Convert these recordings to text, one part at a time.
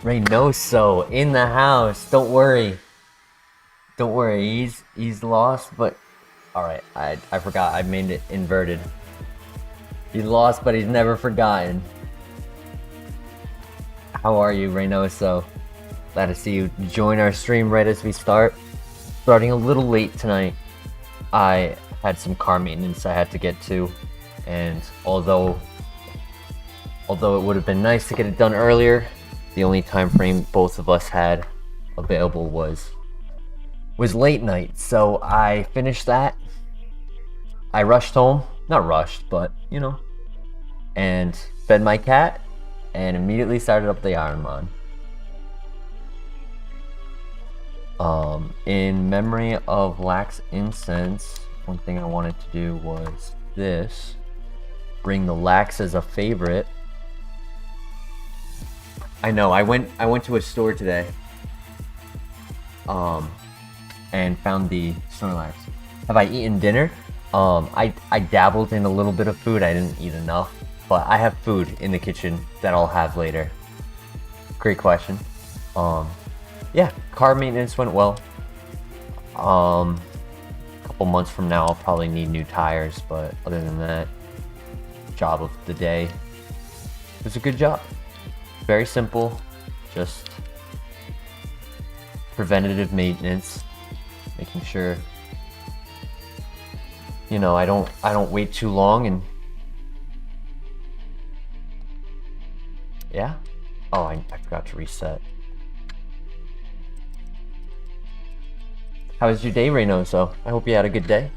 Reynoso in the house. Don't worry. Don't worry. He's lost, but alright, I forgot. I made it inverted. He's lost, but he's never forgotten. How are you, Reynoso? Glad to see you join our stream right as we start. Starting a little late tonight. I had some car maintenance I had to get to, and although it would have been nice to get it done earlier, the only time frame both of us had available was late night. So I finished that. I rushed home, not rushed, but you know, and fed my cat and immediately started up the IronMon. In memory of LaxIncense, one thing I wanted to do was this. Bring the Lax as a favorite. I know, I went to a store today. And found the Snorlax. Have I eaten dinner? I dabbled in a little bit of food. I didn't eat enough, but I have food in the kitchen that I'll have later. Great question. Yeah, car maintenance went well. A couple months from now, I'll probably need new tires, but other than that, job of the day. It was a good job. Very simple, just preventative maintenance, making sure, you know, I don't wait too long. And yeah. Oh, I forgot to reset. How was your day, Reynoso? I hope you had a good day.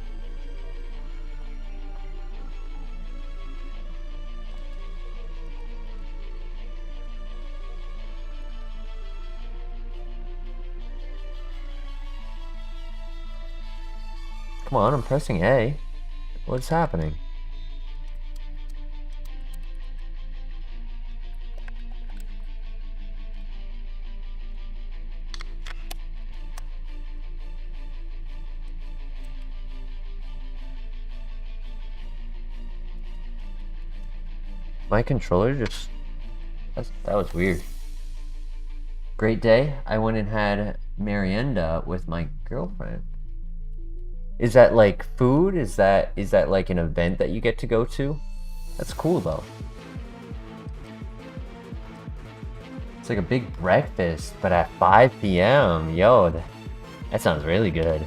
Come on, I'm pressing A. What's happening? My controller just... that was weird. Great day. I went and had merienda with my girlfriend. Is that like food? Is that like an event that you get to go to? That's cool though. It's like a big breakfast, but at 5 p.m. Yo, that sounds really good.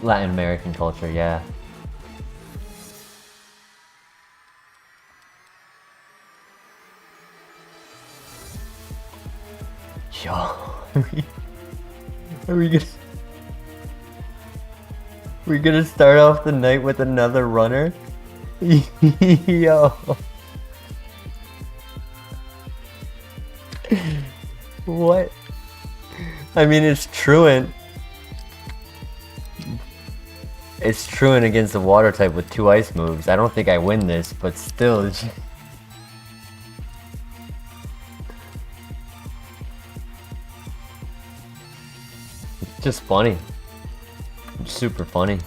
Latin American culture, yeah. Yo, are we gonna start off the night with another runner? Yo. What? I mean, it's truant. It's truant against the water type with 2 ice moves. I don't think I win this, but still. It's just funny. It's super funny.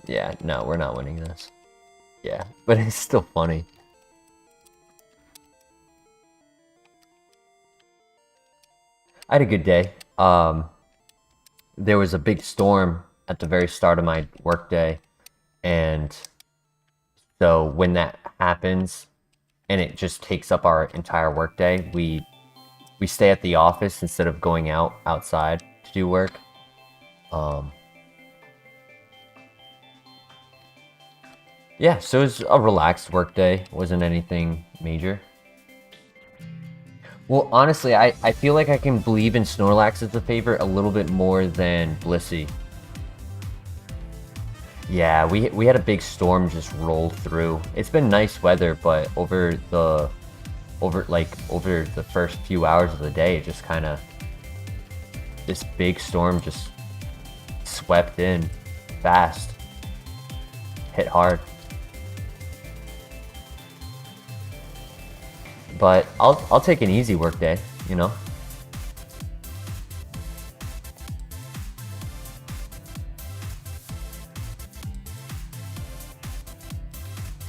Yeah, no, we're not winning this. Yeah, but it's still funny. I had a good day. There was a big storm at the very start of my workday, and so when that happens and it just takes up our entire workday, we stay at the office instead of going outside to do work. Yeah, so it was a relaxed workday. Wasn't anything major. Well, honestly, I feel like I can believe in Snorlax as the favorite a little bit more than Blissey. Yeah, we had a big storm just roll through. It's been nice weather, but over the first few hours of the day, it just kind of, this big storm just swept in fast, hit hard. But I'll take an easy work day, you know.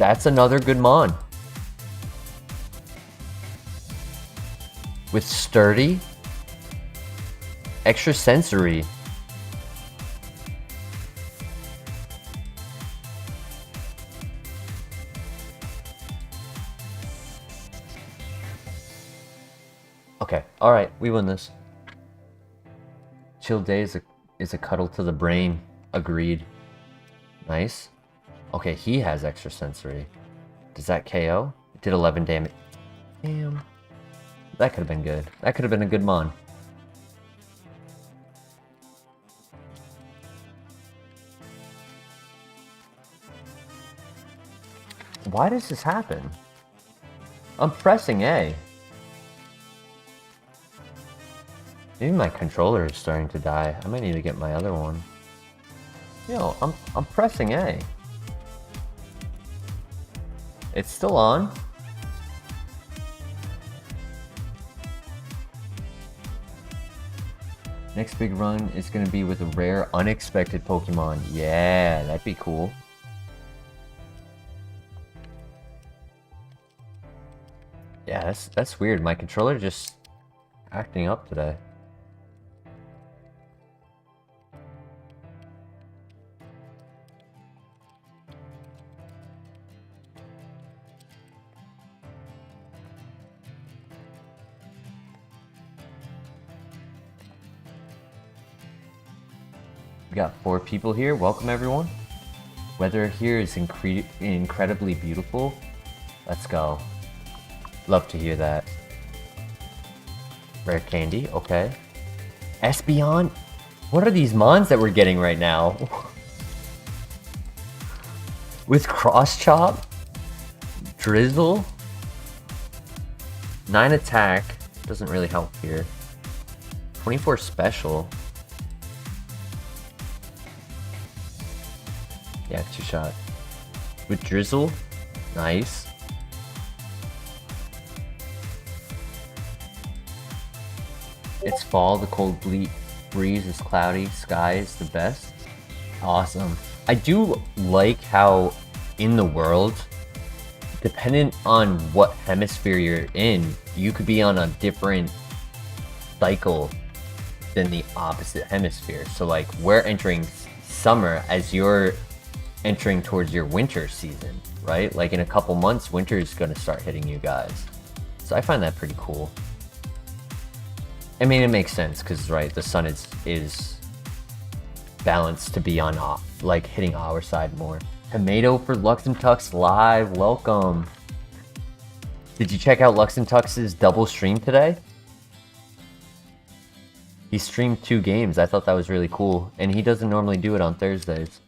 That's another good mon. With sturdy, extra sensory. Okay, all right, we win this. Chill day is a cuddle to the brain. Agreed. Nice. Okay, he has extra sensory. Does that KO? It did 11 damage. Damn. That could have been good. That could have been a good mon. Why does this happen? I'm pressing A. Maybe my controller is starting to die. I might need to get my other one. Yo, I'm pressing A. It's still on. Next big run is gonna be with a rare, unexpected Pokemon. Yeah, that'd be cool. Yeah, that's weird. My controller just acting up today. We got 4 people here. Welcome everyone. Weather here is incredibly beautiful. Let's go. Love to hear that. Rare candy, okay. Espeon? What are these mons that we're getting right now? With cross chop? Drizzle? 9 attack. Doesn't really help here. 24 special. Yeah, 2 shot. With Drizzle? Nice. It's fall, the cold breeze is cloudy, sky is the best. Awesome. I do like how in the world, dependent on what hemisphere you're in, you could be on a different cycle than the opposite hemisphere. So like we're entering summer as you're entering towards your winter season, right? Like in a couple months, winter is going to start hitting you guys. So I find that pretty cool. I mean, it makes sense because, right, the sun is balanced to be on like hitting our side more. Tomato for LaxIncense live, welcome. Did you check out LaxIncense's double stream today? He streamed 2 games. I thought that was really cool, and he doesn't normally do it on Thursdays.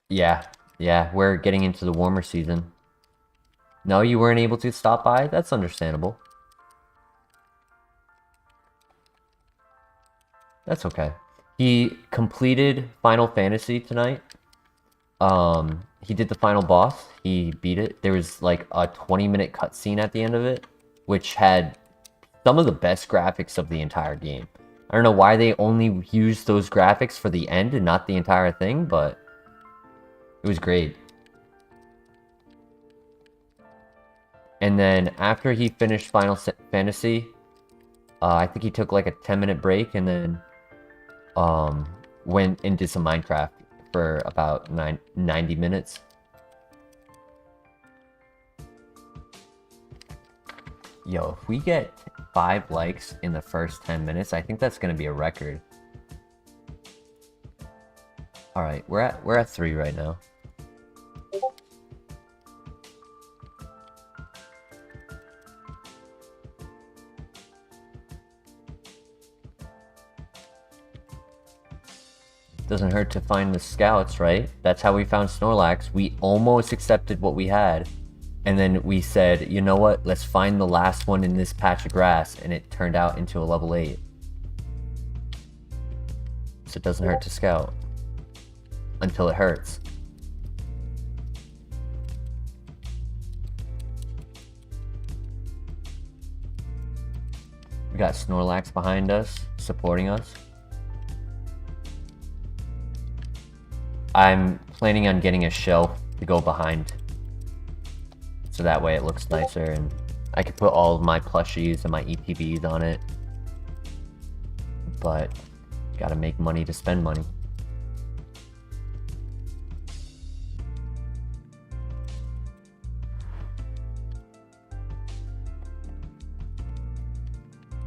Yeah, we're getting into the warmer season. No, you weren't able to stop by? That's understandable. That's okay. He completed Final Fantasy tonight. He did the final boss. He beat it. There was like a 20-minute cutscene at the end of it, which had some of the best graphics of the entire game. I don't know why they only used those graphics for the end and not the entire thing, but it was great. And then after he finished Final Fantasy, I think he took like a 10-minute break and then went and did some Minecraft for about 90 minutes. Yo, if we get 5 likes in the first 10 minutes, I think that's gonna be a record. All right, we're at 3 right now. Doesn't hurt to find the scouts, right? That's how we found Snorlax. We almost accepted what we had. And then we said, you know what? Let's find the last one in this patch of grass. And it turned out into a level 8. So it doesn't hurt to scout. Until it hurts. We got Snorlax behind us, supporting us. I'm planning on getting a shelf to go behind, so that way it looks nicer, and I can put all of my plushies and my ETBs on it. But gotta make money to spend money.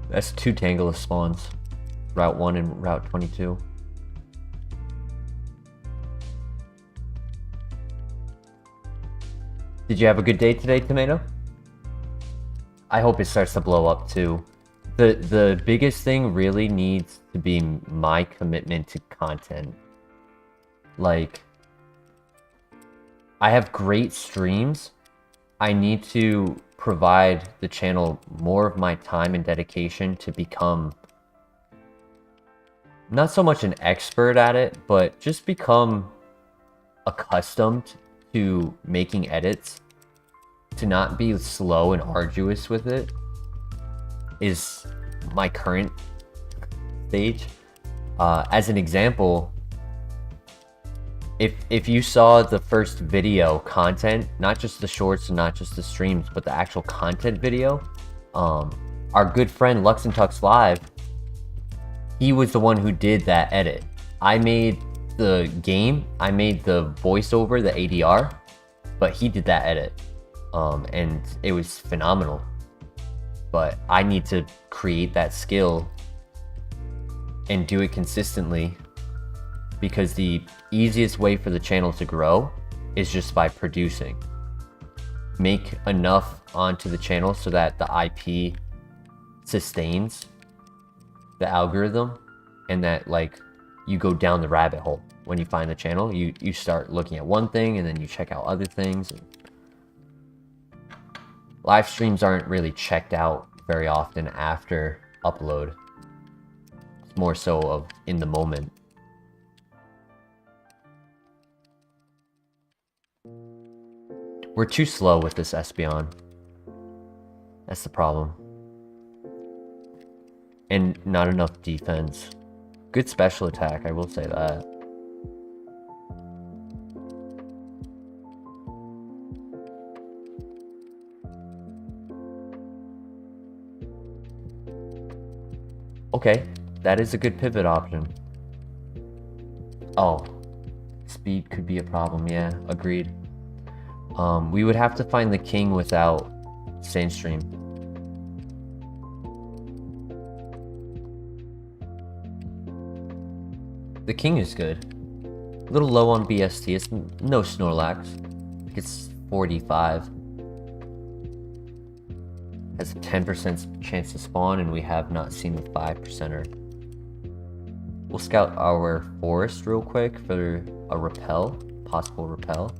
That's 2 Tangalus spawns. Route 1 and Route 22. Did you have a good day today, Tomato? I hope it starts to blow up too. The biggest thing really needs to be my commitment to content. Like, I have great streams. I need to provide the channel more of my time and dedication to become not so much an expert at it, but just become accustomed to making edits, to not be slow and arduous with it, is my current stage. As an example, if you saw the first video content, not just the shorts and not just the streams, but the actual content video, our good friend LaxIncense Live, he was the one who did that edit. I made the game, I made the voiceover, the ADR, but he did that edit, and it was phenomenal. But I need to create that skill and do it consistently, because the easiest way for the channel to grow is just by producing. Make enough onto the channel so that the IP sustains the algorithm, and that like you go down the rabbit hole. When you find the channel, you start looking at one thing and then you check out other things. Live streams aren't really checked out very often after upload. It's more so of in the moment. We're too slow with this Espeon. That's the problem. And not enough defense. Good special attack, I will say that. Okay, that is a good pivot option. Oh, speed could be a problem, yeah, agreed. We would have to find the king without Sandstream. The king is good. A little low on BST. It's no Snorlax. I think it's 45. Has a 10% chance to spawn, and we have not seen the 5%er. We'll scout our forest real quick for a repel, possible repel.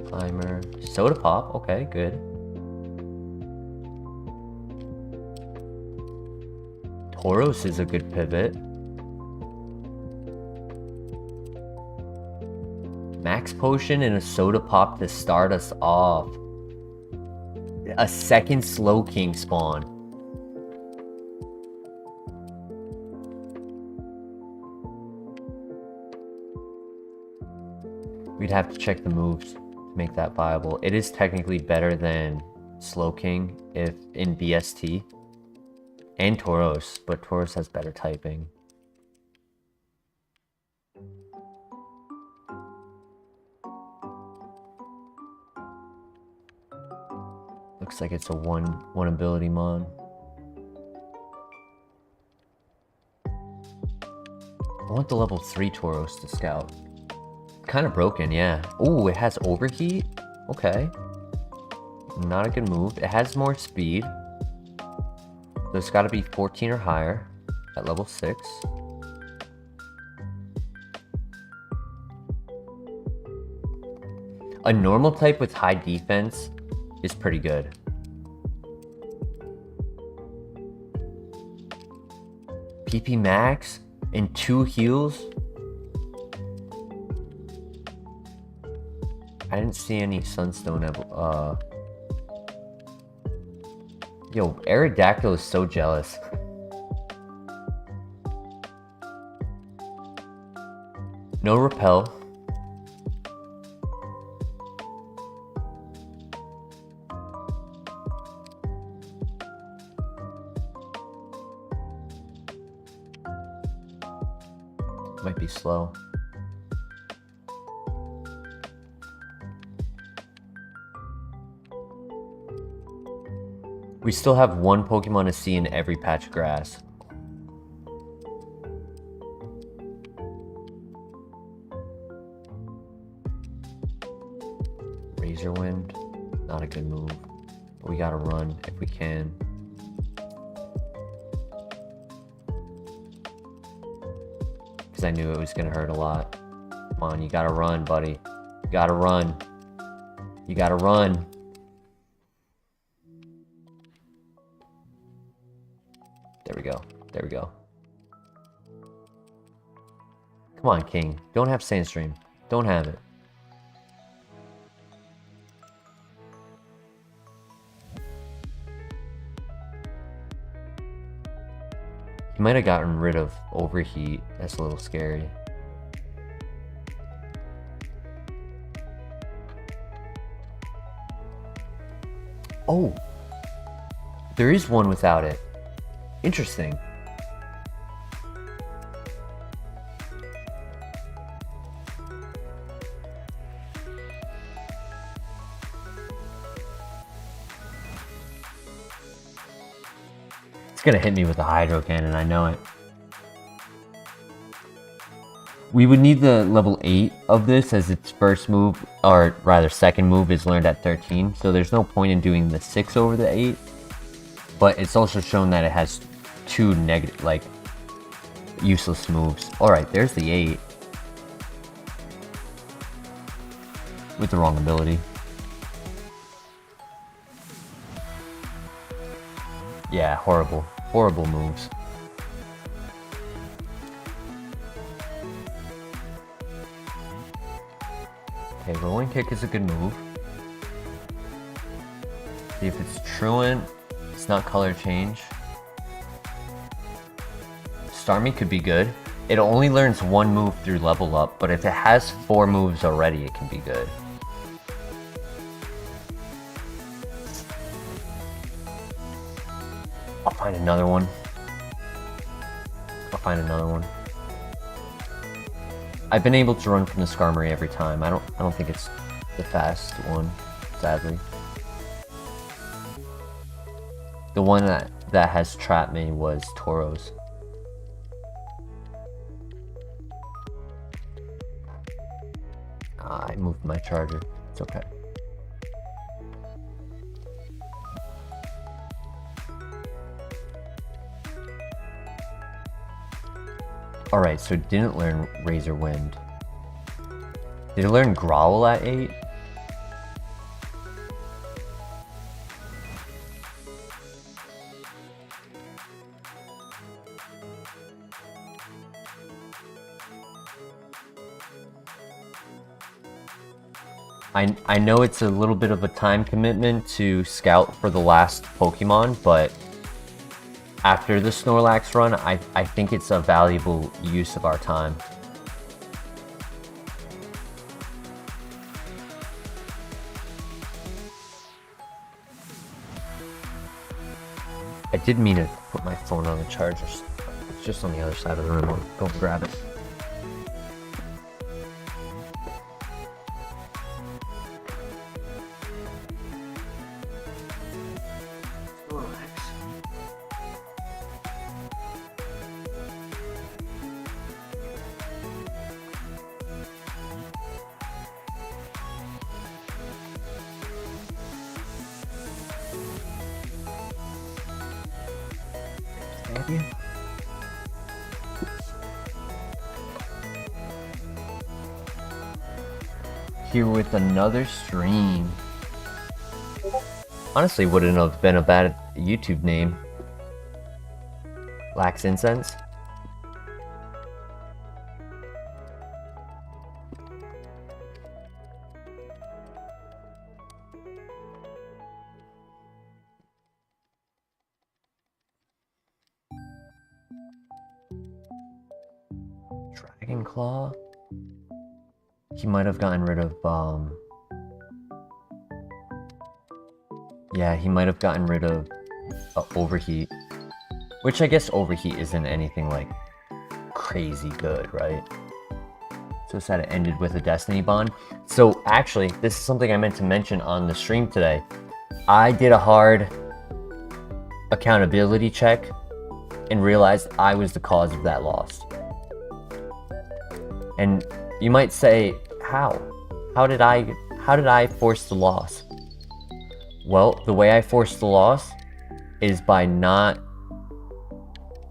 Climber, Soda Pop, okay, good. Tauros is a good pivot. Max Potion and a Soda Pop to start us off. A second Slow King spawn. We'd have to check the moves to make that viable. It is technically better than Slow King if in BST. And Tauros, but Tauros has better typing. Looks like it's a one ability mon. I want the level 3 Tauros to scout. Kind of broken, yeah. Oh, it has overheat? Okay. Not a good move. It has more speed. So it's got to be 14 or higher at level 6. A normal type with high defense is pretty good. PP max and 2 heals? I didn't see any Sunstone. Yo, Aerodactyl is so jealous. No repel. Might be slow. We still have one Pokemon to see in every patch of grass. Razor Wind, not a good move. But we gotta run if we can. Because I knew it was gonna hurt a lot. Come on, you gotta run, buddy. You gotta run. You gotta run. There we go. There we go. Come on, King. Don't have Sandstream. Don't have it. He might have gotten rid of Overheat. That's a little scary. Oh! There is one without it. Interesting. It's gonna hit me with a Hydro Cannon, I know it. We would need the level 8 of this as its first move, or rather second move is learned at 13, so there's no point in doing the 6 over the 8. But it's also shown that it has 2 negative, like, useless moves. Alright, there's the 8. With the wrong ability. Yeah, horrible. Horrible moves. Okay, Rolling Kick is a good move. See if it's Truant. It's not color change. Starmie could be good. It only learns 1 move through level up, but if it has 4 moves already, it can be good. I'll find another one. I'll find another one. I've been able to run from the Skarmory every time. I don't think it's the fast one, sadly. The one that has trapped me was Tauros. I moved my charger. It's okay. Alright, so it didn't learn Razor Wind. Did it learn Growl at 8? I know it's a little bit of a time commitment to scout for the last Pokemon, but after the Snorlax run, I think it's a valuable use of our time. I did mean to put my phone on the charger. It's just on the other side of the room. I'll go grab it. Here with another stream. Honestly, wouldn't have been a bad YouTube name. LaxIncense. Dragon Claw. He might have gotten rid of, yeah, he might have gotten rid of Overheat. Which I guess Overheat isn't anything like crazy good, right? So it's that it ended with a Destiny Bond. So actually, this is something I meant to mention on the stream today. I did a hard accountability check and realized I was the cause of that loss. And you might say, how? How did I force the loss? Well, the way I forced the loss is by not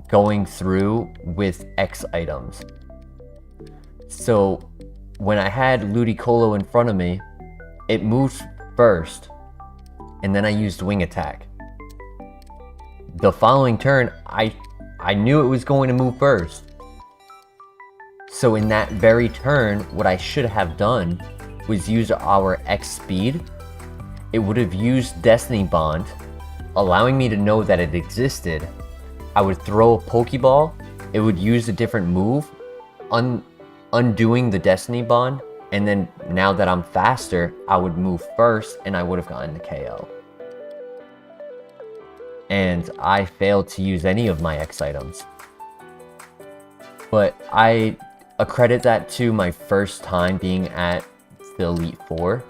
going through with X items. So when I had Ludicolo in front of me, it moved first, and then I used Wing Attack. The following turn, I knew it was going to move first. So in that very turn, what I should have done was use our X speed. It would have used Destiny Bond, allowing me to know that it existed. I would throw a Pokeball, it would use a different move, undoing the Destiny Bond, and then now that I'm faster, I would move first and I would have gotten the KO. And I failed to use any of my X items. But I accredit that to my first time being at the Elite Four.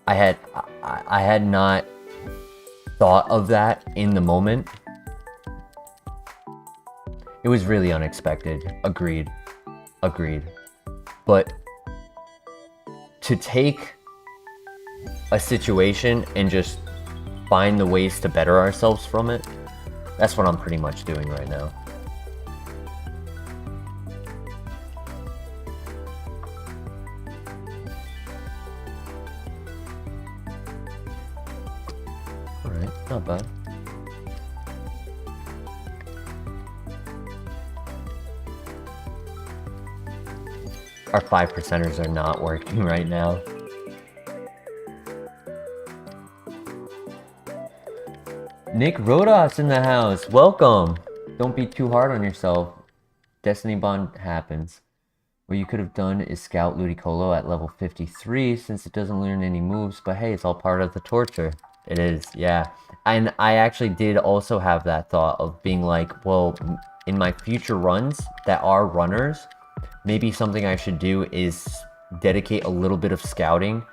I had not thought of that in the moment. It was really unexpected. Agreed. But to take a situation and just find the ways to better ourselves from it, that's what I'm pretty much doing right now. Alright, not bad. Our 5%ers are not working right now. Nick Rodas in the house. Welcome. Don't be too hard on yourself. Destiny Bond happens. What you could have done is scout Ludicolo at level 53 since it doesn't learn any moves, but hey, it's all part of the torture. It is, yeah. And I actually did also have that thought of being like, well, in my future runs that are runners, maybe something I should do is dedicate a little bit of scouting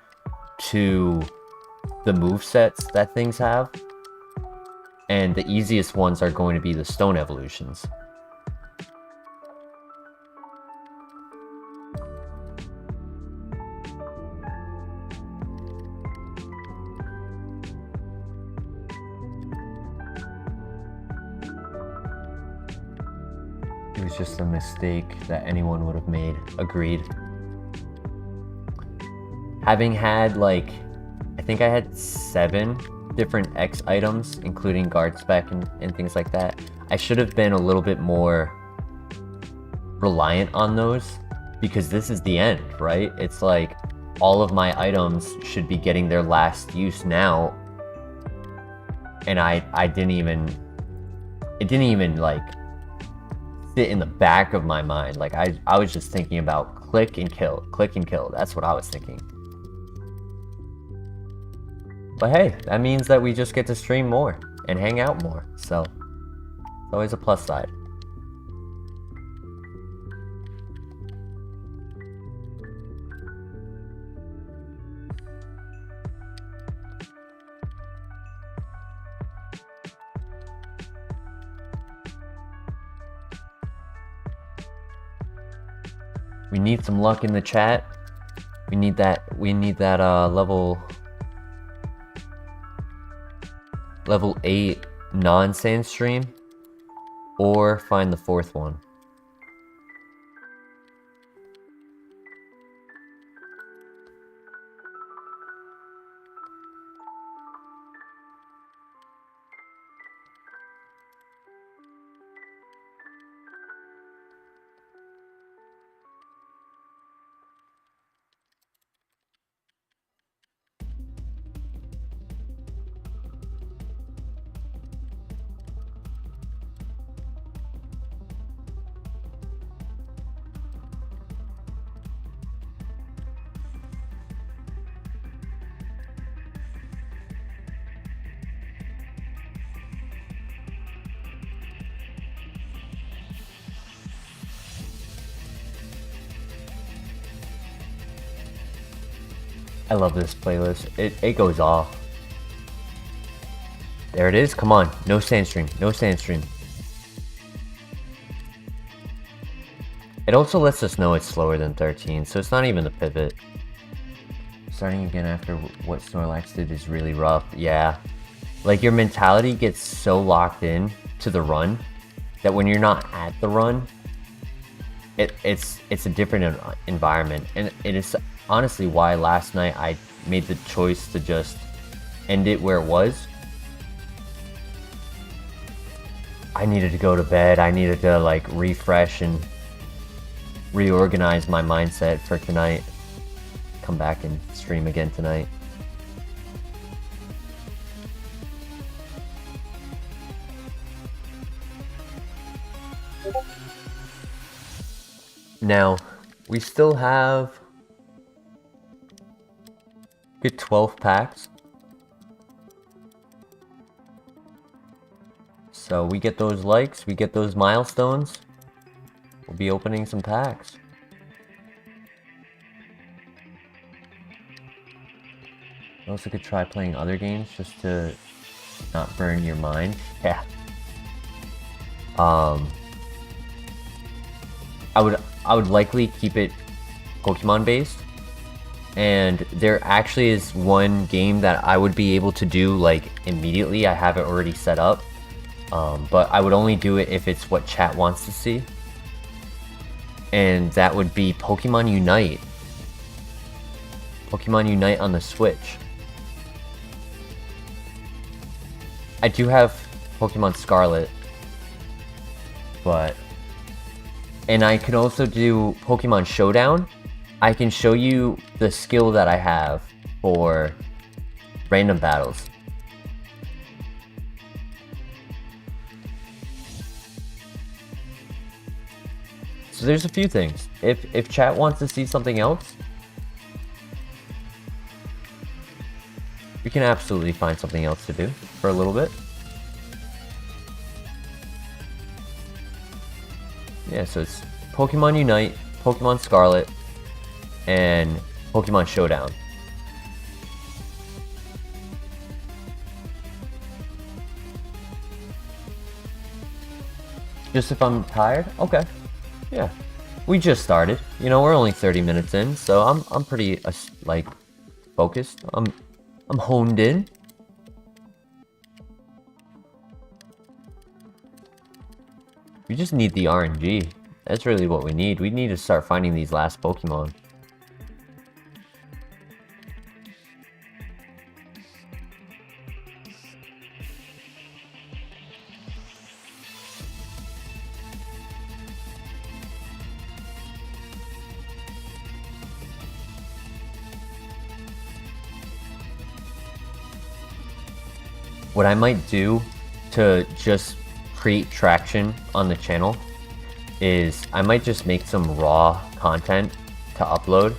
to the movesets that things have. And the easiest ones are going to be the stone evolutions. It was just a mistake that anyone would have made. Agreed. Having had like, I think I had 7 different X items, including guard spec and things like that. I should have been a little bit more reliant on those because this is the end, right? It's like all of my items should be getting their last use now. And it didn't even like sit in the back of my mind. Like I was just thinking about click and kill. That's what I was thinking. But hey, that means that we just get to stream more and hang out more. So it's always a plus side. We need some luck in the chat. We need that level 8 non-sand stream, or find the 4th one. I love this playlist. It goes off. There it is. Come on. No Sandstream. No Sandstream. It also lets us know it's slower than 13, so it's not even a pivot. Starting again after what Snorlax did is really rough. Yeah. Like, your mentality gets so locked in to the run that when you're not at the run, it's a different environment. And it is honestly why last night I made the choice to just end it where it was. I needed to go to bed. I needed to like refresh and reorganize my mindset for tonight. Come back and stream again tonight. Now, we still have good 12 packs. So we get those likes, we get those milestones. We'll be opening some packs. You also could try playing other games just to not burn your mind. Yeah. I would likely keep it Pokemon based. And there actually is one game that I would be able to do like immediately. I have it already set up. But I would only do it if it's what chat wants to see. And that would be Pokemon Unite. Pokemon Unite on the Switch. I do have Pokemon Scarlet. And I can also do Pokemon Showdown. I can show you the skill that I have for random battles. So there's a few things. If chat wants to see something else, we can absolutely find something else to do for a little bit. Yeah, so it's Pokemon Unite, Pokemon Scarlet, and Pokemon Showdown. Just if I'm tired? Okay. Yeah. We just started. You know, we're only 30 minutes in, so I'm pretty like focused. I'm honed in. We just need the RNG. That's really what we need. We need to start finding these last Pokemon. What I might do to just create traction on the channel is I might just make some raw content to upload,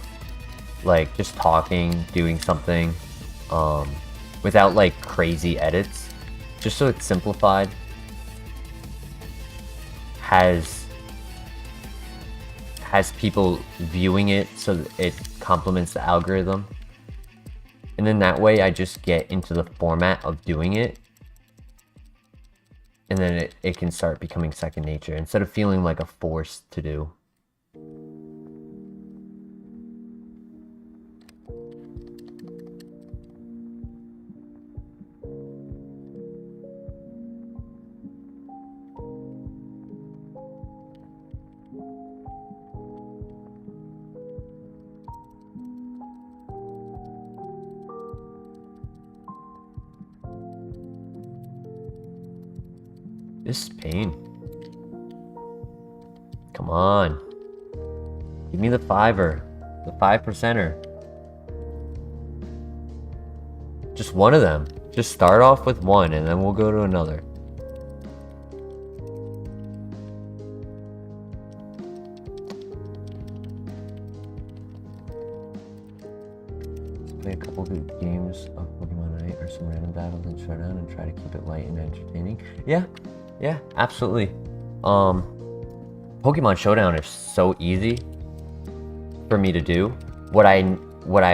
like just talking, doing something, without like crazy edits, just so it's simplified, has people viewing it so that it complements the algorithm. And then that way I just get into the format of doing it. And then it can start becoming second nature instead of feeling like a force to do. This is pain. Come on. Give me the fiver. The 5%er. Just one of them. Just start off with one and then we'll go to another. Play a couple good games of Pokemon Night or some random battles and Showdown and try to keep it light and entertaining. Yeah, absolutely. Pokemon Showdown is so easy for me to do. What I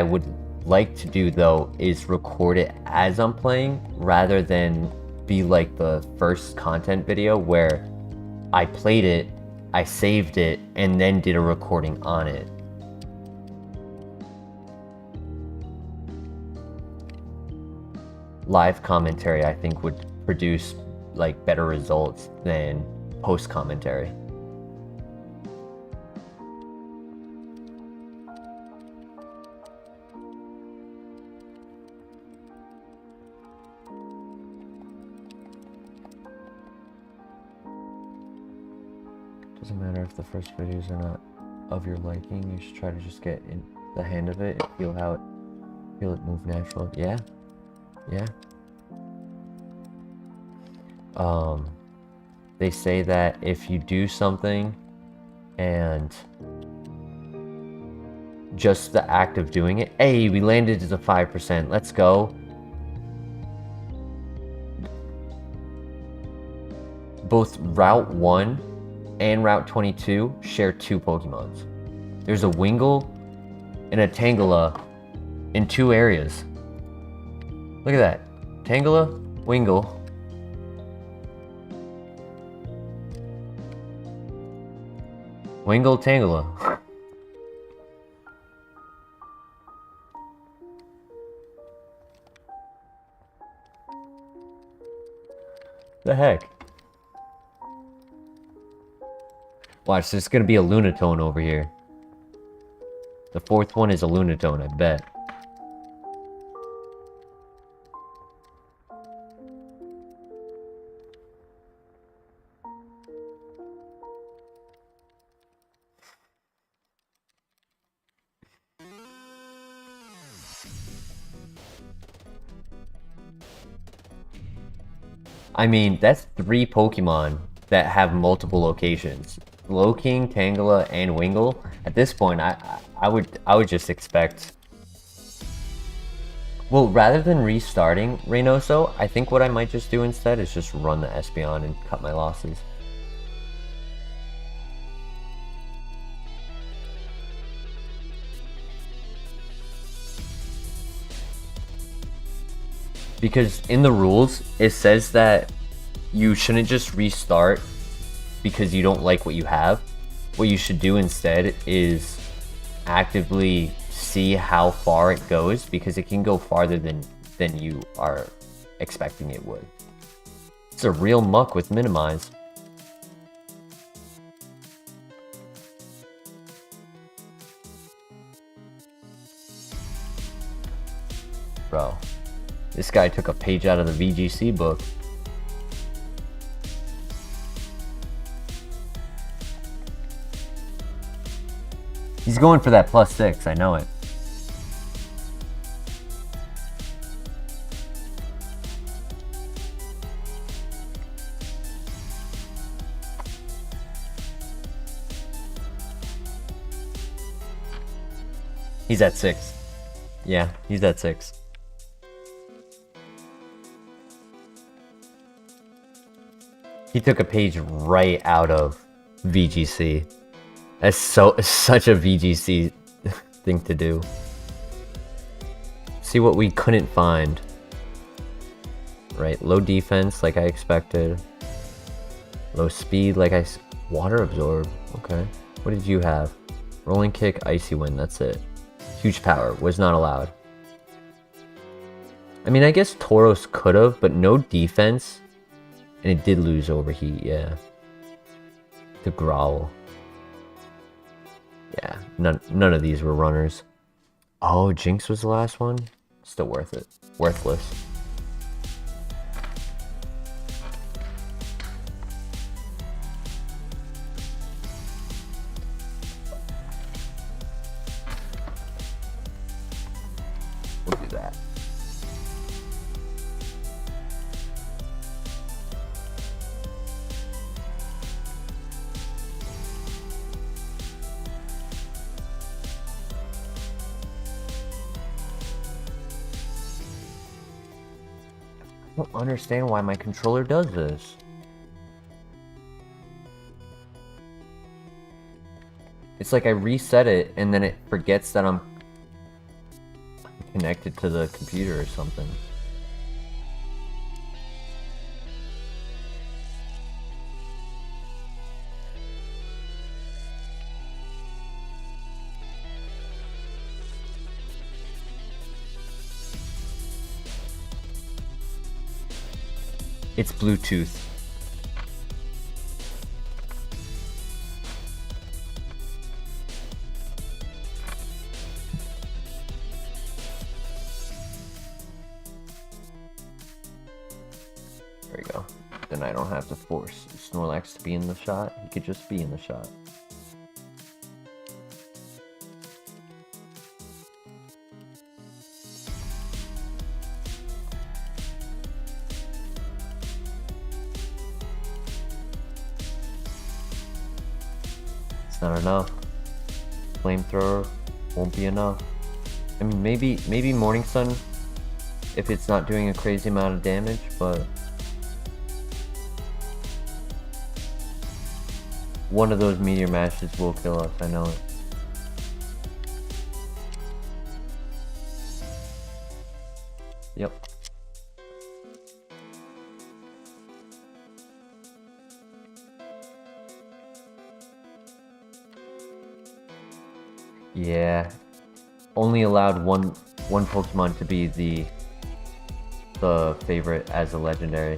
would like to do though is record it as I'm playing rather than be like the first content video where I played it, I saved it, and then did a recording on it. Live commentary, I think, would produce like better results than post commentary. Doesn't matter if the first videos are not of your liking. You should try to just get in the hand of it and feel it move natural. Yeah. They say that if you do something and just the act of doing it, hey, we landed as a 5%, let's go. Both Route 1 and Route 22 share 2 Pokemons. There's a Wingull and a Tangela in 2 areas. Look at that. Tangela, Wingull. Wingull, Tangela. The heck? Watch, there's gonna be a Lunatone over here. The 4th one is a Lunatone, I bet. I mean, that's 3 Pokemon that have multiple locations. Loking, Tangela, and Wingull. At this point, I would just expect. Well, rather than restarting Reynoso, I think what I might just do instead is just run the Espeon and cut my losses. Because in the rules, it says that you shouldn't just restart because you don't like what you have. What you should do instead is actively see how far it goes, because it can go farther than you are expecting it would. It's a real muck with Minimize. Bro, this guy took a page out of the VGC book. He's going for that +6, I know it. He's at 6. Yeah, he's at 6. He took a page right out of VGC. That's such a VGC thing to do. See what we couldn't find. Right, low defense like I expected. Low speed like water absorb. Okay. What did you have? Rolling kick, icy wind, that's it. Huge power, was not allowed. I mean, I guess Tauros could have, but no defense. And it did lose overheat, yeah. The growl. Yeah, none of these were runners. Oh, Jinx was the last one? Still worth it. Worthless. We'll do that. I don't understand why my controller does this. It's like I reset it and then it forgets that I'm connected to the computer or something. It's Bluetooth. There we go. Then I don't have to force Snorlax to be in the shot. He could just be in the shot. It's not enough. Flamethrower won't be enough. I mean, maybe Morning Sun if it's not doing a crazy amount of damage, but one of those meteor mashes will kill us, I know it. Yep. Yeah. Only allowed one Pokemon to be the favorite as a legendary.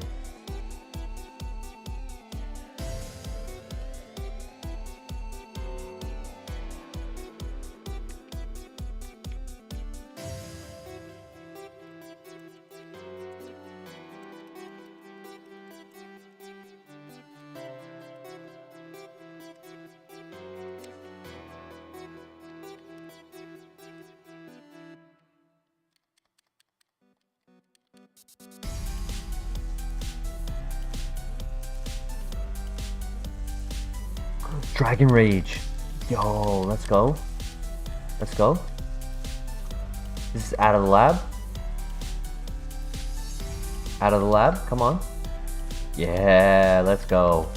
Dragon Rage. Yo, let's go. Let's go. This is out of the lab. Out of the lab, come on. Yeah, let's go.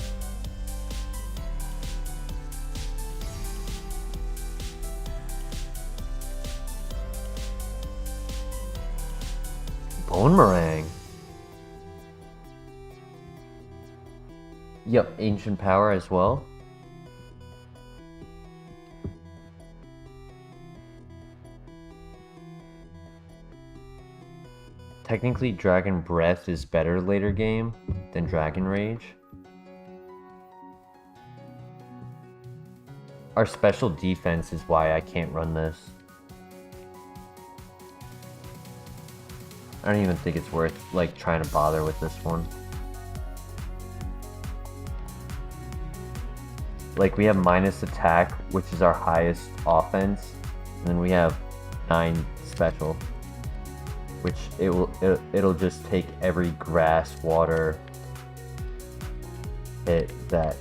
Bone Meringue. Yep, Ancient Power as well. Technically, Dragon Breath is better later game than Dragon Rage. Our special defense is why I can't run this. I don't even think it's worth like trying to bother with this one. Like, we have minus attack, which is our highest offense, and then we have 9 special, which it'll just take every grass water hit that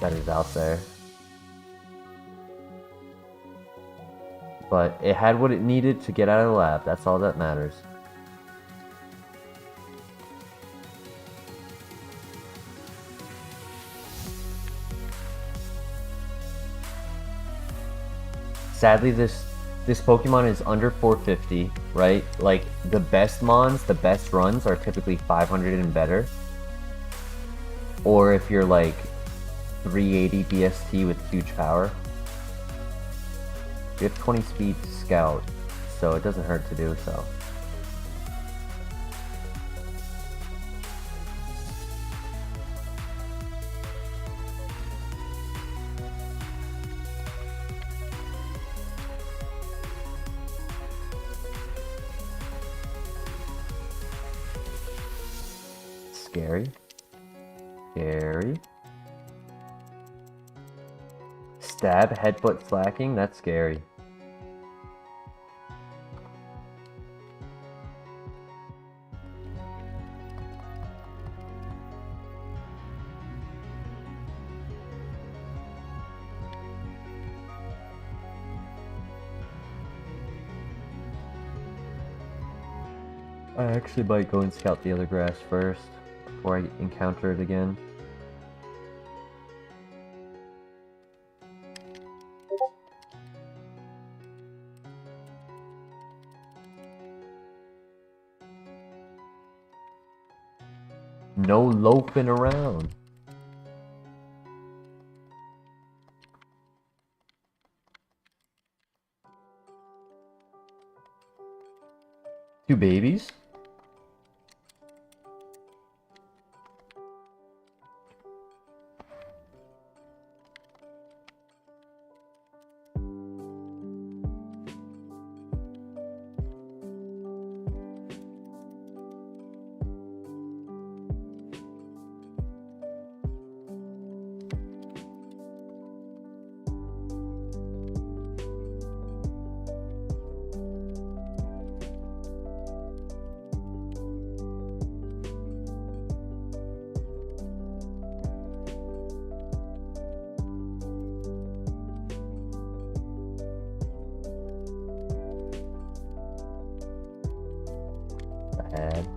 is out there. But it had what it needed to get out of the lab. That's all that matters. Sadly, this Pokemon is under 450, right? Like, the best mons, the best runs are typically 500 and better. Or if you're like 380 BST with huge power. You have 20 speed to scout, so it doesn't hurt to do so. Scary. Scary. Stab, headbutt, slacking, that's scary. I actually might go and scout the other grass first before I encounter it again. No loafing around. Two babies? Bad.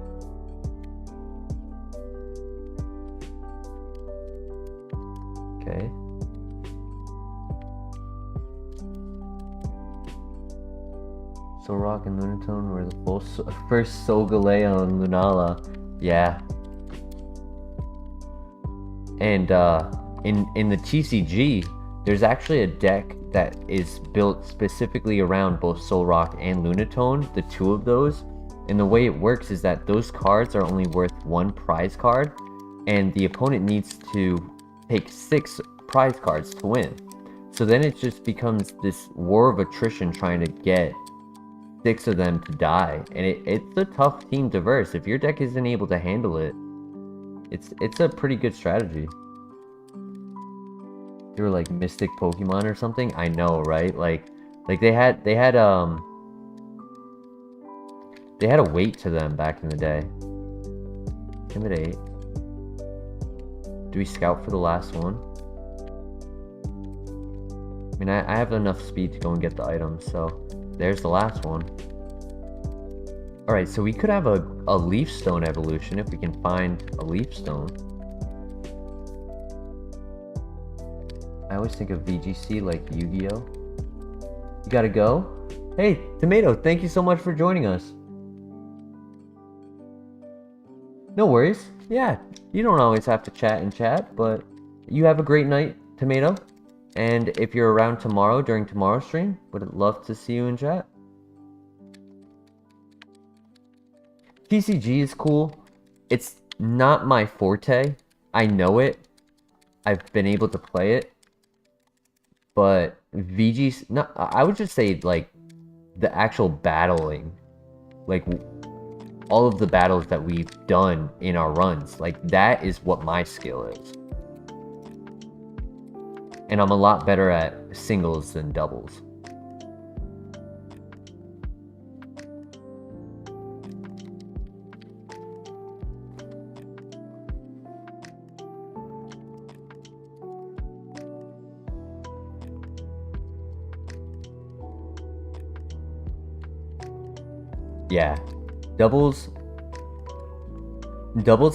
Okay. Soul Rock and Lunatone were the first Solgaleo and Lunala. Yeah. And in the TCG, there's actually a deck that is built specifically around both Soul Rock and Lunatone, the two of those. And the way it works is that those cards are only worth one prize card, and the opponent needs to take 6 prize cards to win. So then it just becomes this war of attrition trying to get 6 of them to die, and it's a tough team to verse. If your deck isn't able to handle it, it's a pretty good strategy. They were like Mystic Pokemon or something. I know, right? Like they had a weight to them back in the day. Intimidate. Do we scout for the last one? I mean, I have enough speed to go and get the items, so there's the last one. Alright, so we could have a Leaf Stone evolution if we can find a Leaf Stone. I always think of VGC like Yu-Gi-Oh! You gotta go? Hey, Tomato, thank you so much for joining us. No worries. Yeah, you don't always have to chat and chat, but you have a great night, Tomato. And if you're around tomorrow during tomorrow's stream, would love to see you in chat. TCG is cool. It's not my forte. I know it. I've been able to play it. But VGC, no, I would just say like the actual battling, like all of the battles that we've done in our runs, like that is what my skill is. And I'm a lot better at singles than doubles. Yeah, doubles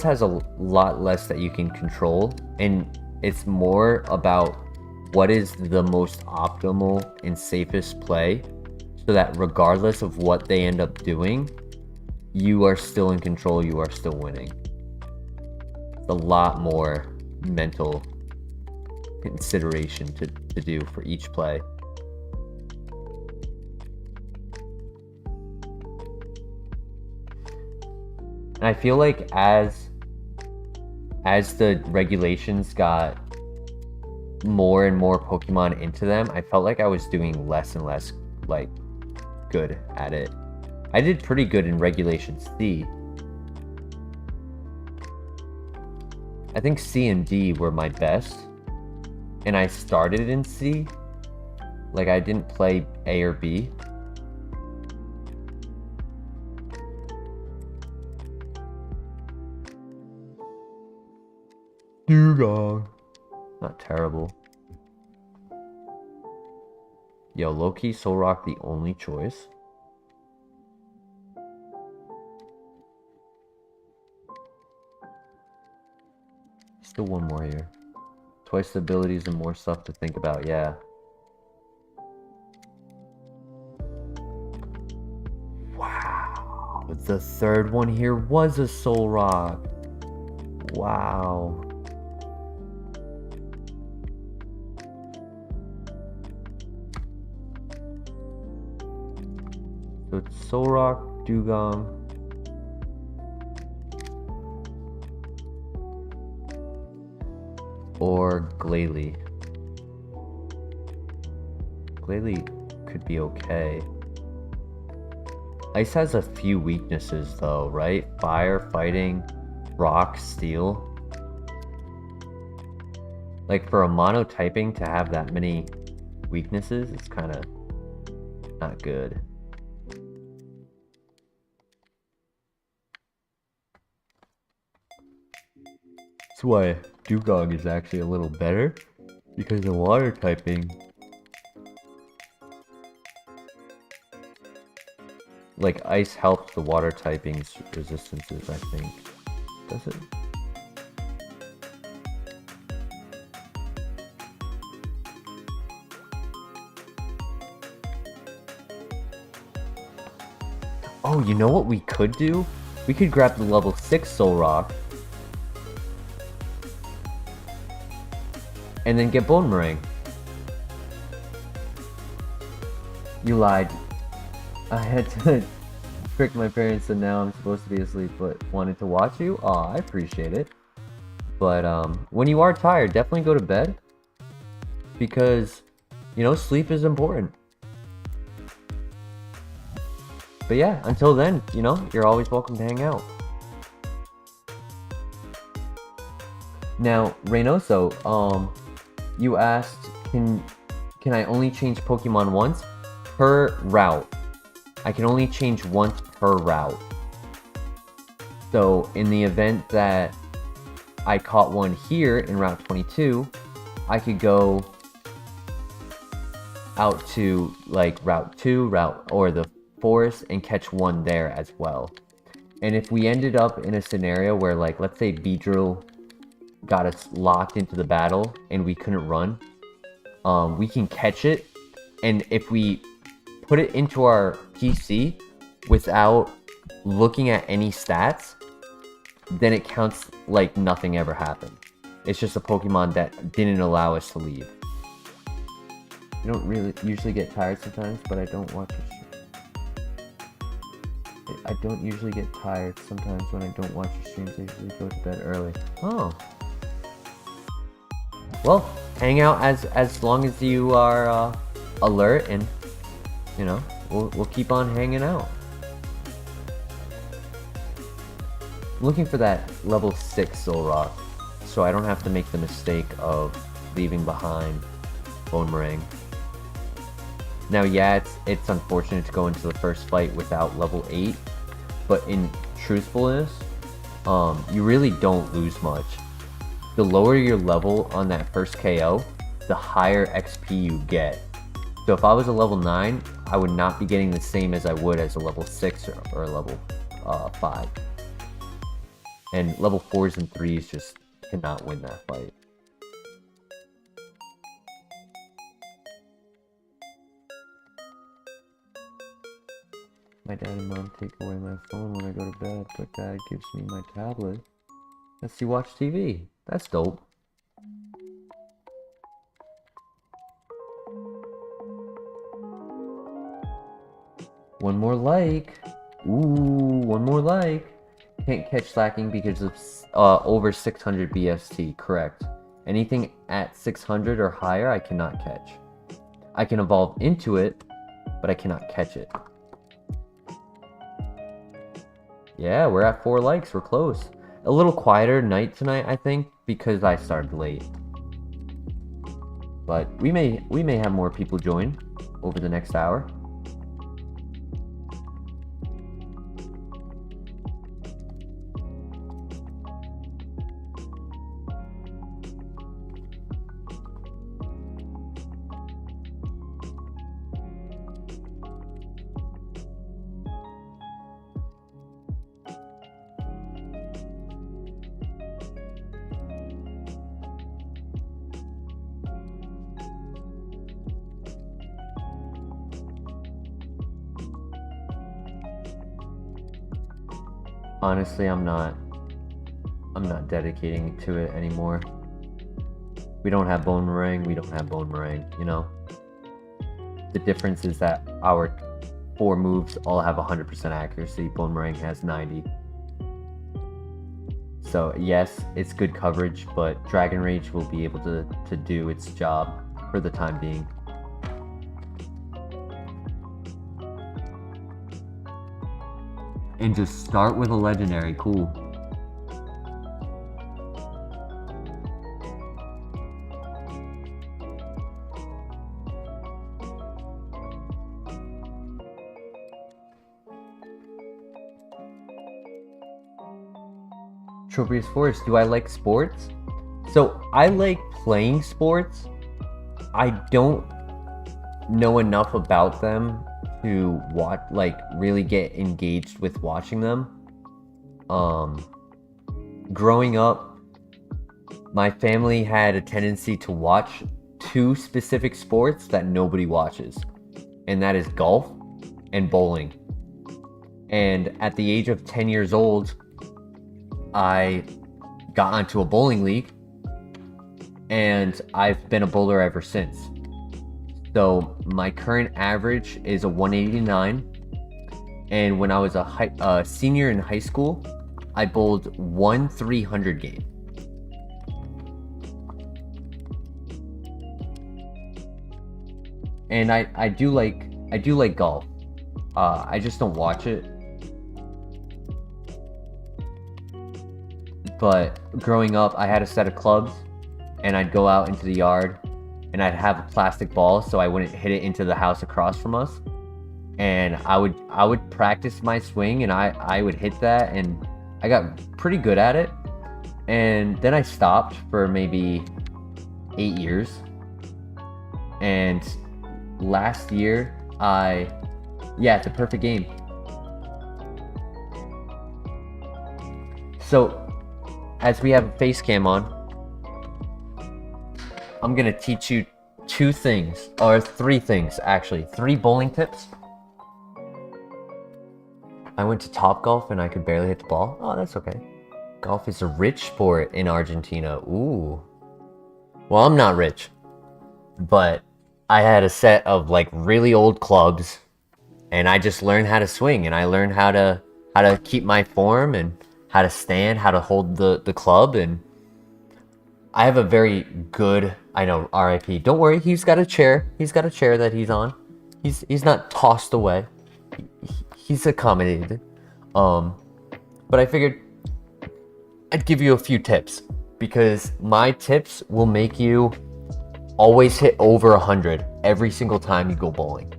has a lot less that you can control, and it's more about what is the most optimal and safest play, so that regardless of what they end up doing, you are still in control, you are still winning. It's a lot more mental consideration to do for each play. And I feel like as the regulations got more and more Pokemon into them, I felt like I was doing less and less like good at it. I did pretty good in Regulation C. I think C and D were my best, and I started in C. Like I didn't play A or B. Dugong. Not terrible. Yo, low-key Soul Rock the only choice. Still one more here. Twice the abilities and more stuff to think about, yeah. Wow. The third one here was a Soul Rock. Wow. So it's Solrock, Dugong, or Glalie. Glalie could be okay. Ice has a few weaknesses though, right? Fire, fighting, rock, steel. Like for a monotyping to have that many weaknesses, it's kind of not good. That's why Dugong is actually a little better, because the water typing, like ice helps the water typing's resistances, I think. Does it? Oh, you know what we could do? We could grab the level 6 Solrock and then get Bone Meringue. You lied. I had to trick my parents and now I'm supposed to be asleep, but wanted to watch you? Aw, I appreciate it. But when you are tired, definitely go to bed. Because, you know, sleep is important. But yeah, until then, you know, you're always welcome to hang out. Now, Reynoso, you asked, can I only change Pokemon once per route? I can only change once per route. So in the event that I caught one here in Route 22, I could go out to like Route 2, or the forest and catch one there as well. And if we ended up in a scenario where, like, let's say Beedrill got us locked into the battle and we couldn't run, we can catch it, and if we put it into our PC without looking at any stats, then it counts like nothing ever happened. It's just a Pokemon that didn't allow us to leave. You don't really usually get tired sometimes, but I don't watch your stream. I don't usually get tired sometimes when I don't watch your streams. I usually go to bed early. Oh. Well, hang out as long as you are alert, and you know, we'll keep on hanging out. I'm looking for that level 6 Solrock, so I don't have to make the mistake of leaving behind Bone Meringue. Now, yeah, it's unfortunate to go into the first fight without level 8, but in truthfulness, you really don't lose much. The lower your level on that first KO, the higher XP you get. So if I was a level 9, I would not be getting the same as I would as a level 6 or a level 5. And level 4s and 3s just cannot win that fight. My dad and mom take away my phone when I go to bed, but dad gives me my tablet. Lets you watch TV. That's dope. One more like. Ooh, one more like. Can't catch Slacking because of over 600 BST, correct. Anything at 600 or higher I cannot catch. I can evolve into it, but I cannot catch it. Yeah, we're at 4 likes, we're close. A little quieter night tonight, I think, because I started late. But we may have more people join over the next hour. Honestly, I'm not. I'm not dedicating to it anymore. We don't have bone meringue, we don't have bone meringue, you know? The difference is that our 4 moves all have 100% accuracy, bone meringue has 90. So yes, it's good coverage, but Dragon Rage will be able to do its job for the time being. And just start with a legendary, cool. Tropius Forest, do I like sports? So I like playing sports. I don't know enough about them to watch, like really get engaged with watching them. Growing up, my family had a tendency to watch 2 specific sports that nobody watches, and that is golf and bowling. And at the age of 10 years old, I got onto a bowling league, and I've been a bowler ever since. So my current average is a 189, and when I was a senior in high school, I bowled 1 300 game. And I do like golf. I just don't watch it. But growing up, I had a set of clubs, and I'd go out into the yard, and I'd have a plastic ball so I wouldn't hit it into the house across from us. And I would practice my swing, and I would hit that, and I got pretty good at it. And then I stopped for maybe 8 years. And last year, it's a perfect game. So, as we have a face cam on, I'm gonna teach you 2 things, or 3 things actually. 3 bowling tips. I went to Topgolf and I could barely hit the ball. Oh, that's okay. Golf is a rich sport in Argentina. Ooh. Well, I'm not rich, but I had a set of like really old clubs, and I just learned how to swing, and I learned how to keep my form, and how to stand, how to hold the club, and I have a very good, I know, RIP. Don't worry, he's got a chair. He's got a chair that he's on. He's not tossed away. He's accommodated. But I figured I'd give you a few tips, because my tips will make you always hit over 100 every single time you go bowling.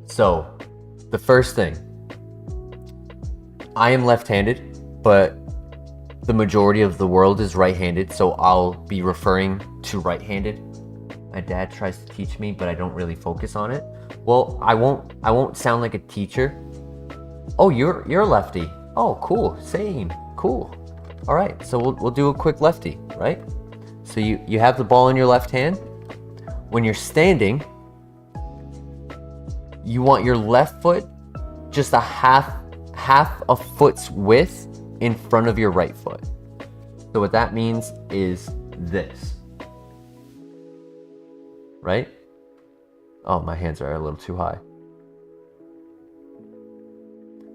So, the first thing, I am left-handed, but the majority of the world is right-handed, so I'll be referring to right-handed. My dad tries to teach me, but I don't really focus on it. Well, I won't sound like a teacher. Oh, you're a lefty. Oh, cool. Same. Cool. All right, so we'll do a quick lefty, right? So you have the ball in your left hand. When you're standing, you want your left foot just a half a foot's width in front of your right foot. So what that means is this, right? Oh, my hands are a little too high.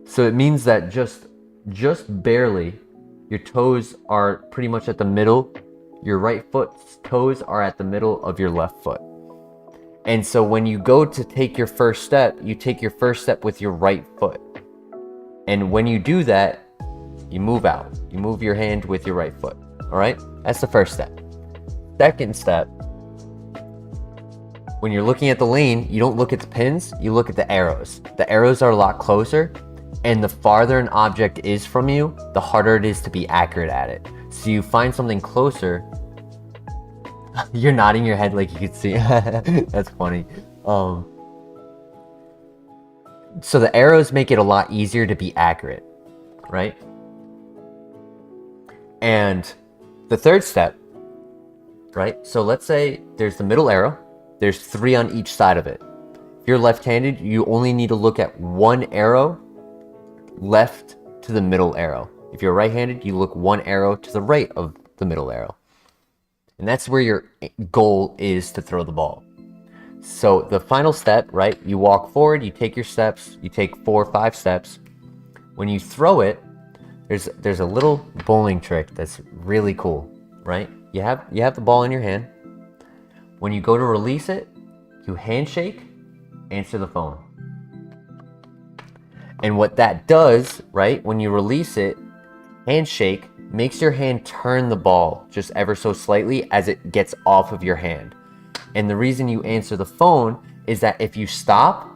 So it means that just barely, your toes are pretty much at the middle. Your right foot's toes are at the middle of your left foot. And so when you go to take your first step, you take your first step with your right foot. And when you do that, you move out. You move your hand with your right foot. All right? That's the first step. Second step, when you're looking at the lane, you don't look at the pins, you look at the arrows. The arrows are a lot closer, and the farther an object is from you, the harder it is to be accurate at it. So you find something closer. You're nodding your head like you can see. That's funny. So the arrows make it a lot easier to be accurate, right? And the third step, right? So let's say there's the middle arrow. There's 3 on each side of it. If you're left-handed, you only need to look at one arrow left to the middle arrow. If you're right-handed, you look 1 arrow to the right of the middle arrow. And that's where your goal is to throw the ball. So the final step, right? You walk forward, you take your steps, you take 4 or 5 steps. When you throw it, there's a little bowling trick that's really cool, right? You have the ball in your hand. When you go to release it, you handshake, answer the phone. And what that does, right, when you release it, handshake makes your hand turn the ball just ever so slightly as it gets off of your hand. And the reason you answer the phone is that if you stop,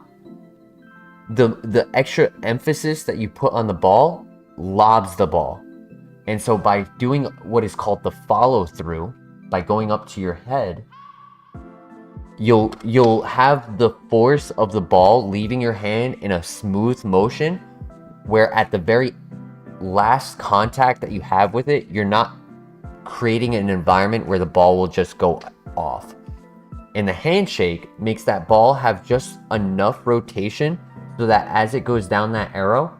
the extra emphasis that you put on the ball lobs the ball. And so by doing what is called the follow through, by going up to your head, you'll have the force of the ball leaving your hand in a smooth motion, where at the very last contact that you have with it, you're not creating an environment where the ball will just go off. And the handshake makes that ball have just enough rotation so that as it goes down that arrow,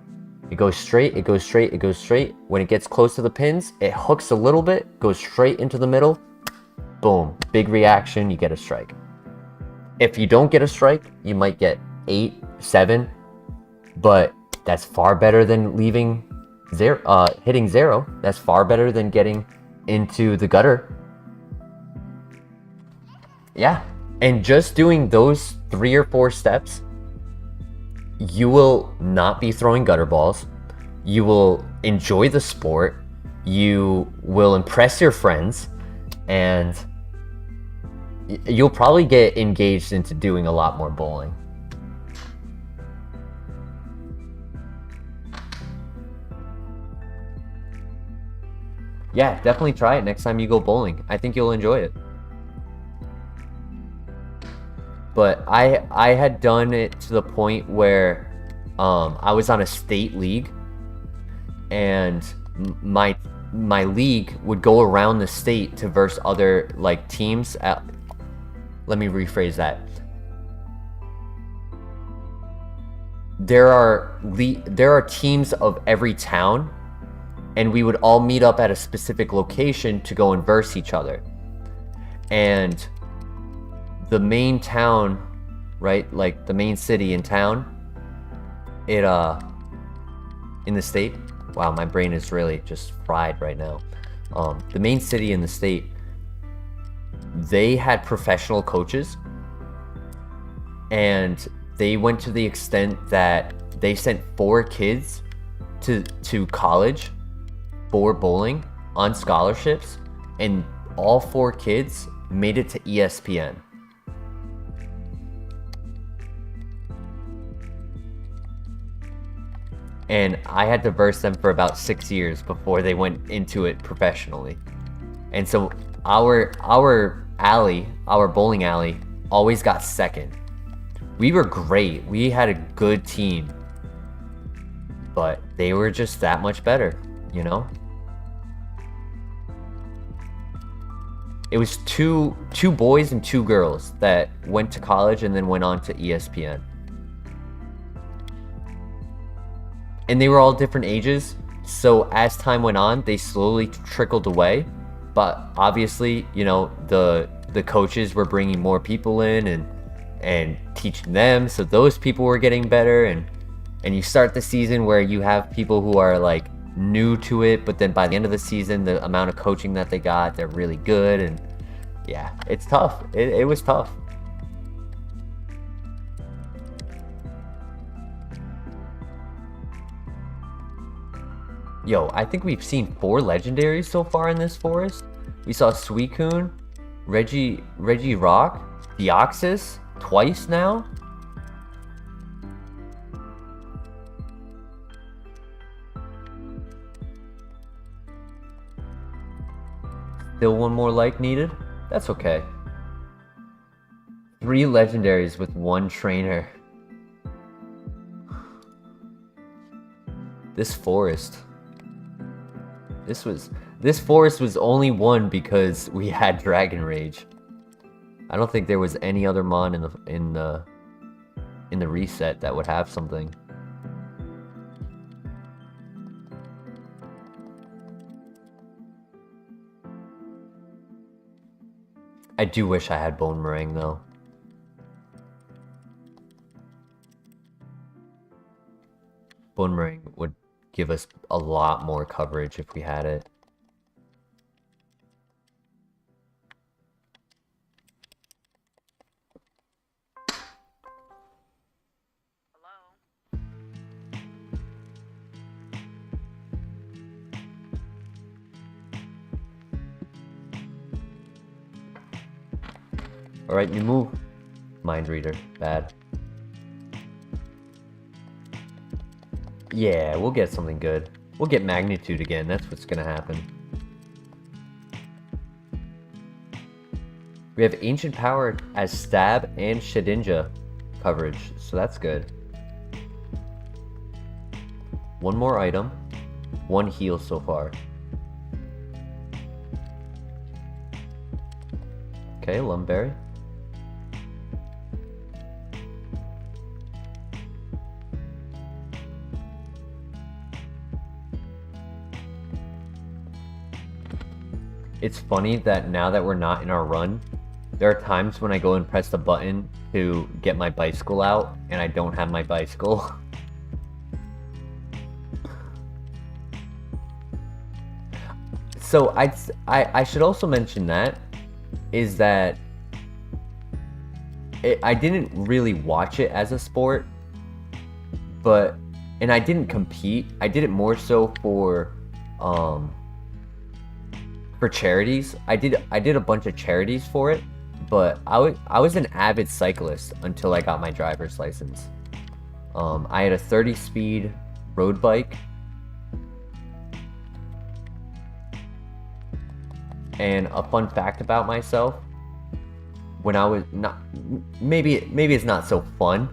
it goes straight, it goes straight, it goes straight. When it gets close to the pins, it hooks a little bit, goes straight into the middle, boom, big reaction, you get a strike. If you don't get a strike, you might get 8, 7, but that's far better than leaving hitting 0. That's far better than getting into the gutter. Yeah, and just doing those 3 or 4 steps, you will not be throwing gutter balls. You will enjoy the sport. You will impress your friends, and you'll probably get engaged into doing a lot more bowling. Yeah, definitely try it next time you go bowling. I think you'll enjoy it. But I had done it to the point where I was on a state league, and my league would go around the state to verse other like teams. Let me rephrase that. There are teams of every town, and we would all meet up at a specific location to go and verse each other. And the main town, right, like the main city in town, in the state, wow, my brain is really just fried right now. The main city in the state, they had professional coaches, and they went to the extent that they sent 4 kids to college for bowling on scholarships, and all 4 kids made it to ESPN. And I had to verse them for about 6 years before they went into it professionally. And so our alley, our bowling alley, always got second. We were great. We had a good team. But they were just that much better, you know? It was two boys and 2 girls that went to college and then went on to ESPN. And they were all different ages, so as time went on, they slowly trickled away. But obviously, you know, the coaches were bringing more people in and teaching them, so those people were getting better. And you start the season where you have people who are like new to it, but then by the end of the season, the amount of coaching that they got, they're really good. And yeah, it's tough. It was tough. Yo, I think we've seen 4 legendaries so far in this forest. We saw Suicune, Regirock, Deoxys twice now. Still 1 more like needed. That's okay. 3 legendaries with 1 trainer. This forest. This forest was only 1 because we had Dragon Rage. I don't think there was any other mon in the reset that would have something. I do wish I had Bone Meringue though. Bone Meringue would give us a lot more coverage if we had it. Alright, new move. Mind Reader. Bad. Yeah, we'll get something good. We'll get Magnitude again. That's what's gonna happen. We have Ancient Power as Stab and Shedinja coverage, so that's good. One more item. One heal so far. Okay, Lumberry. It's funny that now that we're not in our run, there are times when I go and press the button to get my bicycle out, and I don't have my bicycle. So I should also mention that, is that I didn't really watch it as a sport, and I didn't compete. I did it more so for charities. I did a bunch of charities for it, but I was an avid cyclist until I got my driver's license. I had a 30 speed road bike, and a fun fact about myself, when I was not, maybe it's not so fun.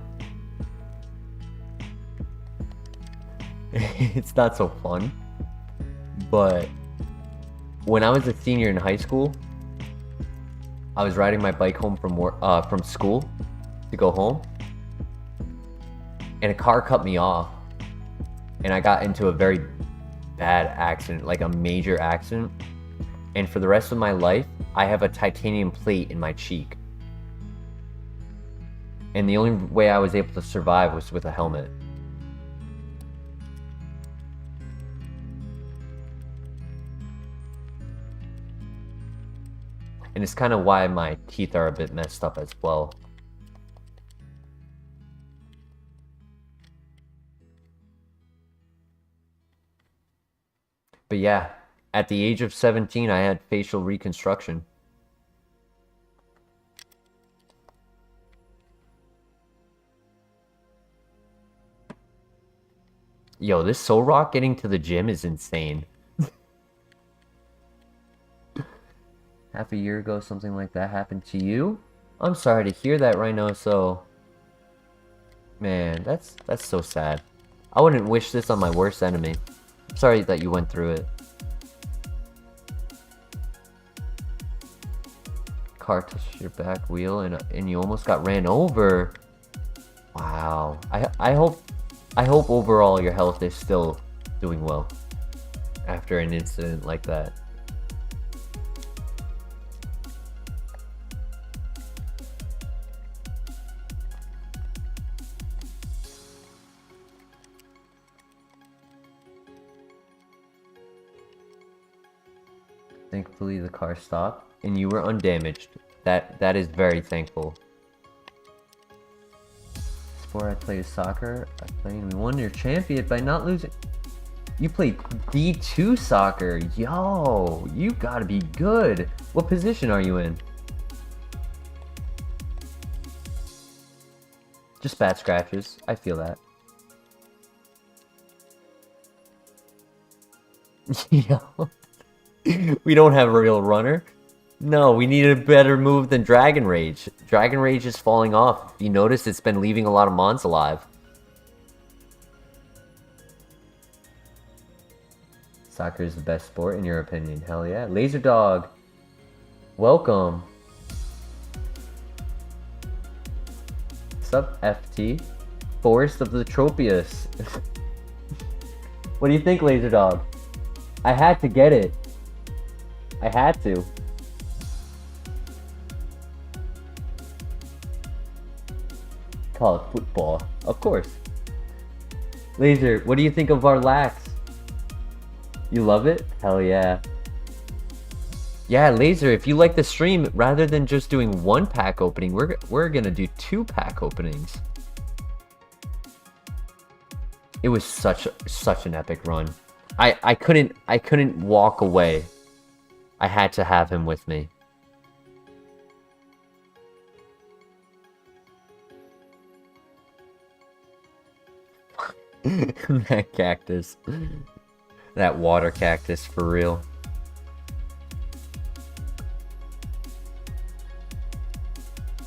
It's not so fun, but when I was a senior in high school, I was riding my bike home from school to go home, and a car cut me off, and I got into a very bad accident, like a major accident, and for the rest of my life, I have a titanium plate in my cheek. And the only way I was able to survive was with a helmet. And it's kind of why my teeth are a bit messed up as well. But yeah, at the age of 17, I had facial reconstruction. Yo, this Soul Rock getting to the gym is insane. Half a year ago, something like that happened to you? I'm sorry to hear that, Rhinoso. Man, that's so sad. I wouldn't wish this on my worst enemy. Sorry that you went through it. Car touched your back wheel and you almost got ran over. Wow. I hope overall your health is still doing well after an incident like that. Thankfully the car stopped and you were undamaged. That is very thankful. Before I played soccer, I played and we won your champion by not losing. You played D2 soccer. Yo, you gotta be good. What position are you in? Just bad scratches. I feel that. Yo. We don't have a real runner. No, we need a better move than Dragon Rage. Dragon Rage is falling off. You notice it's been leaving a lot of Mons alive. Soccer is the best sport in your opinion. Hell yeah. Laser Dog. Welcome. What's up, FT? Forest of the Tropius. What do you think, Laser Dog? I had to get it. I had to. Call it football. Of course. Laser, what do you think of our Lax? You love it? Hell yeah. Yeah, Laser, if you like the stream, rather than just doing one pack opening, we're gonna do 2 pack openings. It was such an epic run. I couldn't walk away. I had to have him with me. That cactus. That water cactus for real.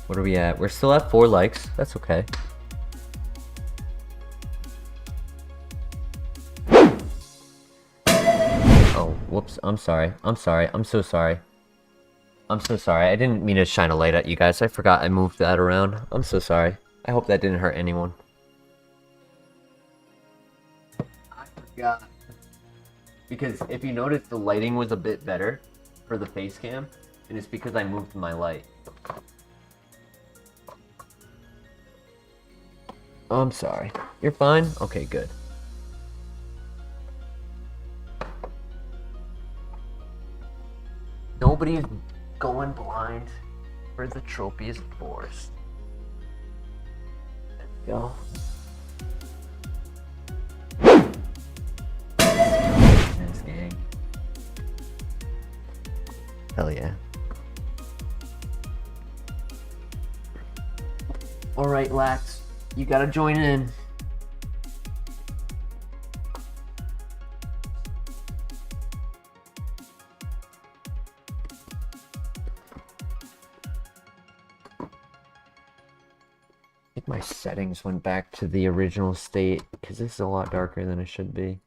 What are we at? We're still at 4 likes. That's okay. Oh, whoops. I'm sorry. I'm sorry. I'm so sorry. I'm so sorry. I didn't mean to shine a light at you guys. I forgot I moved that around. I'm so sorry. I hope that didn't hurt anyone. I forgot. Because if you notice, the lighting was a bit better for the face cam, and it's because I moved my light. Oh, I'm sorry. You're fine? Okay, good. Nobody's going blind for the Tropius Forest. There we go. Nice gang. Hell yeah. Alright, Lax. You gotta join in. I think my settings went back to the original state because this is a lot darker than it should be.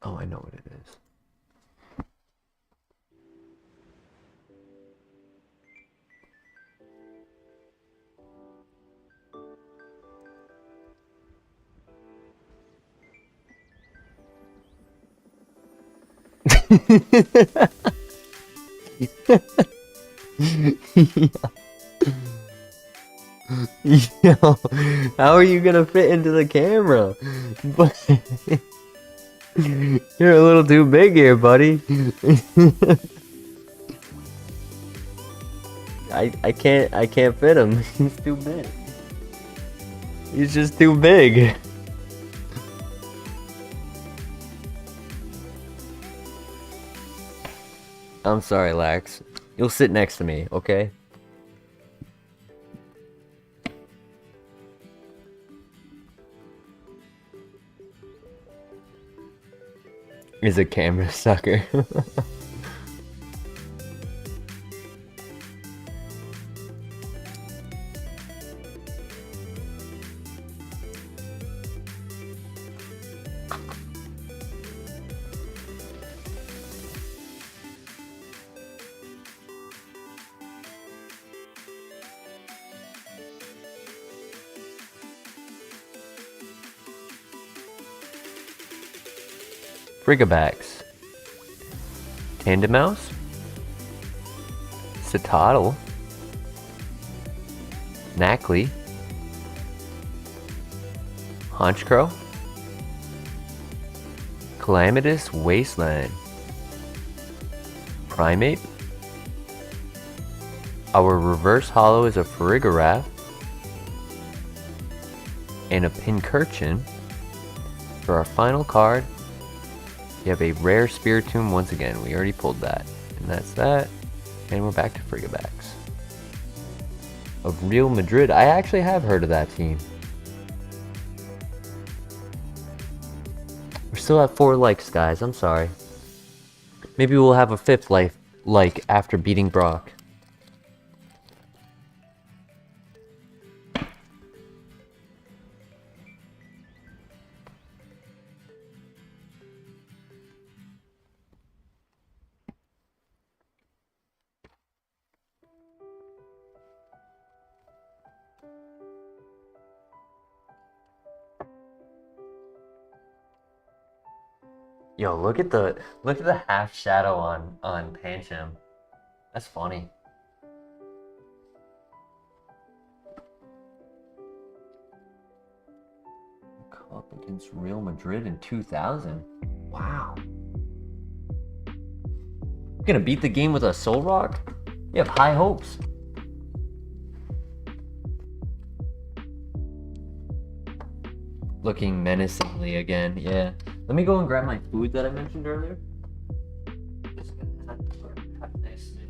Oh, I know what it is. Yo, how are you gonna fit into the camera? But you're a little too big here, buddy. I can't fit him. He's too big. He's just too big. I'm sorry, Lax. You'll sit next to me, okay? Is a camera sucker. Frigabax, Tandemouse, Citadel, Knackley, Honchcrow, Calamitous Wasteland, Primate. Our reverse hollow is a Farigiraf and a Pincurchin. For our final card, you have a rare Spiritomb once again. We already pulled that. And that's that. And we're back to Frigabax. Of Real Madrid. I actually have heard of that team. We're still at 4 likes, guys. I'm sorry. Maybe we'll have a 5th like after beating Brock. Yo, look at the half shadow on Pancham. That's funny. Cup against Real Madrid in 2000. Wow. You're gonna beat the game with a Soul Rock? You have high hopes. Looking menacingly again, yeah. Let me go and grab my food that I mentioned earlier. Just gonna have a nice snack.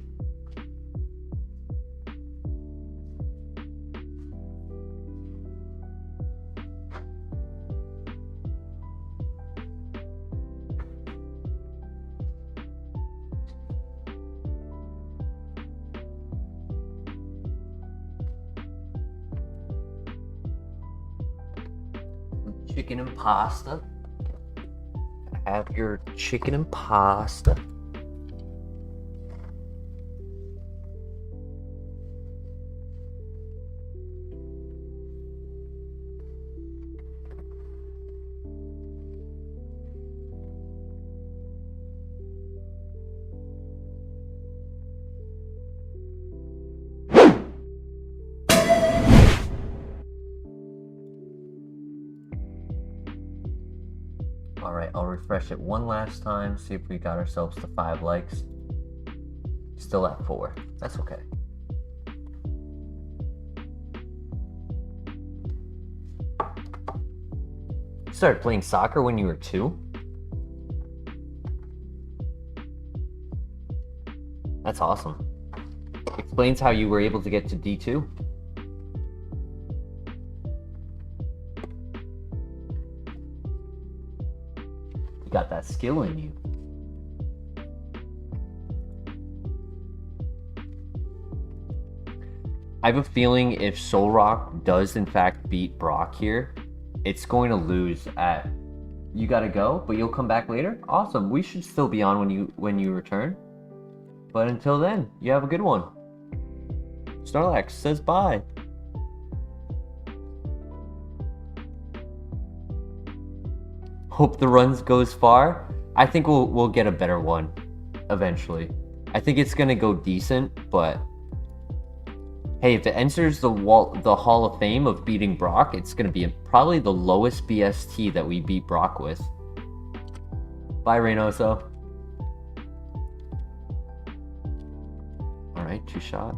Chicken and pasta. Have your chicken and pasta. Alright, I'll refresh it one last time, see if we got ourselves to 5 likes. Still at 4. That's okay. You started playing soccer when you were 2? That's awesome. Explains how you were able to get to D2. You got that skill in you. I have a feeling if Soul Rock does in fact beat Brock here, it's going to lose at... You gotta go, but you'll come back later? Awesome, we should still be on when you return. But until then, you have a good one. Snorlax says bye. Hope the runs goes far. I think we'll get a better one eventually. I think it's gonna go decent, but hey, if it enters the Hall of Fame of beating Brock, it's gonna be probably the lowest BST that we beat Brock with. Bye, Reynoso. All right, 2-shot.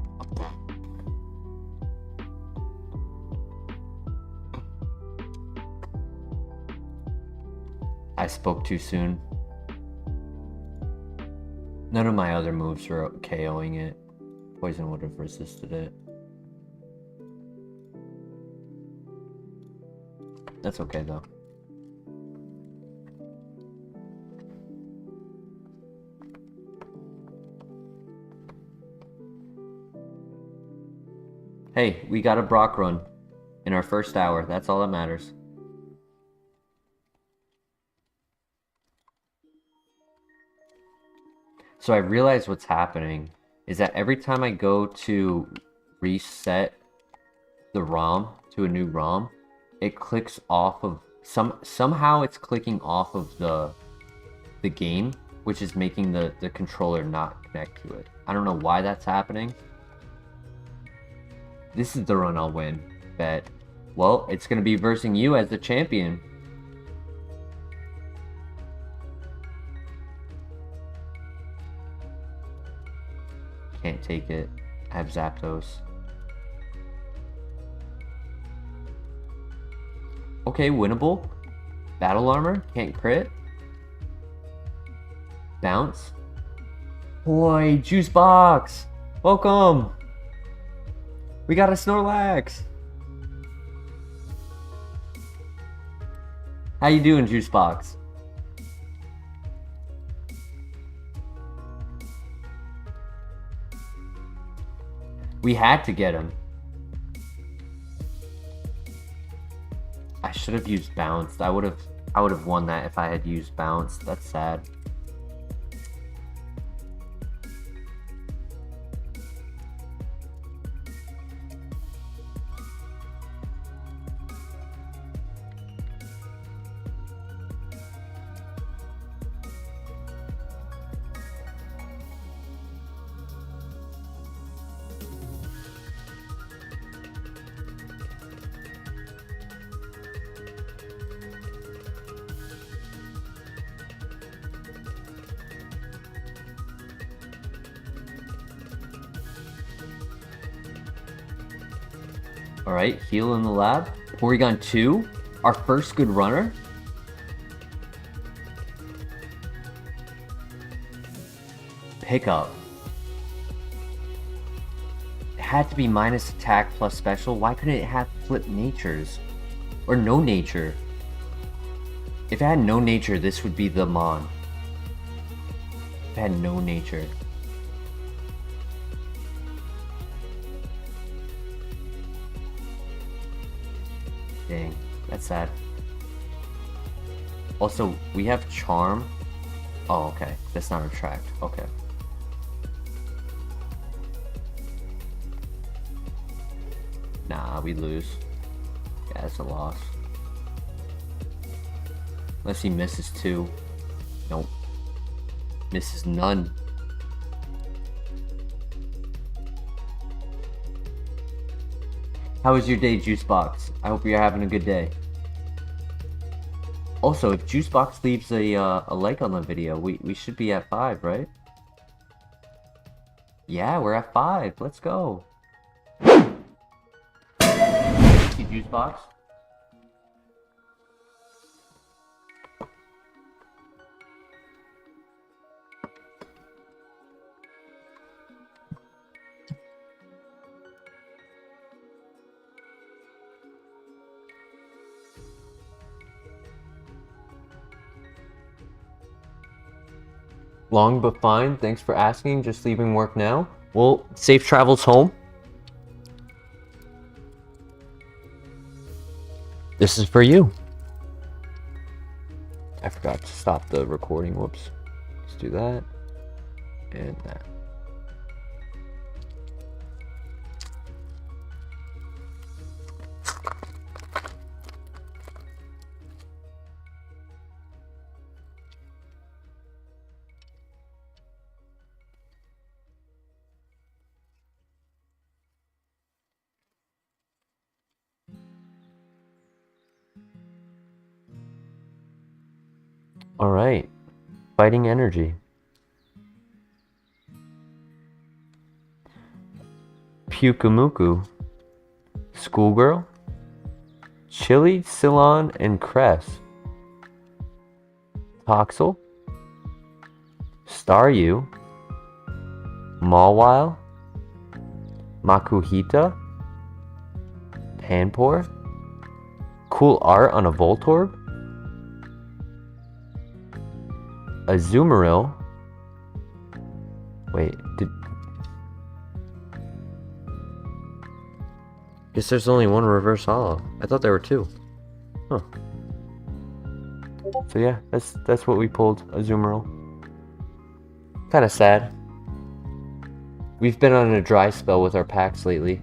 I spoke too soon. None of my other moves were KOing it. Poison would have resisted it. That's okay though. Hey, we got a Brock run in our first hour. That's all that matters. So I realize what's happening is that every time I go to reset the ROM to a new ROM, it clicks off of somehow it's clicking off of the game, which is making the controller not connect to it. I don't know why that's happening. This is the run I'll win, bet. Well, it's gonna be versing you as the champion. Can't take it. I have Zapdos. Okay, winnable. Battle armor. Can't crit. Bounce. Boy, Juice Box. Welcome. We got a Snorlax. How you doing, Juice Box? We had to get him. I should have used Bounce. I would have won that if I had used Bounce. That's sad. Alright, heal in the lab. Porygon 2, our first good runner. Pickup. It had to be minus attack plus special. Why couldn't it have flip natures? Or no nature? If it had no nature, this would be the Mon. If it had no nature. Dang, that's sad. Also, we have Charm. Oh, okay. That's not Attract. Okay. Nah, we lose. Yeah, it's a loss. Unless he misses 2. Nope. Misses none. How was your day, Juicebox? I hope you're having a good day. Also, if Juicebox leaves a like on the video, we should be at 5, right? Yeah, we're at 5. Let's go. Thank you, Juicebox. Long but fine. Thanks for asking. Just leaving work now. Well, safe travels home. This is for you. I forgot to stop the recording. Whoops. Let's do that. And that. All right, fighting energy. Pukumuku, Schoolgirl, Chili, Ceylon, and Cress. Toxel, Staryu, Mawile, Makuhita, Panpour, Cool Art on a Voltorb, Azumarill. Wait, guess there's only one reverse holo. I thought there were 2. Huh. So yeah, that's what we pulled, Azumarill. Kind of sad. We've been on a dry spell with our packs lately.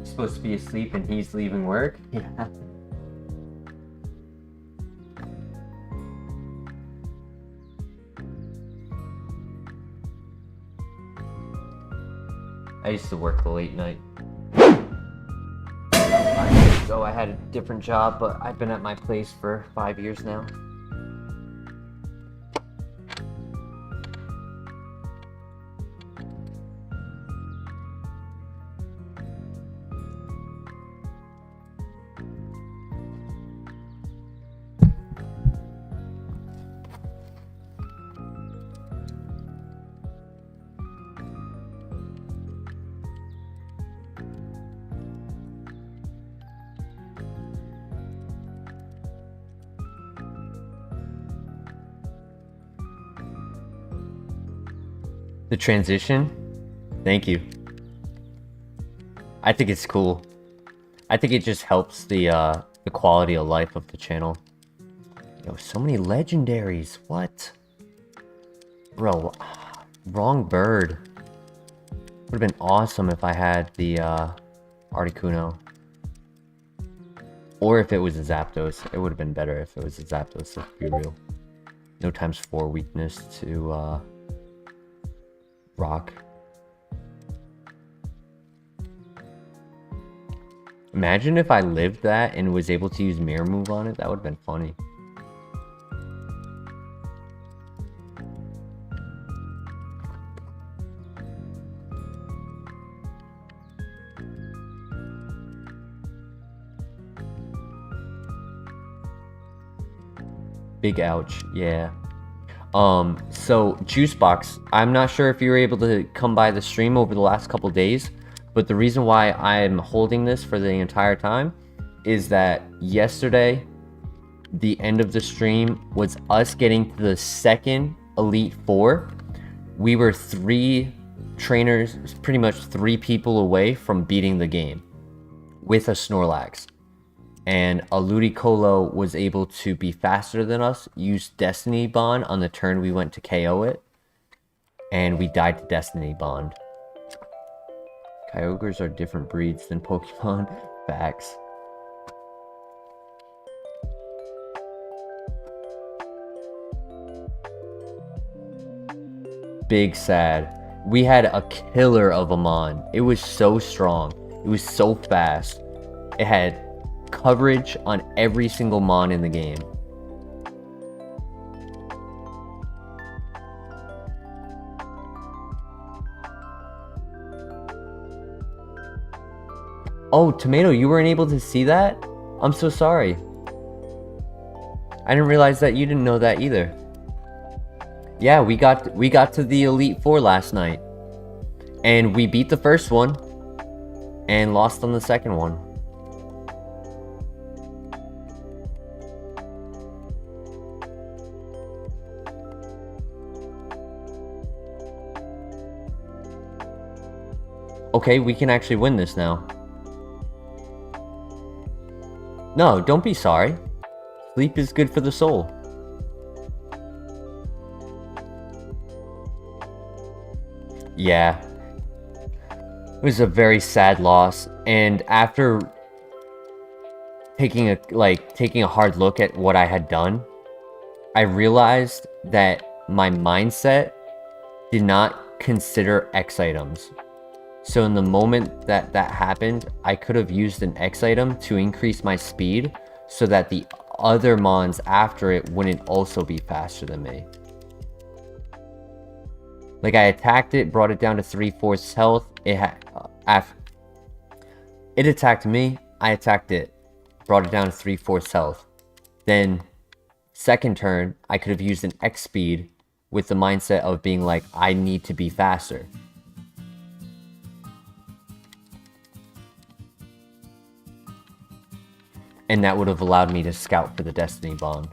Supposed to be asleep and he's leaving work? Yeah. I used to work the late night. So I had a different job, but I've been at my place for 5 years now. The transition? Thank you. I think it's cool. I think it just helps the quality of life of the channel. Yo, so many legendaries. What? Bro, wrong bird. Would have been awesome if I had the Articuno. Or if it was a Zapdos. It would have been better if it was a Zapdos, let's be real. No ×4 weakness to rock. Imagine if I lived that and was able to use Mirror Move on it. That would have been funny. Big ouch, yeah. So Juice Box, I'm not sure if you were able to come by the stream over the last couple days, but the reason why I'm holding this for the entire time is that yesterday, the end of the stream was us getting to the second Elite Four. We were 3 trainers, pretty much 3 people away from beating the game with a Snorlax. And a Ludicolo was able to be faster than us, use Destiny Bond on the turn we went to KO it, and we died to Destiny Bond. Kyogres are different breeds than Pokemon. Facts. Big sad. We had a killer of a Mon. It was so strong. It was so fast. It had coverage on every single Mon in the game. Oh, Tomato, you weren't able to see that? I'm so sorry. I didn't realize that you didn't know that either. Yeah, we got to the Elite Four last night. And we beat the first one and lost on the second one. Okay, we can actually win this now. No, don't be sorry. Sleep is good for the soul. Yeah. It was a very sad loss, and after taking a hard look at what I had done, I realized that my mindset did not consider X items. So in the moment that happened, I could have used an X item to increase my speed so that the other Mons after it wouldn't also be faster than me. Like, I attacked it, brought it down to 3/4 health. It attacked me, I attacked it, brought it down to 3/4 health. Then, second turn, I could have used an X speed with the mindset of being like, I need to be faster. And that would have allowed me to scout for the Destiny Bond.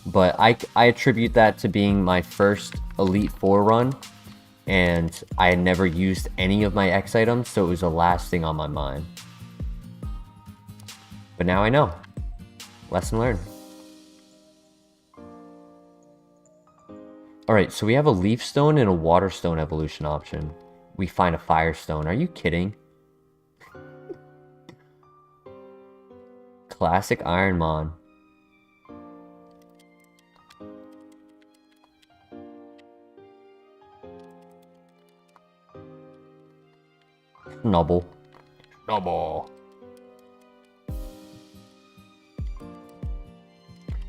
But I attribute that to being my first Elite Four run, and I had never used any of my X items, so it was the last thing on my mind. But now I know. Lesson learned. Alright, so we have a Leaf Stone and a Water Stone evolution option. We find a Fire Stone. Are you kidding? Classic IronMon. Snubble. Snubble.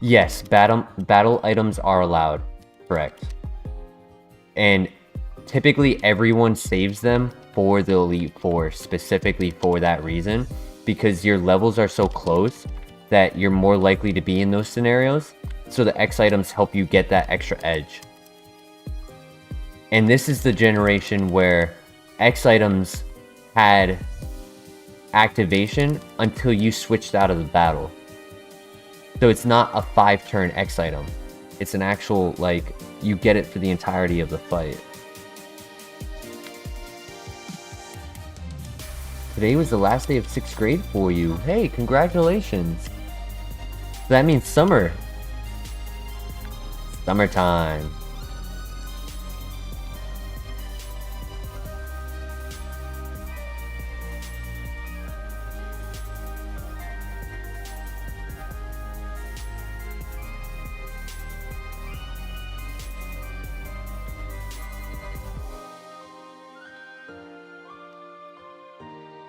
Yes, battle items are allowed. Correct. And typically everyone saves them for the Elite Four, specifically for that reason, because your levels are so close that you're more likely to be in those scenarios, so the X items help you get that extra edge. And this is the generation where X items had activation until you switched out of the battle. So it's not a 5-turn X item. It's an actual, like, you get it for the entirety of the fight. Today was the last day of 6th grade for you. Hey, congratulations. That means summer. Summertime.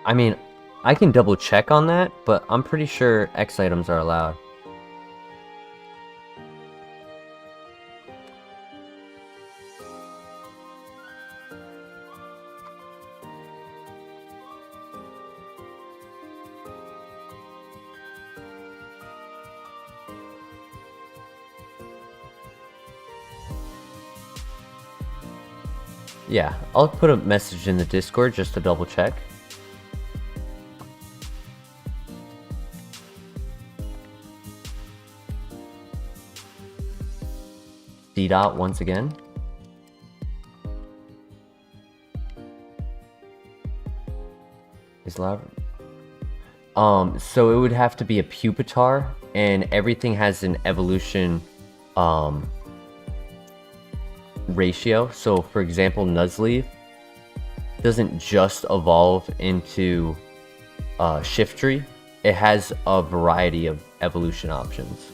I mean, I can double check on that, but I'm pretty sure X items are allowed. Yeah, I'll put a message in the Discord just to double check. C-Dot once again. Is loud? So it would have to be a Pupitar, and everything has an evolution ratio. So for example, Nuzleaf doesn't just evolve into Shiftry. It has a variety of evolution options.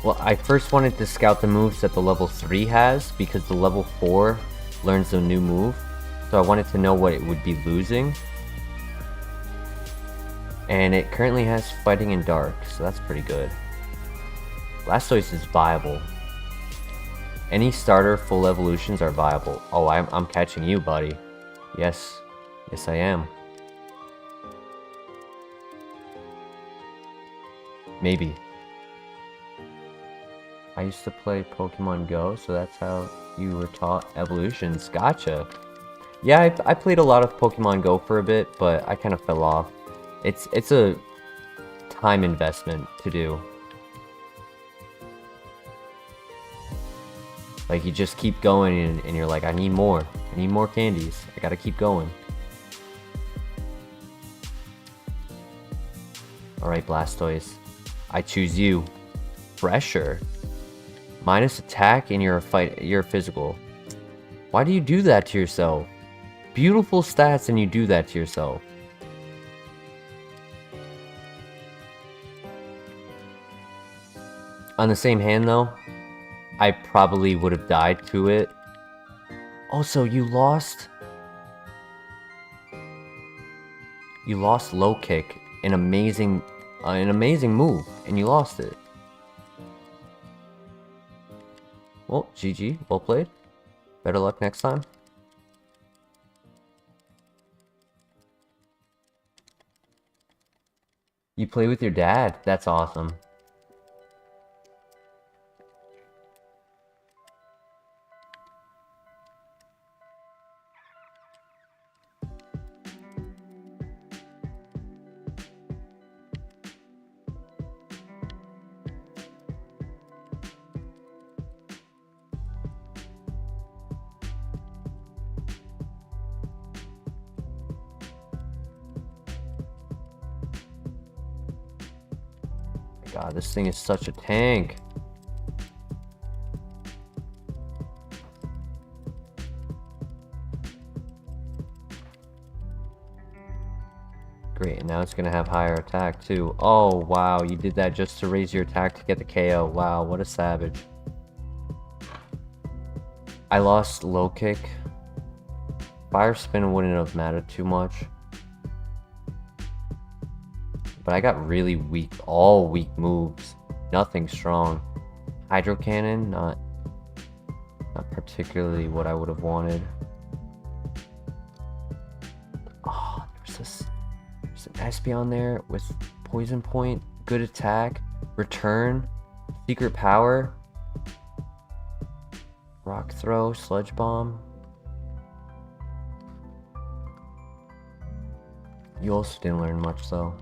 Well, I first wanted to scout the moves that the level 3 has, because the level 4 learns a new move. So I wanted to know what it would be losing. And it currently has Fighting in Dark, so that's pretty good. Blastoise is viable. Any starter full evolutions are viable. Oh, I'm catching you, buddy. Yes. Yes, I am. Maybe. I used to play Pokemon Go, so that's how you were taught evolutions. Gotcha. Yeah, I played a lot of Pokemon Go for a bit, but I kind of fell off. It's a time investment to do. Like, you just keep going and you're like, I need more. I need more candies. I gotta keep going. Alright, Blastoise. I choose you. Pressure. Minus attack in your physical. Why do you do that to yourself? Beautiful stats and you do that to yourself. On the same hand though, I probably would have died to it. Also, you lost low kick, an amazing move, and you lost it. Well, GG, well played. Better luck next time. You play with your dad, that's awesome. God, this thing is such a tank. Great, and now it's gonna have higher attack too. Oh wow, you did that just to raise your attack to get the KO. Wow, what a savage. I lost low kick. Fire spin wouldn't have mattered too much. But I got really weak, all weak moves. Nothing strong. Hydro Cannon, not particularly what I would have wanted. Oh, there's an Espeon there with Poison Point, good attack, return, secret power, rock throw, sludge bomb. You also didn't learn much though.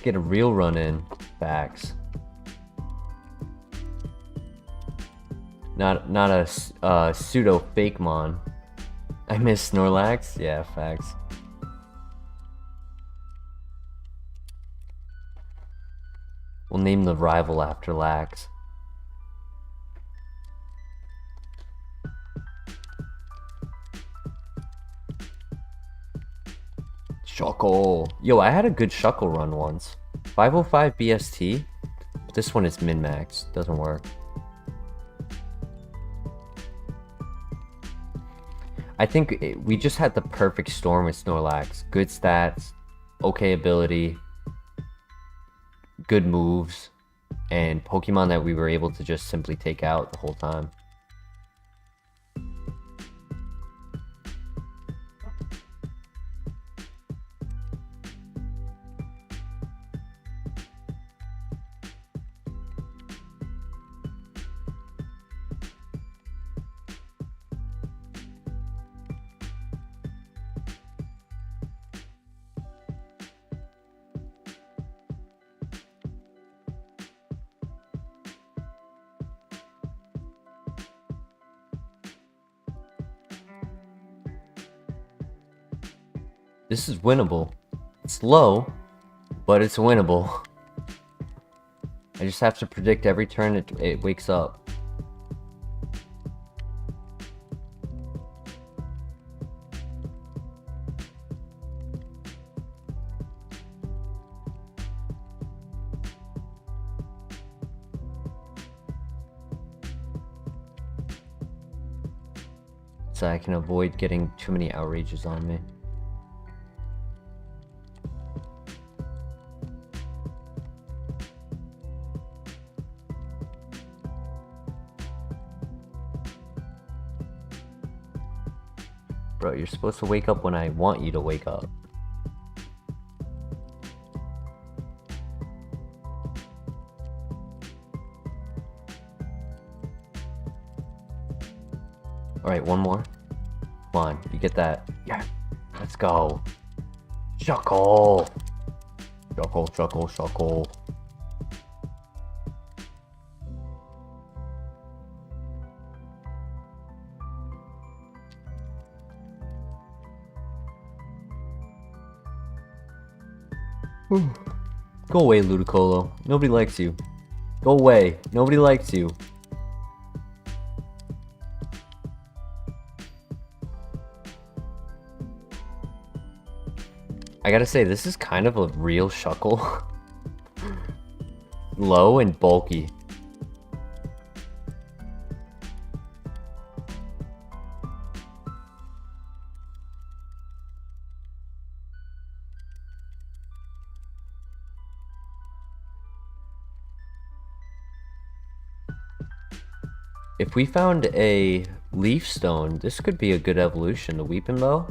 Get a real run in. Facts. Not a pseudo fake mon. I miss Snorlax. Yeah, facts. We'll name the rival after Lax. Shuckle. Yo, I had a good Shuckle run once. 505 BST. This one is min-max. Doesn't work. I think we just had the perfect storm with Snorlax. Good stats, okay ability, good moves, and Pokemon that we were able to just simply take out the whole time. This is winnable. It's low, but it's winnable. I just have to predict every turn it wakes up. So I can avoid getting too many outrages on me. Bro, you're supposed to wake up when I want you to wake up. Alright, one more. Come on, you get that. Yeah, let's go. Shuckle. Shuckle, shuckle, shuckle. Go away, Ludicolo. Nobody likes you. Go away. Nobody likes you. I gotta say, this is kind of a real Shuckle. Low and bulky. If we found a Leaf Stone, this could be a good evolution. The Weeping Bow.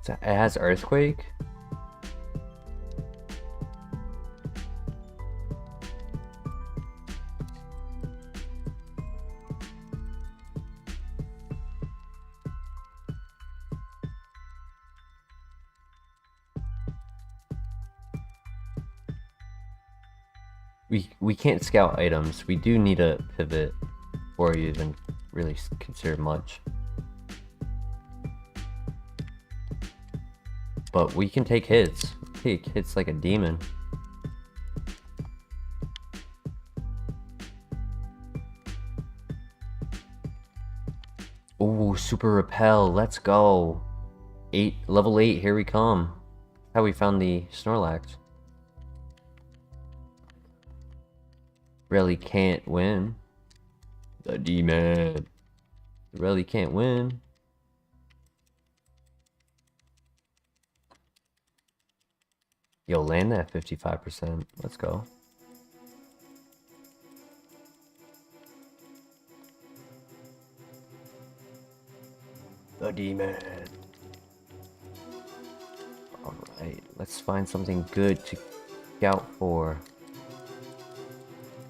It has Earthquake. We can't scout items. We do need a pivot before you even really consider much. But we can take hits. Take hits like a demon. Ooh, Super Repel. Let's go. Level 8, here we come. How we found the Snorlax. Really can't win. The demon. Really can't win. Yo, land that 55%. Let's go. The demon. Alright, let's find something good to scout for.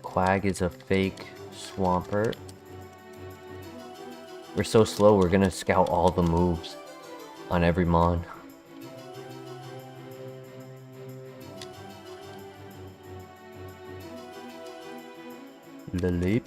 Quag is a fake Swampert. We're so slow, we're gonna scout all the moves on every mon. The leap.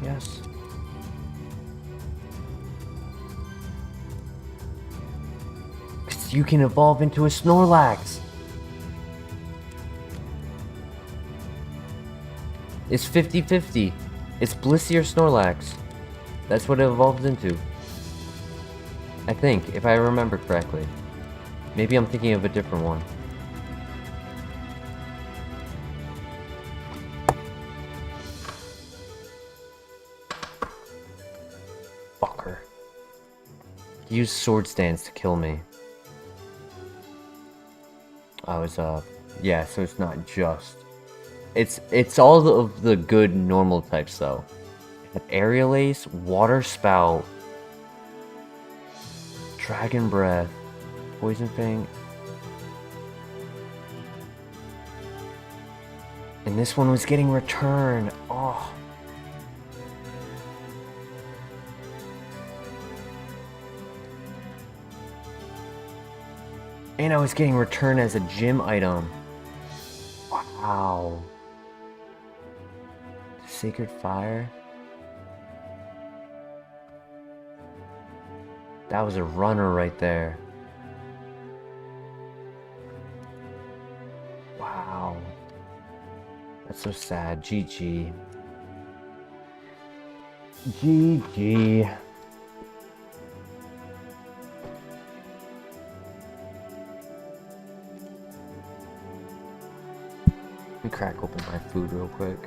Yes. You can evolve into a Snorlax. It's 50-50. It's Blissey or Snorlax. That's what it evolves into. I think, if I remember correctly. Maybe I'm thinking of a different one. Fucker. He used Sword Stance to kill me. Yeah, so it's not just... It's all of the good normal types, though. Aerial Ace, Water Spout, Dragon Breath, Poison Fang. And this one was getting Return. Oh. And I was getting Return as a gym item. Wow. Sacred Fire. That was a runner right there. Wow. That's so sad. GG. GG. Let me crack open my food real quick.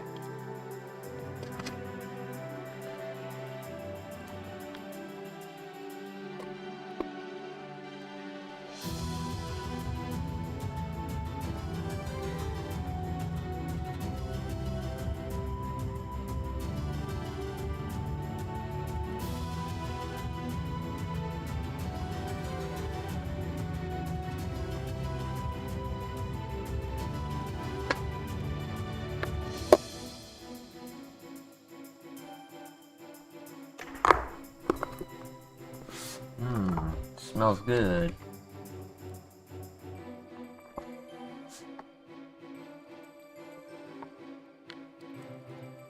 Smells good.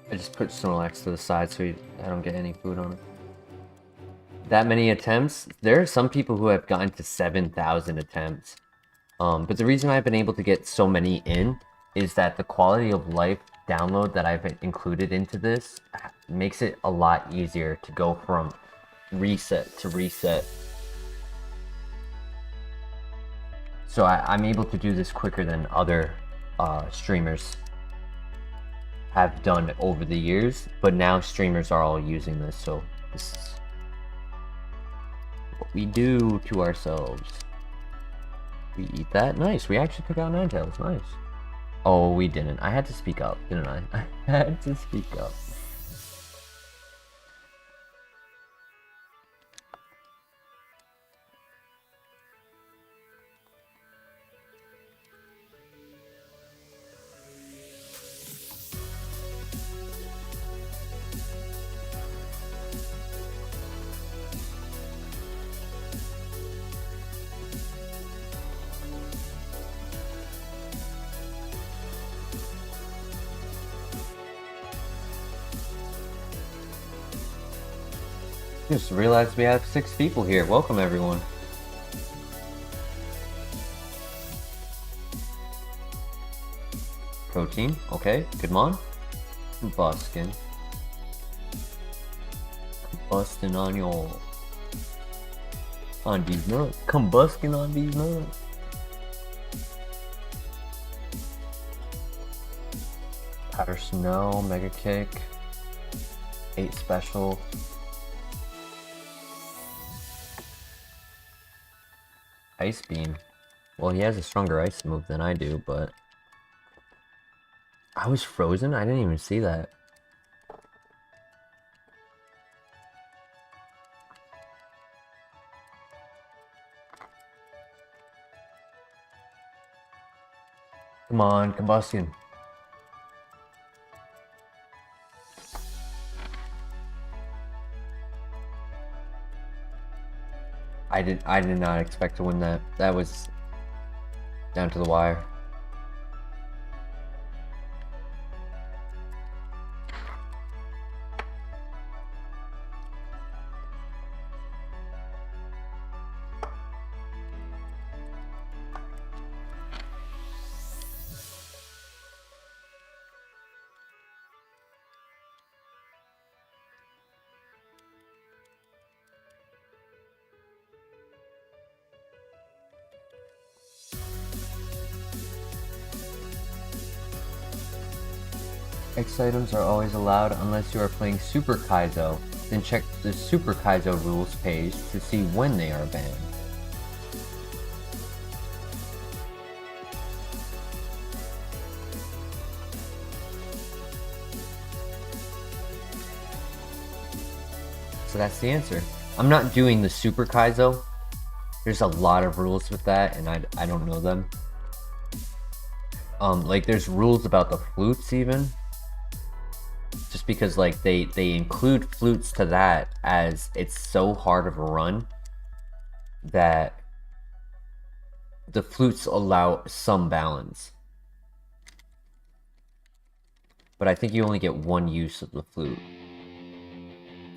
I just put Snorlax to the side so I don't get any food on it. That many attempts? There are some people who have gotten to 7,000 attempts. But the reason I've been able to get so many in is that the quality of life download that I've included into this makes it a lot easier to go from reset to reset. So I'm able to do this quicker than other streamers have done over the years, but now streamers are all using this, so this is what we do to ourselves. We eat that? Nice, we actually took out Ninetales, nice. Oh, we didn't. I had to speak up, didn't I? I had to speak up. Just realized we have 6 people here. Welcome, everyone. Protein, okay. Good mon. Buskin. Bustin' on y'all. On these nuts. Combusting on these nuts. Powder Snow, Mega Kick. 8 special. Ice Beam. Well, he has a stronger ice move than I do, but... I was frozen? I didn't even see that. Come on, Combustion. I did not expect to win that. That was down to the wire. X items are always allowed unless you are playing Super Kaizo. Then check the Super Kaizo rules page to see when they are banned. So that's the answer. I'm not doing the Super Kaizo. There's a lot of rules with that, and I don't know them. Like there's rules about the flutes even. Just because like they include flutes to that as it's so hard of a run that the flutes allow some balance. But I think you only get one use of the flute.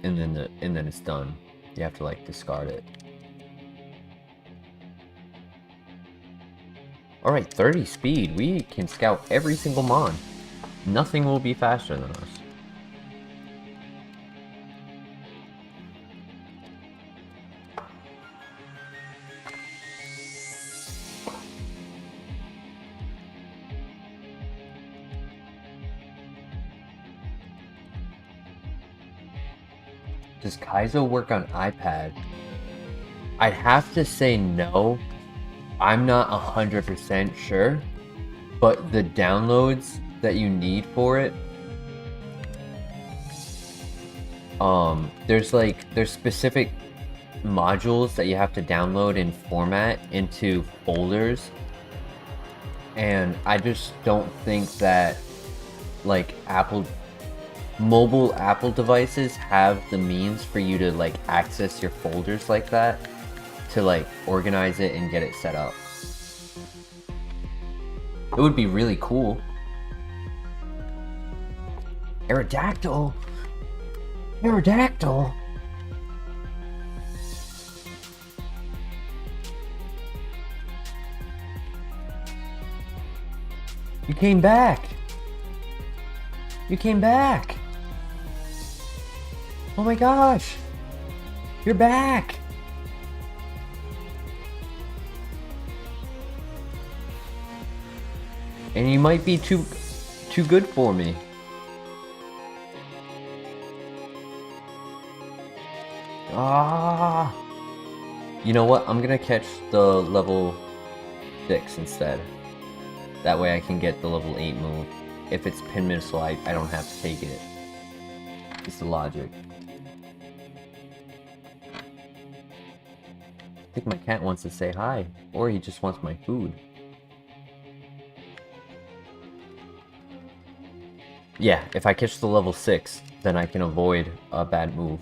And then it's done. You have to like discard it. Alright, 30 speed. We can scout every single mon. Nothing will be faster than us. Does Kaizo work on iPad? I'd have to say no. I'm not 100% sure, but the downloads that you need for it, there's specific modules that you have to download and format into folders, and I just don't think that like mobile Apple devices have the means for you to like access your folders like that, to like organize it and get it set up. It would be really cool. Aerodactyl? Aerodactyl? You came back! You came back! Oh my gosh! You're back! And you might be too good for me. Ah! You know what? I'm gonna catch the level 6 instead. That way I can get the level 8 move. If it's pin missile, I don't have to take it. It's the logic. I think my cat wants to say hi, or he just wants my food. Yeah, if I catch the level 6, then I can avoid a bad move.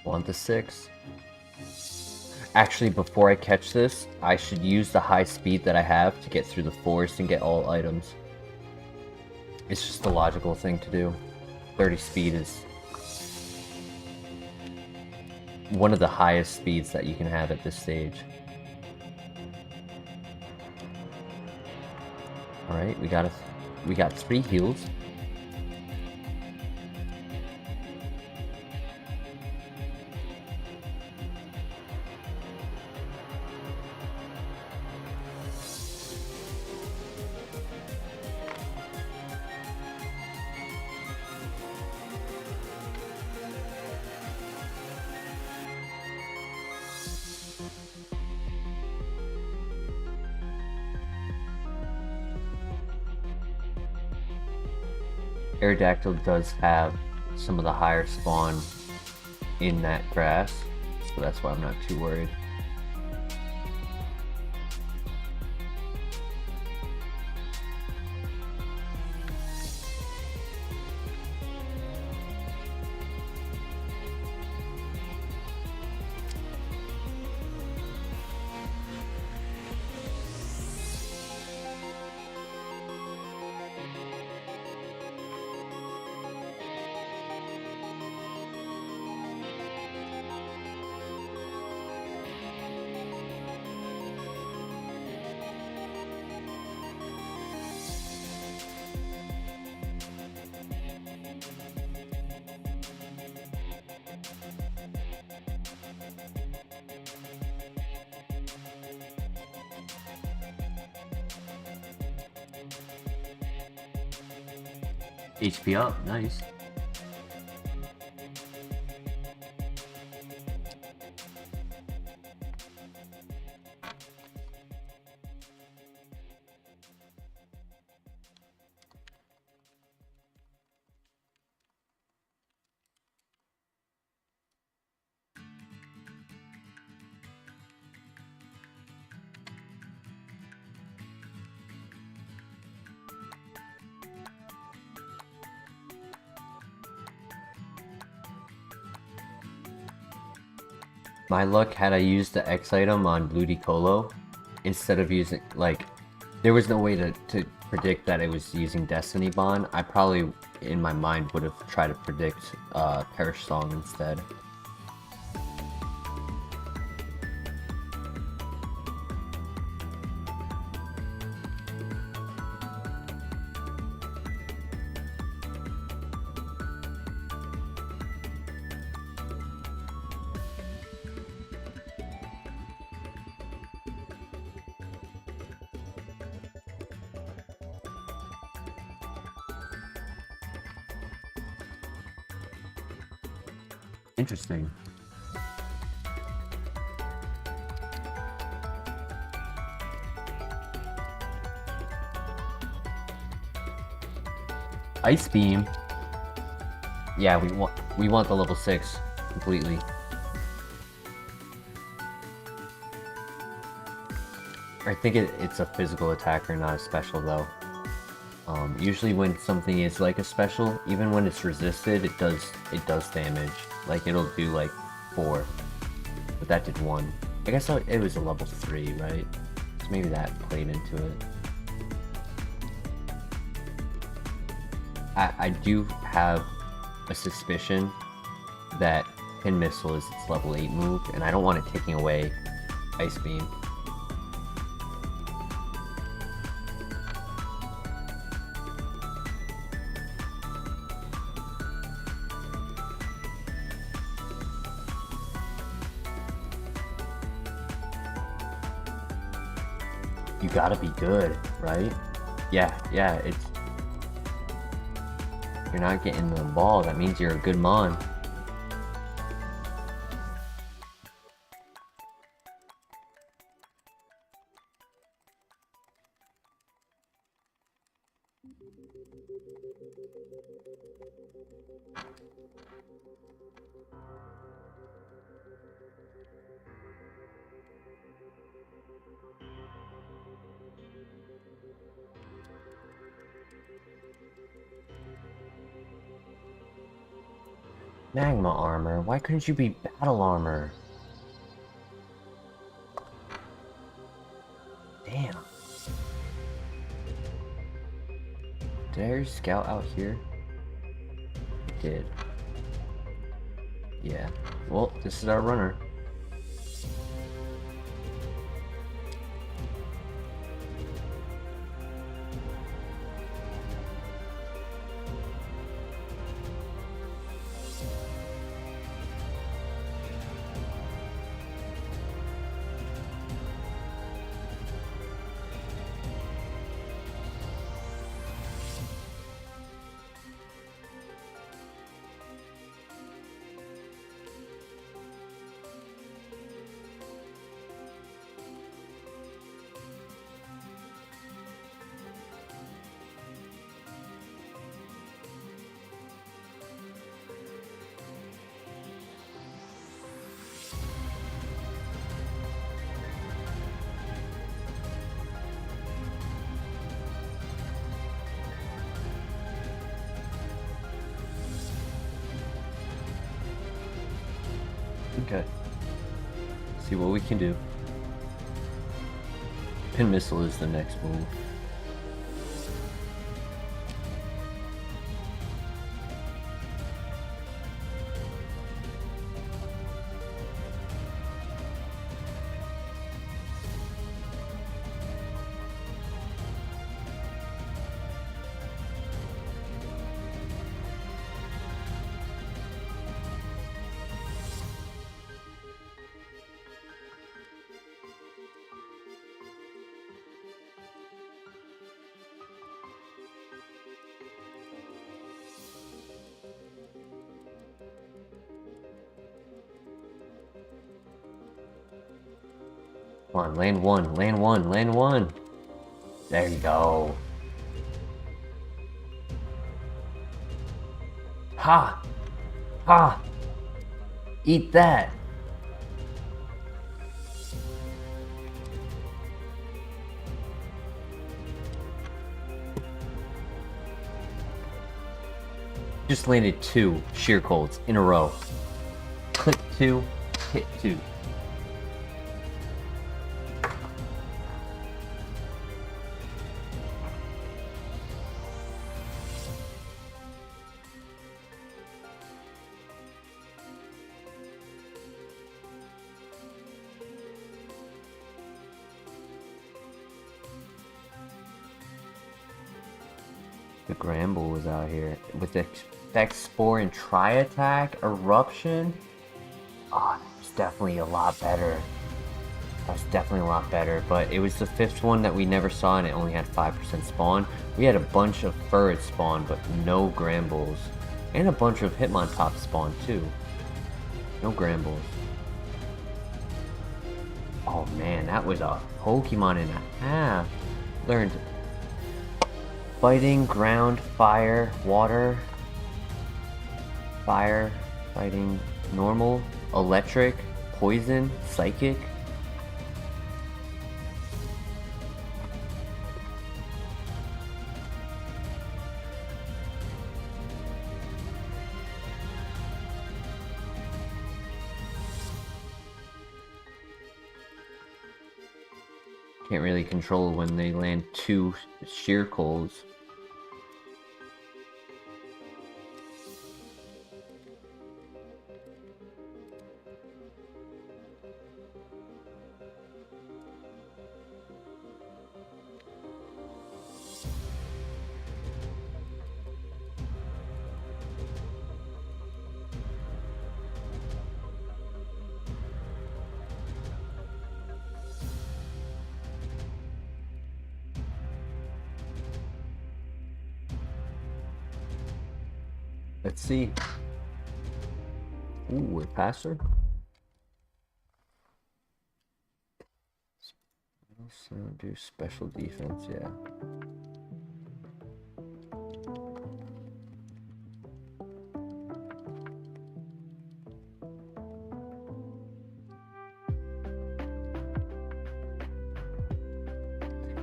Want the 6. Actually, before I catch this, I should use the high speed that I have to get through the forest and get all items. It's just the logical thing to do. 30 speed is one of the highest speeds that you can have at this stage. Alright, we got 3 heals. Aerodactyl does have some of the higher spawn in that grass, so that's why I'm not too worried. HP up, nice. My luck, had I used the X item on Ludicolo, instead of using, like, there was no way to predict that it was using Destiny Bond, I probably, in my mind, would have tried to predict Perish Song instead. Interesting. Ice Beam. Yeah, we want the level 6 completely. I think it's a physical attacker, not a special though. Usually when something is like a special, even when it's resisted, it does damage. Like it'll do like 4, but that did 1. I guess it was a level 3, right? So maybe that played into it. I do have a suspicion that Pin Missile is its level 8 move, and I don't want it taking away Ice Beam. You gotta be good, right? Yeah, it's... You're not getting the ball, that means you're a good Mon. Magma armor? Why couldn't you be battle armor? Damn. Did I scout out here? I did. Yeah. Well, this is our runner. Okay. See what we can do. Pin missile is the next move. Come on, land one, land one, land one. There you go. Ha! Ha! Eat that! Just landed 2 sheer colds in a row. Click 2, hit 2. The Gramble was out here with the Effect Spore and Tri-Attack Eruption. Oh, that's definitely a lot better. That's definitely a lot better, but it was the 5th one that we never saw and it only had 5% spawn. We had a bunch of Furret spawn, but no Grambles. And a bunch of Hitmontop spawn too. No Grambles. Oh man, that was a Pokemon and a half. Learned fighting, ground, fire, water, fire, fighting, normal, electric, poison, psychic. Can't really control when they land 2 sheer colds. Let's see. Ooh, a passer. So do special defense, yeah.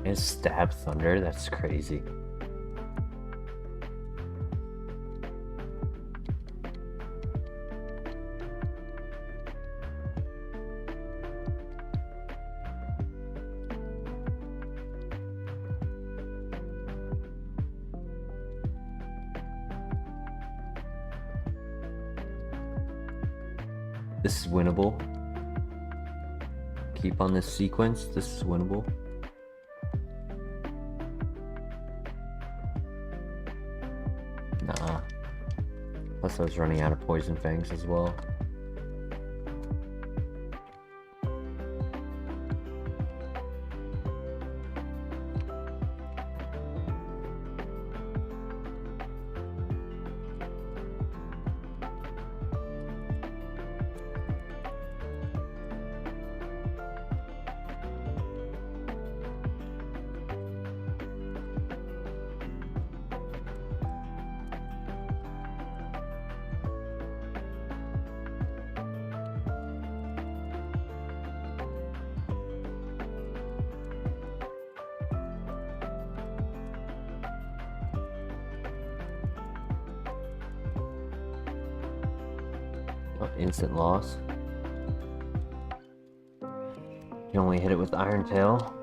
And stab thunder, that's crazy. This is winnable. Keep on this sequence. This is winnable. Nah. Plus I was running out of Poison Fangs as well. Instant loss. You can only hit it with Iron Tail.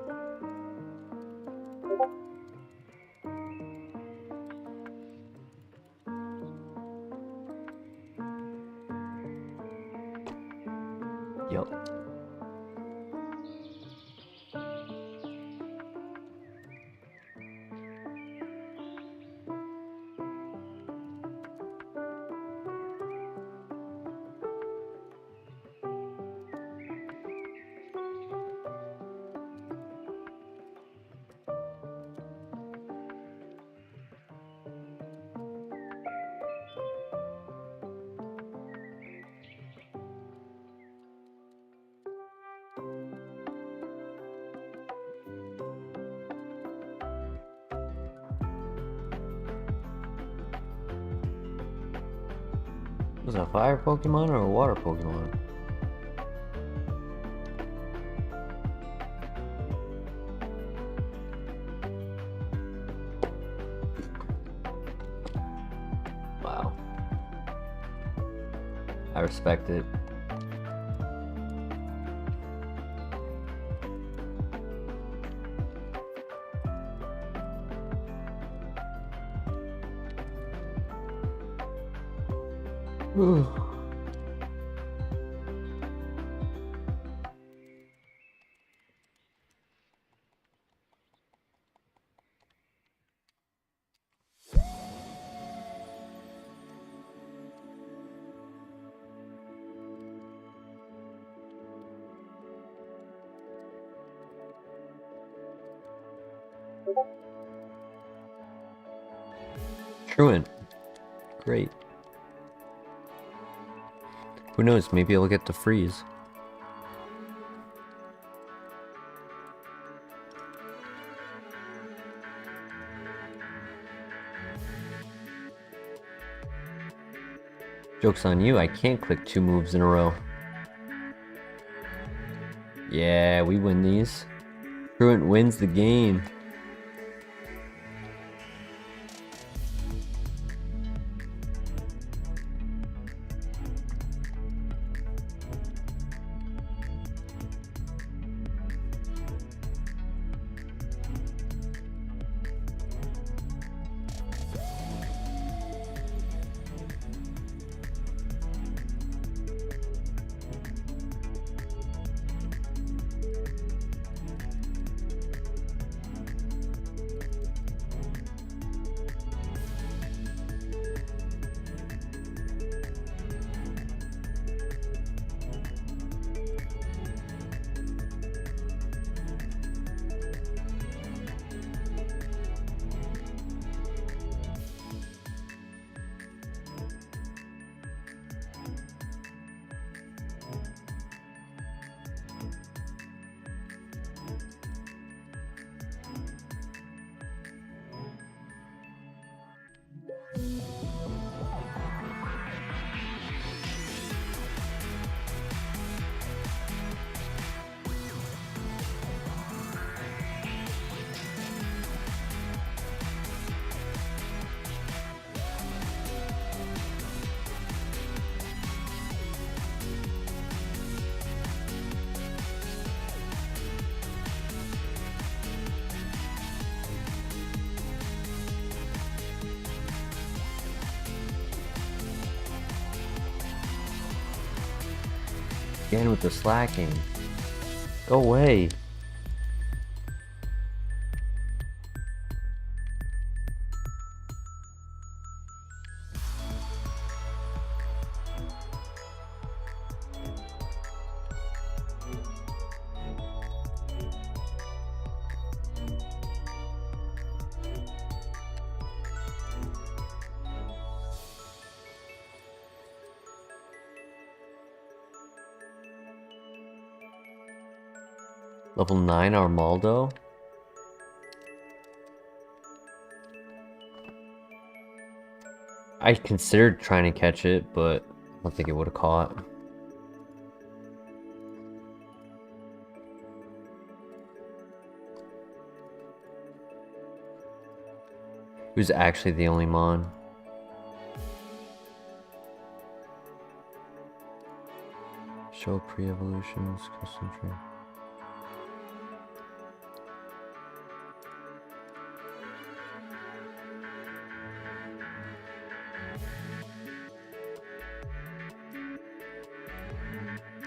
Yup. Was that a fire Pokemon or a water Pokemon? Wow. I respect it. Truant. Great. Who knows, maybe I'll get to freeze. Joke's on you, I can't click 2 moves in a row. Yeah, we win these. Truant wins the game. Again with the slacking. Go away. Level 9 Armaldo. I considered trying to catch it, but I don't think it would have caught. Who's actually the only Mon? Show pre-evolutions, custom tree.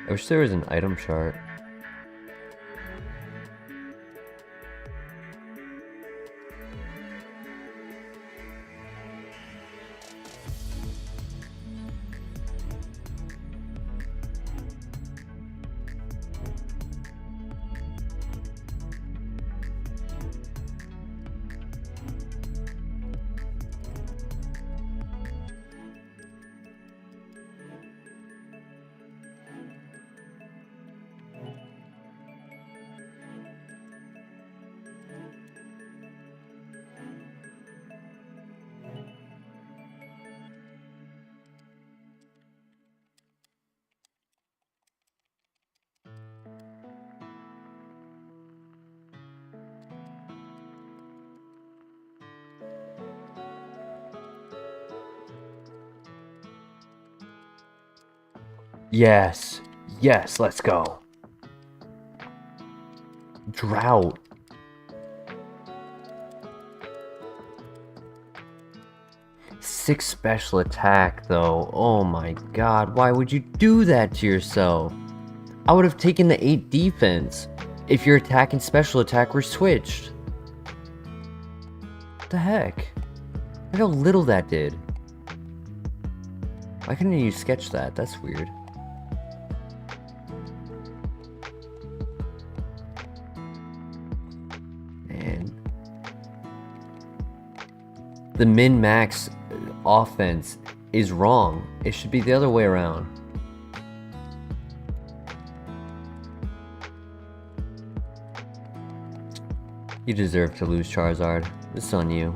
I wish there was an item chart. Yes. Yes, let's go. Drought. Six special attack, though. Oh my god, why would you do that to yourself? I would have taken the 8 defense if your attack and special attack were switched. What the heck? Look how little that did. Why couldn't you sketch that? That's weird. Man. The min-max offense is wrong. It should be the other way around. You deserve to lose, Charizard. This is on you.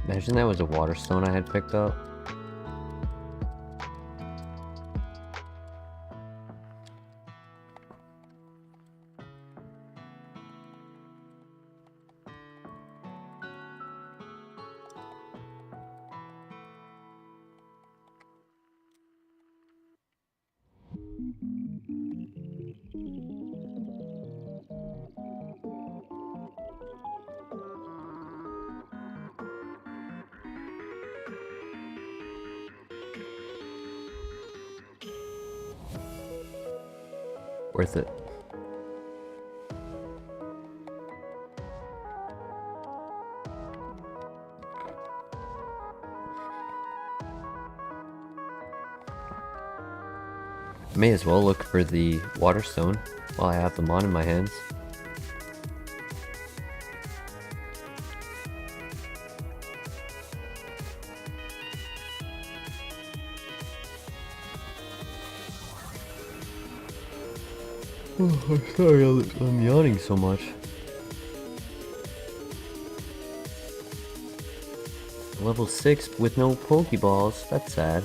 Imagine that was a water stone I had picked up. Worth it. May as well look for the water stone while I have them on in my hands. Oh, I'm sorry I'm yawning so much. Level 6 with no Pokeballs, that's sad.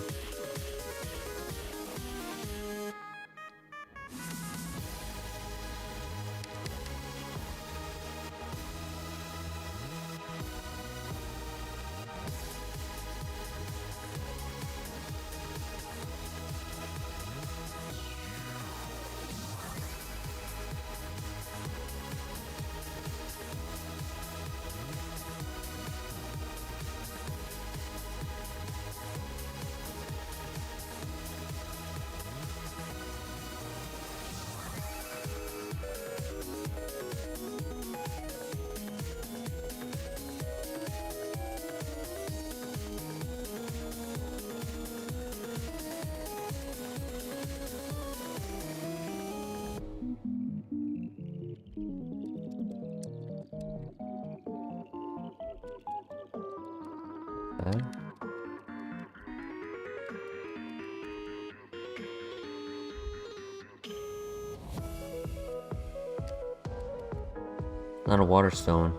Okay. Not a water stone.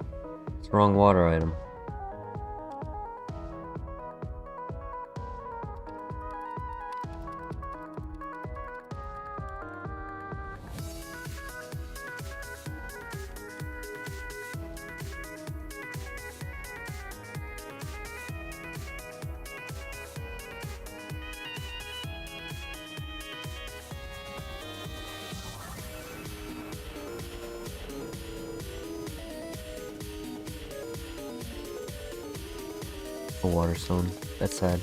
It's the wrong water item. A water stone. That's sad.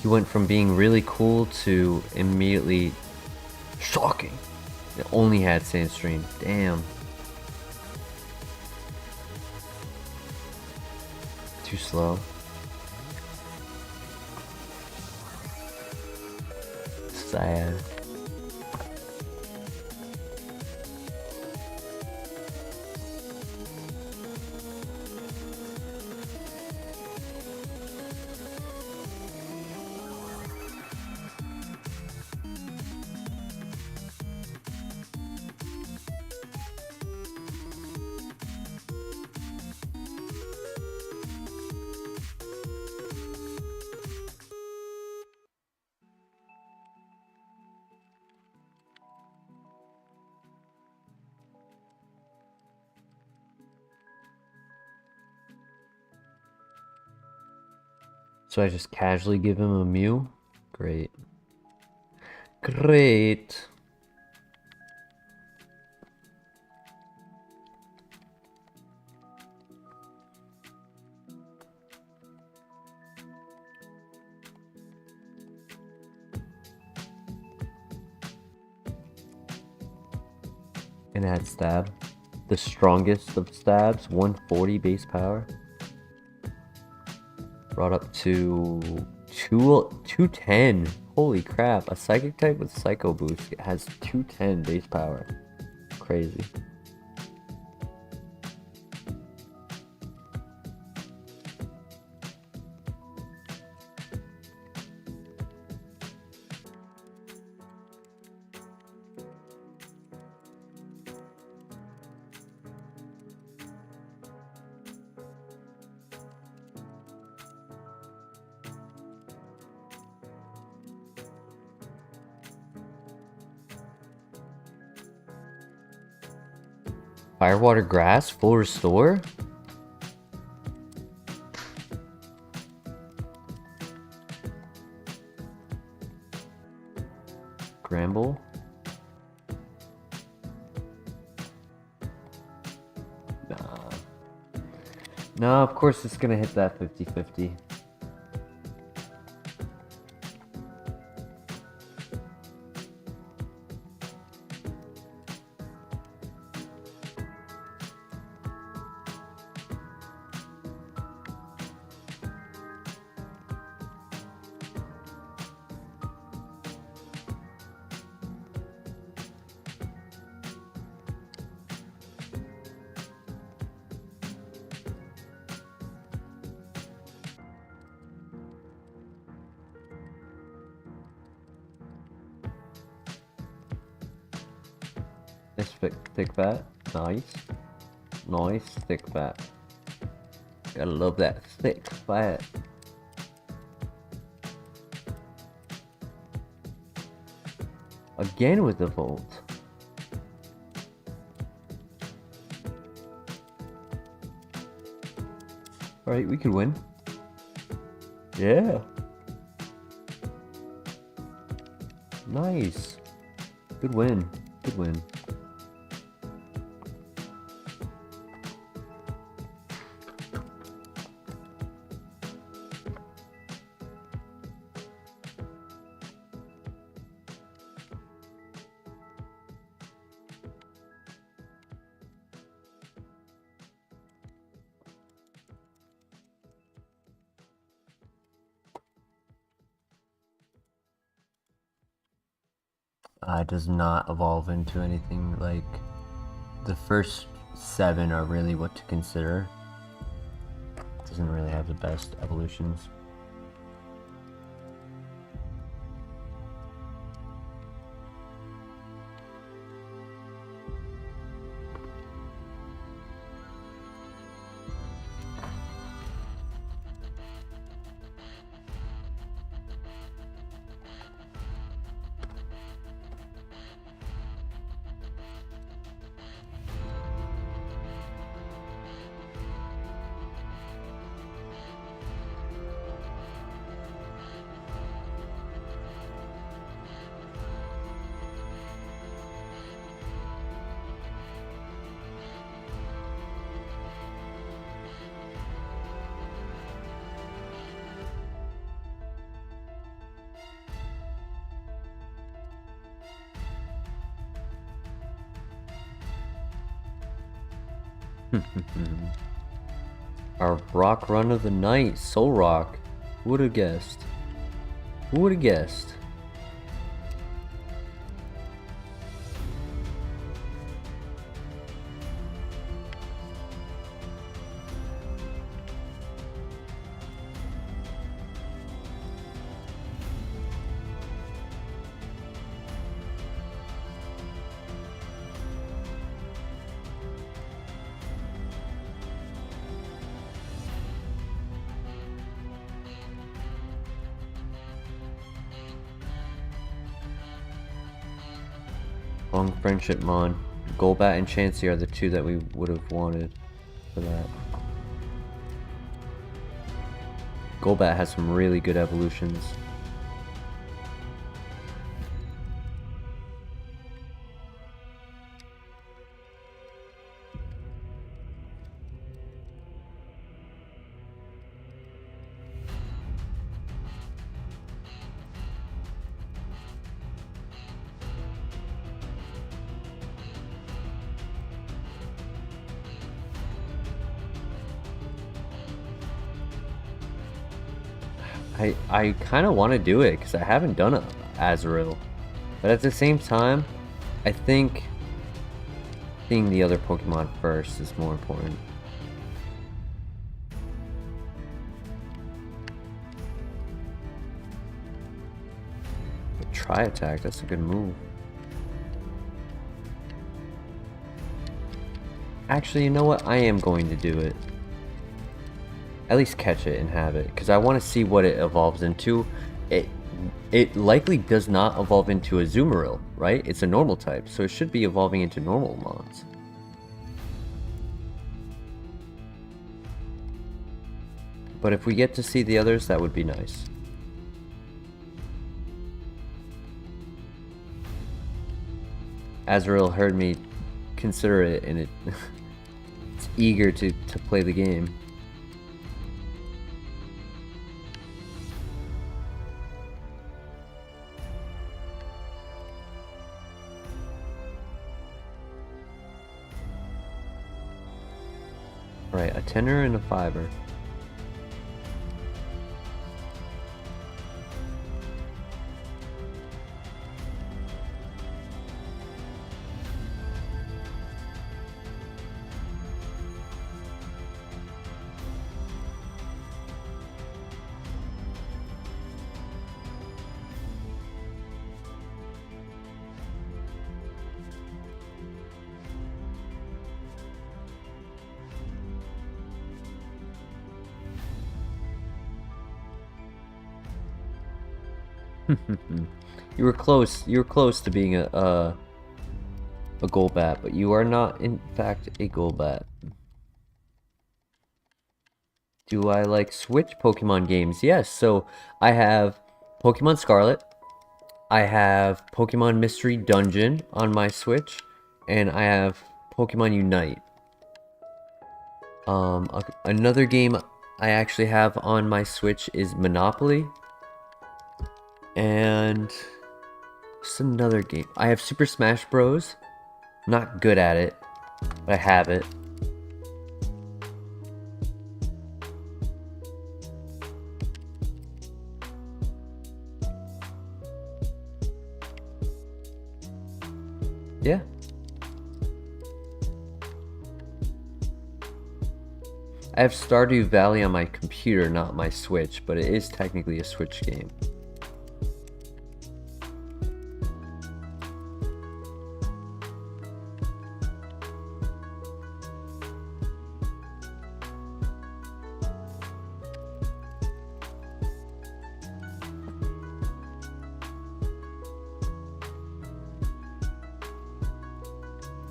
He went from being really cool to immediately shocking. It only had Sandstream. Damn. Too slow. Sad. So I just casually give him a Mew? Great. Great. And add stab. The strongest of stabs, 140 base power. Brought up to 210. Holy crap. A psychic type with psycho boost has 210 base power. Crazy. Firewater Grass, full restore? Gramble? Nah. No, of course it's gonna hit that 50-50. Nice thick fat. Nice. Nice thick fat. Gotta love that thick fat. Again with the volt. Alright, we could win. Yeah. Nice. Good win. Good win. does not evolve into anything. Like, the first 7 are really what to consider. Doesn't really have the best evolutions. Our rock run of the night, Soul Rock. Who would have guessed? Who would have guessed? Long Friendship Mon. Golbat and Chansey are the 2 that we would have wanted for that. Golbat has some really good evolutions. I kind of want to do it because I haven't done a Azurill, but at the same time, I think seeing the other Pokemon first is more important. Try attack, that's a good move. Actually, you know what? I am going to do it. At least catch it and have it, because I want to see what it evolves into. It likely does not evolve into a Azumarill, right? It's a normal type, so it should be evolving into normal mons. But if we get to see the others, that would be nice. Azurill heard me consider it, and it's eager to play the game. Right, a 10er and a 5er. You were close. You were close to being a Golbat, but you are not, in fact, a Golbat. Do I like Switch Pokemon games? Yes. So I have Pokemon Scarlet. I have Pokemon Mystery Dungeon on my Switch, and I have Pokemon Unite. Another game I actually have on my Switch is Monopoly. And what's another game? I have Super Smash Bros. Not good at it, but I have it. Yeah. I have Stardew Valley on my computer, not my Switch, but it is technically a Switch game.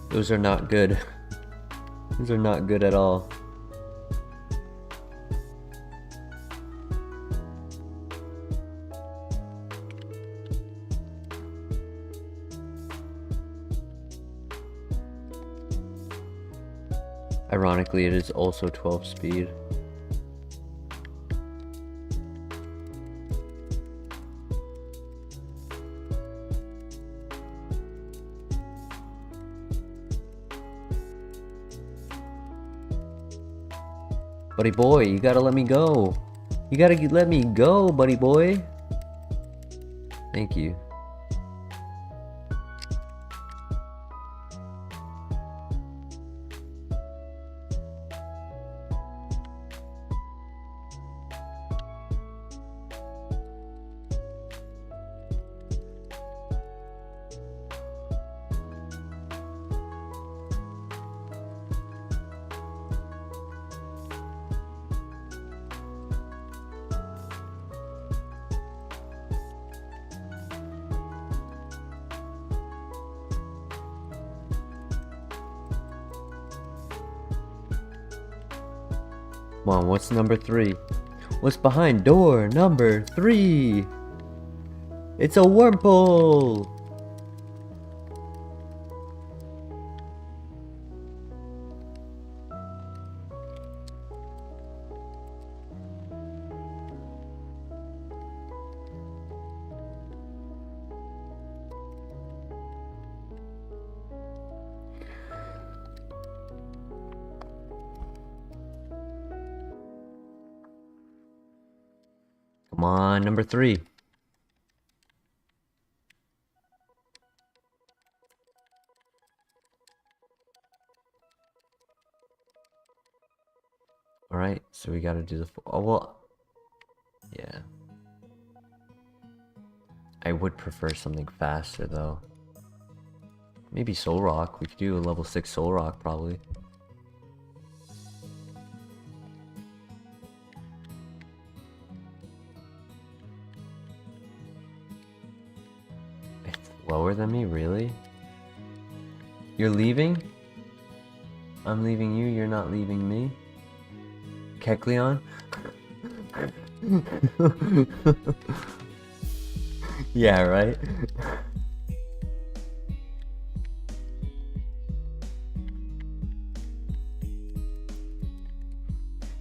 Those are not good. Those are not good at all. Ironically, it is also 12 speed. Buddy boy, you gotta let me go. You gotta let me go, buddy boy. Thank you. Come on, what's number 3? What's behind door number 3? It's a wormhole! Come on, number 3. Alright, so we gotta do the... Oh, well... Yeah. I would prefer something faster, though. Maybe Soul Rock. We could do a level 6 Soul Rock, probably. Lower than me? Really? You're leaving? I'm leaving you, you're not leaving me? Kecleon? Yeah, right?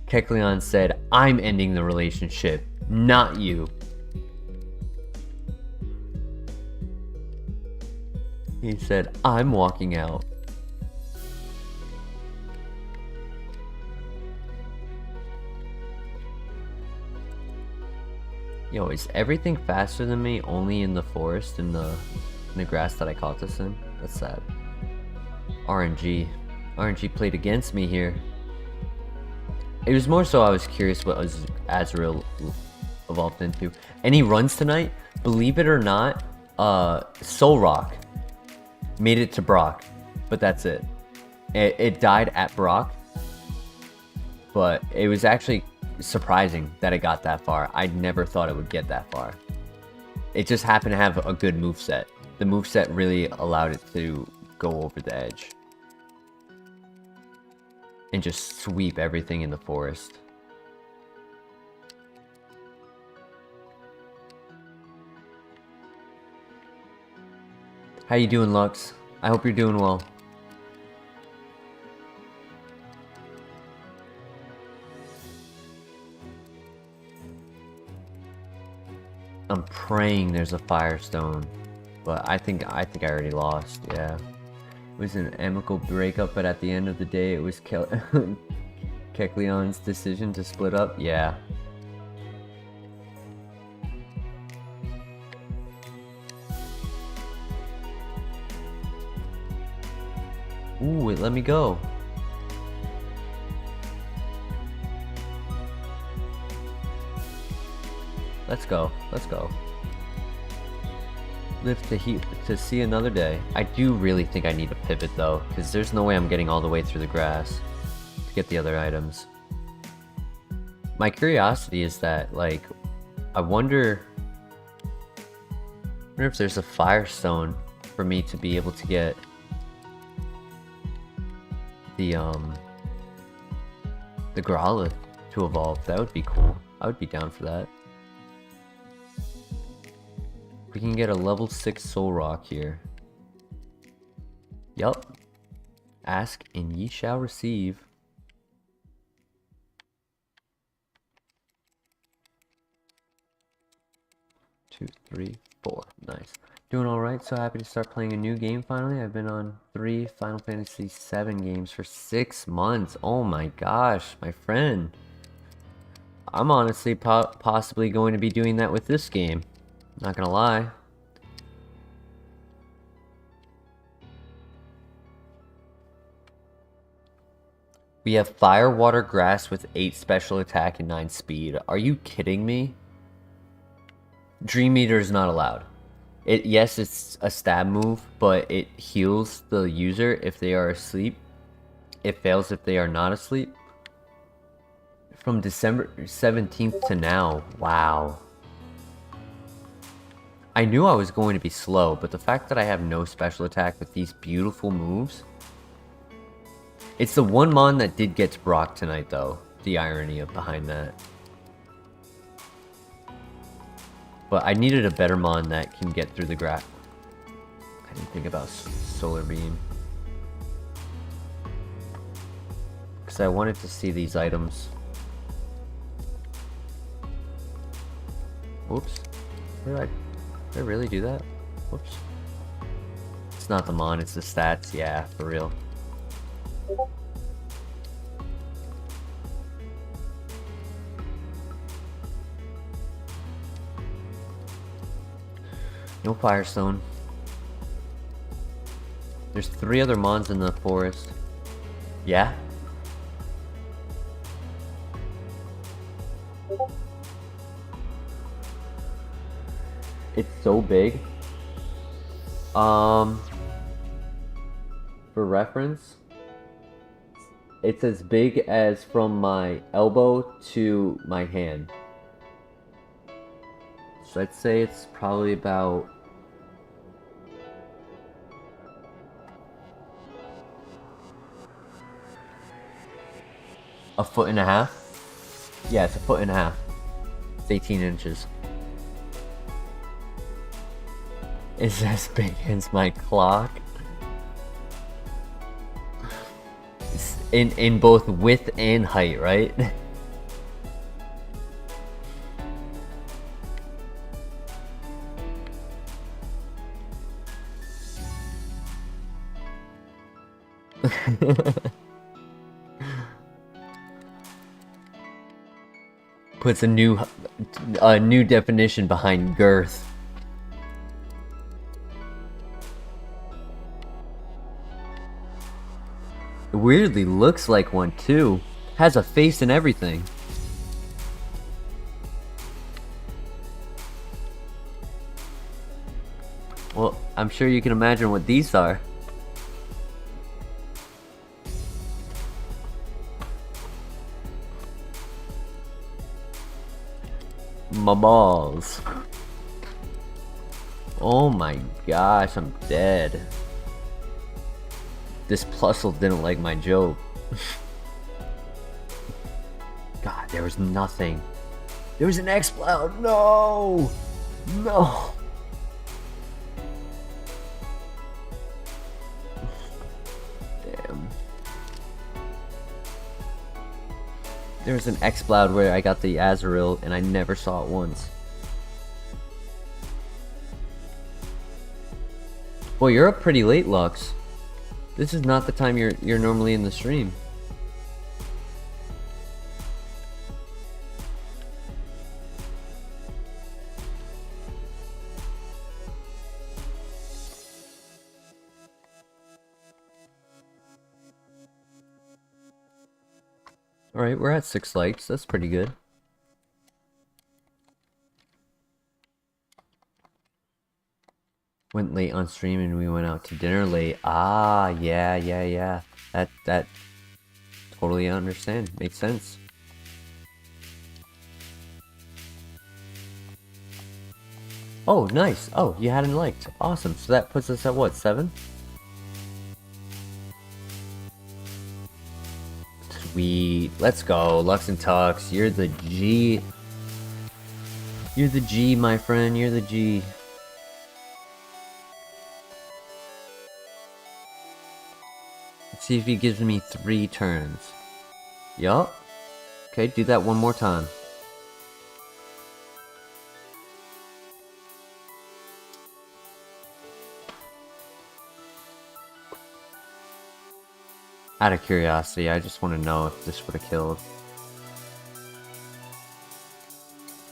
Kecleon said, I'm ending the relationship, not you. He said, I'm walking out. Yo, is everything faster than me only in the forest, in the grass that I caught this in? That's sad. RNG. RNG played against me here. It was more so I was curious what Azrael evolved into. And he runs tonight, believe it or not, Soul Rock made it to Brock, but that's it. It died at Brock, but it was actually surprising that it got that far. I never thought it would get that far. It just happened to have a good moveset. The moveset really allowed it to go over the edge and just sweep everything in the forest. How you doing, Lux? I hope you're doing well. I'm praying there's a Firestone, but I think I already lost. Yeah, it was an amicable breakup, but at the end of the day, it was Kecleon's decision to split up. Yeah. Ooh, it let me go. Let's go. Let's go. Live to see another day. I do really think I need a pivot though, because there's no way I'm getting all the way through the grass to get the other items. My curiosity is that, like, I wonder if there's a firestone for me to be able to get the Growlithe to evolve. That would be cool. I would be down for that. We can get a level 6 Soul Rock here. Yup. Ask and ye shall receive. Two, three, four. Nice. Doing alright, so happy to start playing a new game finally. I've been on 3 Final Fantasy VII games for 6 months. Oh my gosh, my friend. I'm honestly possibly going to be doing that with this game. Not gonna lie. We have Fire, Water, Grass with 8 special attack and 9 speed. Are you kidding me? Dream Eater is not allowed. Yes, it's a stab move, but it heals the user if they are asleep. It fails if they are not asleep. From December 17th to now, wow. I knew I was going to be slow, but the fact that I have no special attack with these beautiful moves. It's the one mon that did get to Brock tonight though. The irony behind that. But I needed a better mon that can get through the grass. I didn't think about Solar Beam. Because I wanted to see these items. Whoops. Did I really do that? Whoops. It's not the mon, it's the stats. Yeah, for real. No Firestone. There's 3 other mons in the forest. Yeah? It's so big. For reference, it's as big as from my elbow to my hand. So I'd say it's probably about a foot and a half. Yeah, it's a foot and a half. It's 18 inches. It's as big as my clock. It's in both width and height, right? Puts a new definition behind girth. It weirdly looks like one too. Has a face and everything. Well, I'm sure you can imagine what these are. My balls. Oh my gosh, I'm dead. This Plusle didn't like my joke. God, there was nothing. There was an X-Cloud. No! No! Damn. There was an X-Cloud where I got the Azurill and I never saw it once. Well, you're up pretty late, Lux. This is not the time you're normally in the stream. Alright, we're at 6 likes. That's pretty good. Went late on stream and we went out to dinner late. Ah, yeah. That totally understand. Makes sense. Oh, nice. Oh, you hadn't liked. Awesome. So that puts us at what, 7? Sweet. Let's go. Lux and Tux. You're the G. You're the G, my friend. You're the G. Let's see if he gives me 3 turns. Yup. Okay, do that one more time. Out of curiosity, I just want to know if this would have killed.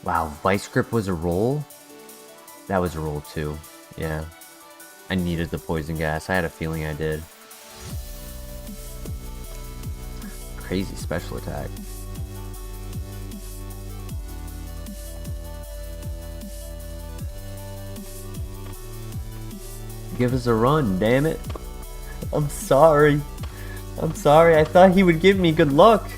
Wow, Vice Grip was a roll? That was a roll too. Yeah. I needed the poison gas. I had a feeling I did. Crazy special attack. Give us a run, damn it. I'm sorry. I'm sorry, I thought he would give me good luck.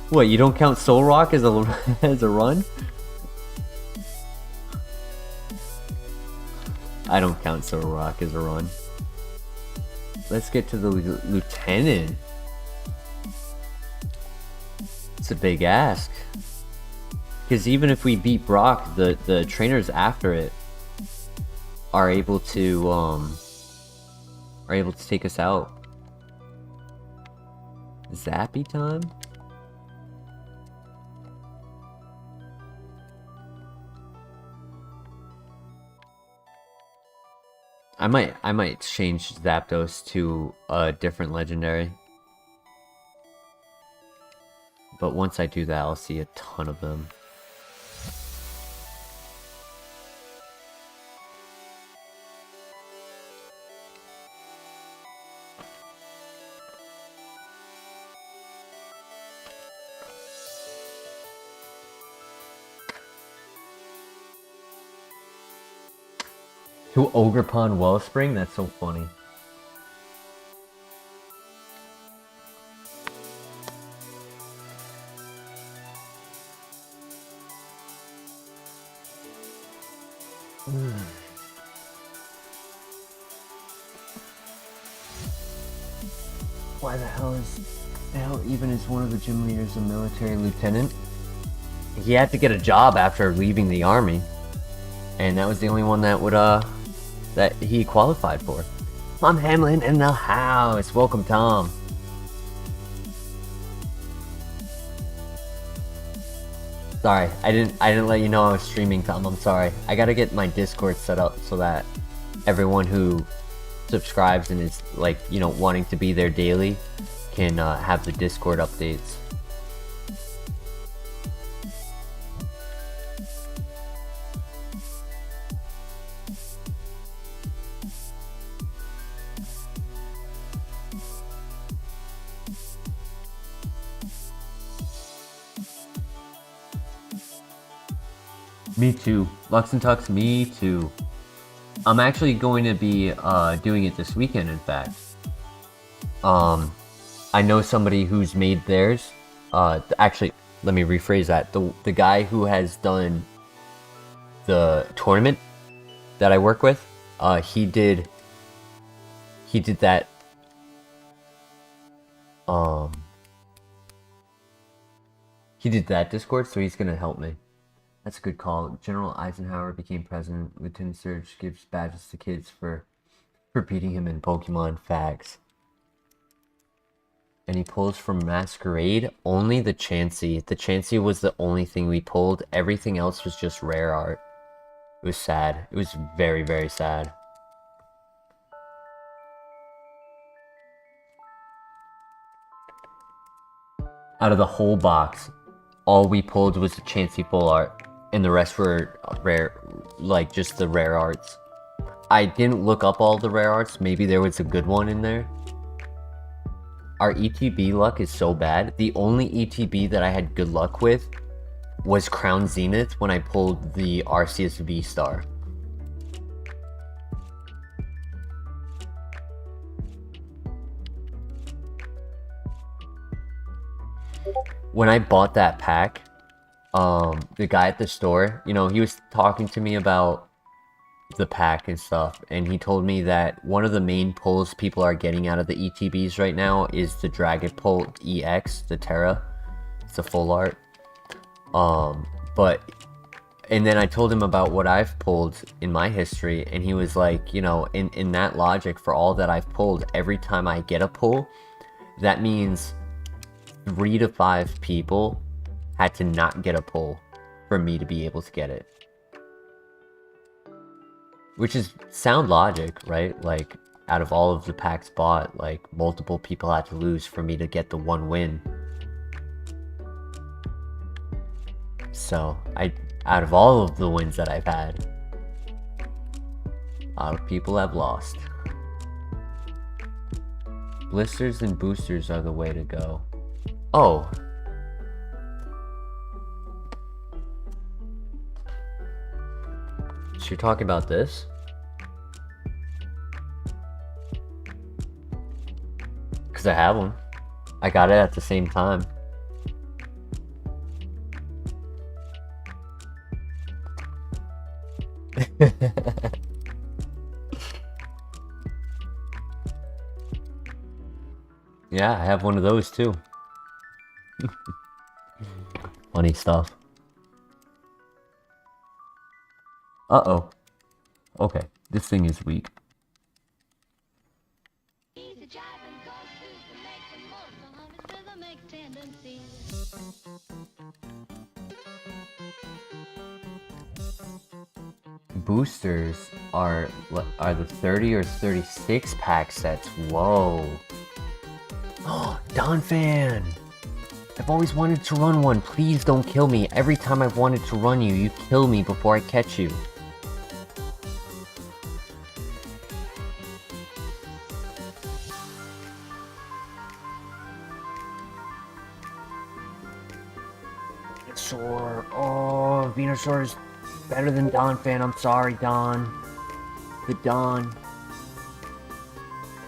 What, you don't count Soul Rock as a as a run? I don't count Soul Rock as a run. Let's get to the Lieutenant. It's a big ask. Because even if we beat Brock, the trainers after it are able to take us out. Zappy time? I might change Zapdos to a different legendary. But once I do that, I'll see a ton of them. To Ogre Pond Wellspring? That's so funny. Why the hell even is one of the gym leaders a military lieutenant? He had to get a job after leaving the army. And that was the only one that would that he qualified for. Tom Hamlin in the house. Welcome, Tom. Sorry, I didn't let you know I was streaming, Tom. I'm sorry. I gotta get my Discord set up so that everyone who subscribes and is like, you know, wanting to be there daily can have the Discord updates. Me too. Lux and Tux, me too. I'm actually going to be doing it this weekend, in fact. I know somebody who's made theirs. Actually, let me rephrase that. The guy who has done the tournament that I work with, he did that. He did that Discord, so he's gonna help me. That's a good call. General Eisenhower became president. Lieutenant Surge gives badges to kids for beating him in Pokemon. Facts. And he pulls from Masquerade. Only the Chansey. The Chansey was the only thing we pulled. Everything else was just rare art. It was sad. It was very, very sad. Out of the whole box, all we pulled was the Chansey full art. And the rest were rare, like just the rare arts. I didn't look up all the rare arts. Maybe there was a good one in there. Our ETB luck is so bad. The only ETB that I had good luck with was Crown Zenith when I pulled the Arceus V-Star. When I bought that pack, the guy at the store, you know, he was talking to me about the pack and stuff, and he told me that one of the main pulls people are getting out of the ETBs right now is the Dragon Pull EX, the Terra. It's a full art. And then I told him about what I've pulled in my history, and he was like, you know, in that logic, for all that I've pulled, every time I get a pull, that means 3 to 5 people had to not get a pull for me to be able to get it. Which is sound logic, right? Like, out of all of the packs bought, like, multiple people had to lose for me to get the one win. So, out of all of the wins that I've had, a lot of people have lost. Blisters and boosters are the way to go. Oh. So you're talking about this? Because I have one. I got it at the same time. Yeah, I have one of those too. Funny stuff. Uh-oh. Okay, this thing is weak. Boosters are the 30 or 36 pack sets. Whoa. Oh, Don Fan! I've always wanted to run one. Please don't kill me. Every time I've wanted to run you, you kill me before I catch you. Venusaur. Oh, Venusaur is better than Don Fan. I'm sorry, Don. The Don.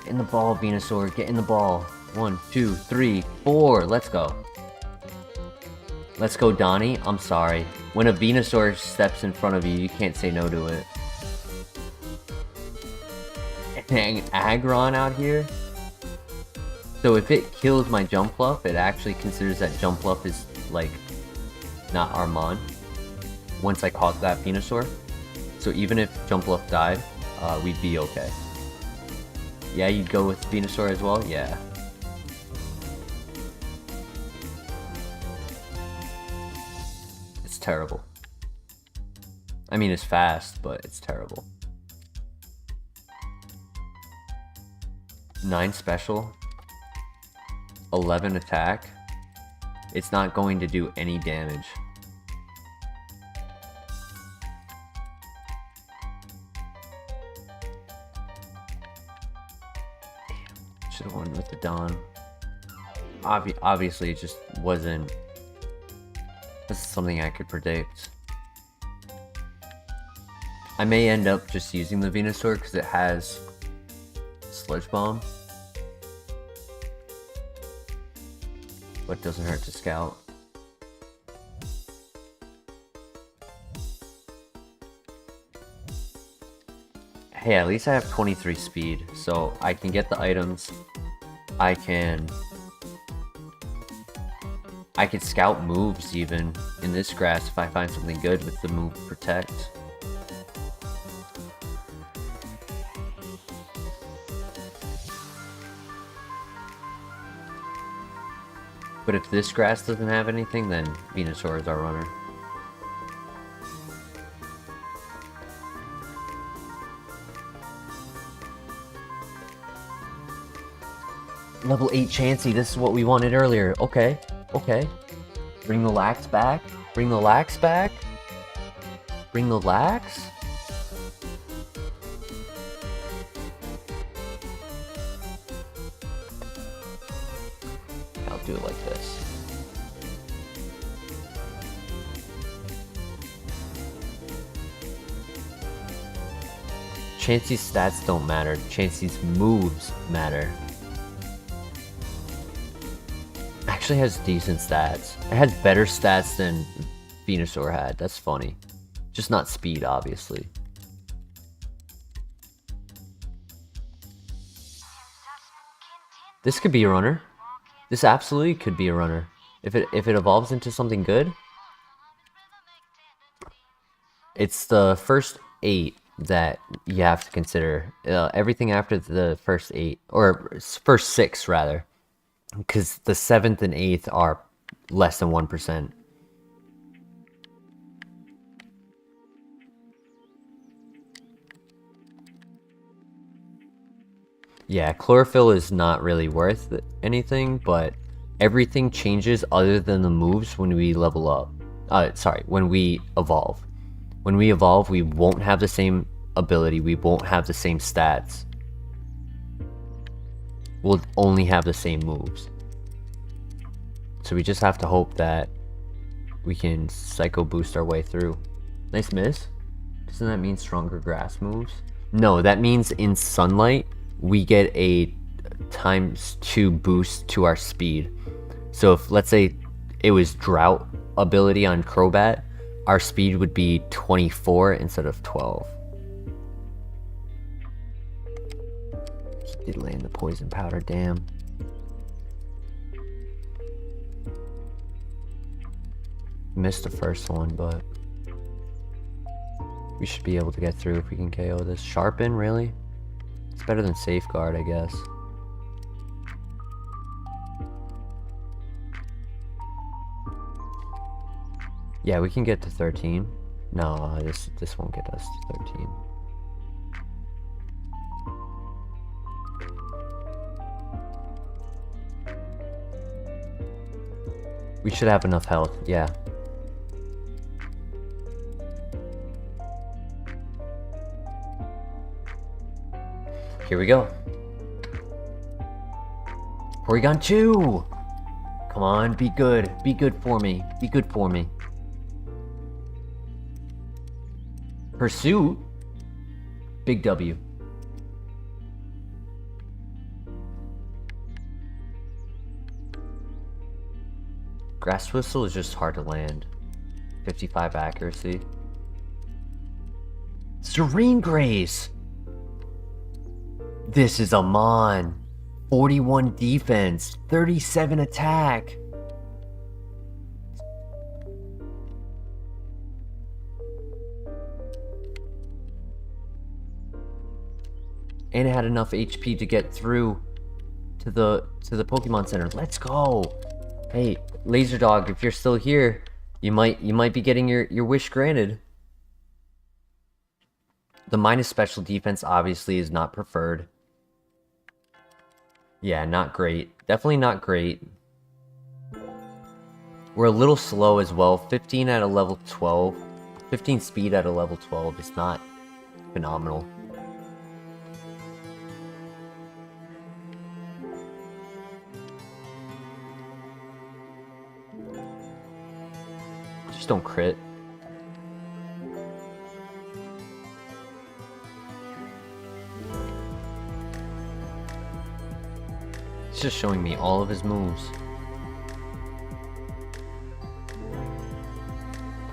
Get in the ball, Venusaur. Get in the ball. 1, 2, 3, 4. Let's go. Let's go, Donnie. I'm sorry. When a Venusaur steps in front of you, you can't say no to it. And Aggron out here. So if it kills my Jumpluff, it actually considers that Jumpluff is, like, not Armon. Once I caught that Venusaur. So even if Jumpluff died, we'd be okay. Yeah, you'd go with Venusaur as well? Yeah. It's terrible. I mean, it's fast, but it's terrible. 9 special. 11 attack. It's not going to do any damage. Should have won with the Dawn. Obviously, it just wasn't. This is something I could predict. I may end up just using the Venusaur because it has Sludge Bomb. But it doesn't hurt to scout. Hey, at least I have 23 speed, so I can get the items. I can scout moves even in this grass if I find something good with the move Protect. But if this grass doesn't have anything, then Venusaur is our runner. Level 8 Chansey, this is what we wanted earlier. Okay, okay. Bring the Lax back. Bring the Lax back. Bring the Lax. do it like this. Chansey's stats don't matter. Chansey's moves matter. Actually has decent stats. It has better stats than Venusaur had. That's funny. Just not speed, obviously. This could be a runner. This absolutely could be a runner. If it evolves into something good. It's the first 8 that you have to consider. Everything after the first 8, or first 6 rather, because the 7th and 8th are less than 1%. Yeah, chlorophyll is not really worth anything, but everything changes other than the moves when we level up. When we evolve. When we evolve, we won't have the same ability, we won't have the same stats. We'll only have the same moves. So we just have to hope that we can psycho boost our way through. Nice miss. Doesn't that mean stronger grass moves? No, that means in sunlight, we get a ×2 boost to our speed. So if, let's say, it was drought ability on Crobat, our speed would be 24 instead of 12. He did land the poison powder, damn. Missed the first one, but we should be able to get through if we can KO this. Sharpen, really? It's better than Safeguard, I guess. Yeah, we can get to 13. No, this won't get us to 13. We should have enough health, yeah. Here we go. Porygon 2! Come on, be good. Be good for me. Be good for me. Pursuit? Big W. Grass Whistle is just hard to land. 55 accuracy. Serene Grace! This is a Mon. 41 defense, 37 attack. And it had enough HP to get through to the Pokemon Center. Let's go. Hey, Laser Dog, if you're still here, you might be getting your wish granted. The minus special defense obviously is not preferred. Yeah, not great. Definitely not great. We're a little slow as well. 15 at a level 12. 15 speed at a level 12 is not phenomenal. Just don't crit. It's just showing me all of his moves.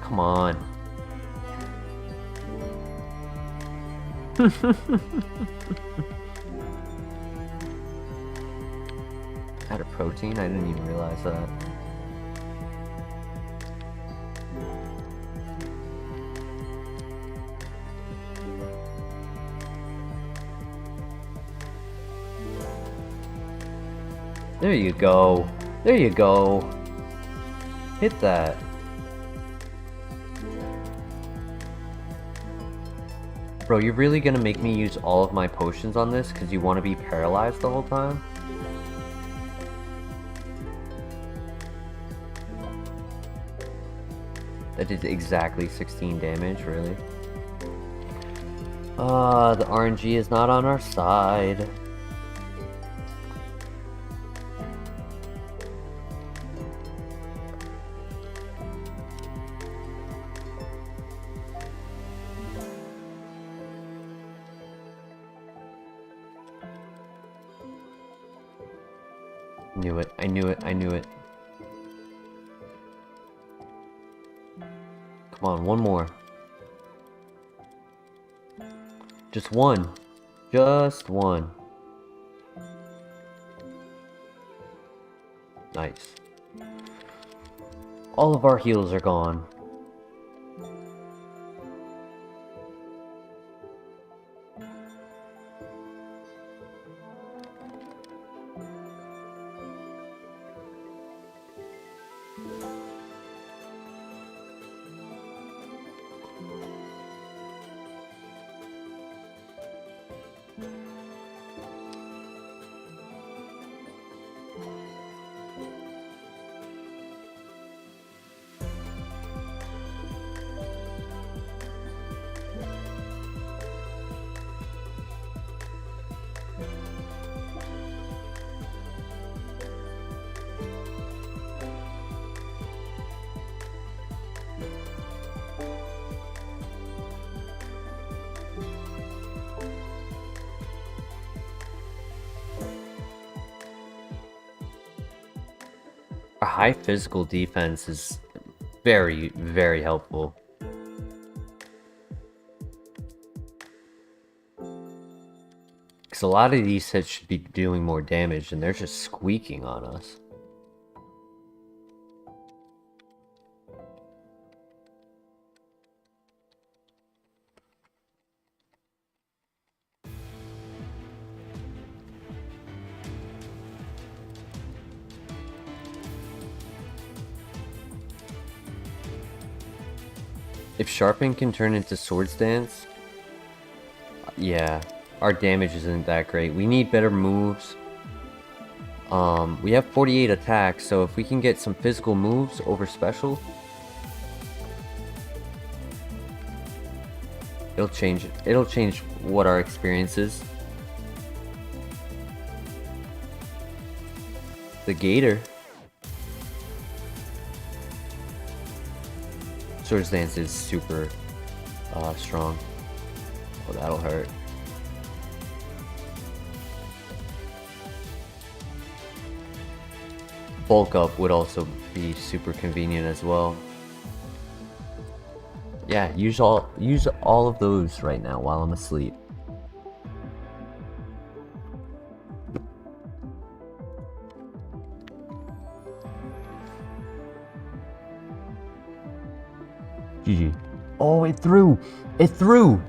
Come on. Had a protein? I didn't even realize that. There you go. There you go. Hit that. Bro, you're really gonna make me use all of my potions on this because you want to be paralyzed the whole time? That did exactly 16 damage, really? The RNG is not on our side. Knew it, I knew it, I knew it. Come on, one more. Just one. Just one. Nice. All of our heals are gone. Our high physical defense is very, very helpful. Because a lot of these hits should be doing more damage and they're just squeaking on us. If Sharpen can turn into Swords Dance, yeah, our damage isn't that great. We need better moves. We have 48 attacks, so if we can get some physical moves over special, it'll change what our experience is. The Gator. Swords Dance is super strong. Oh, that'll hurt. Bulk Up would also be super convenient as well. Yeah, use all of those right now while I'm asleep. GG. Oh, it threw! It threw!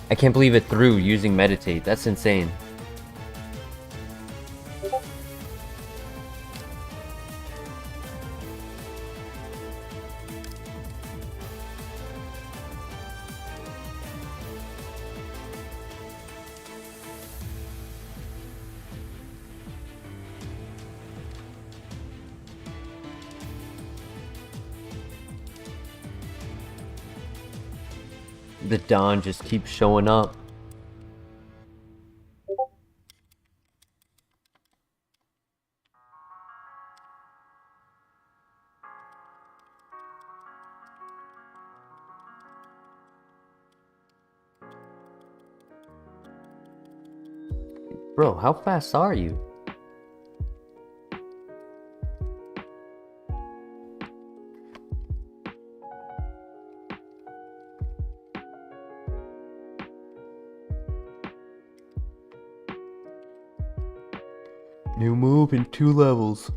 I can't believe it threw using Meditate. That's insane. The Dawn just keeps showing up. Bro, how fast are you? New move in 2 levels,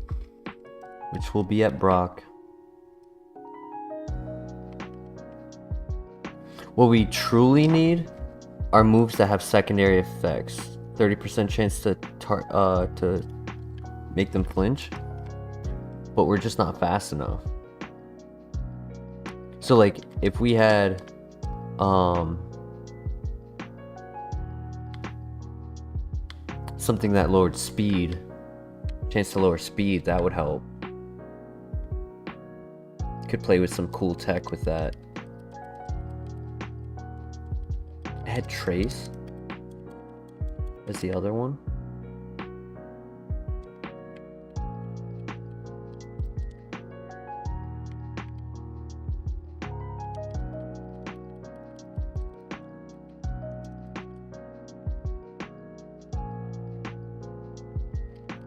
which will be at Brock. What we truly need are moves that have secondary effects. 30% chance to make them flinch, but we're just not fast enough. So like if we had something that lowered speed, chance to lower speed, that would help. Could play with some cool tech with that. I had Trace as the other one.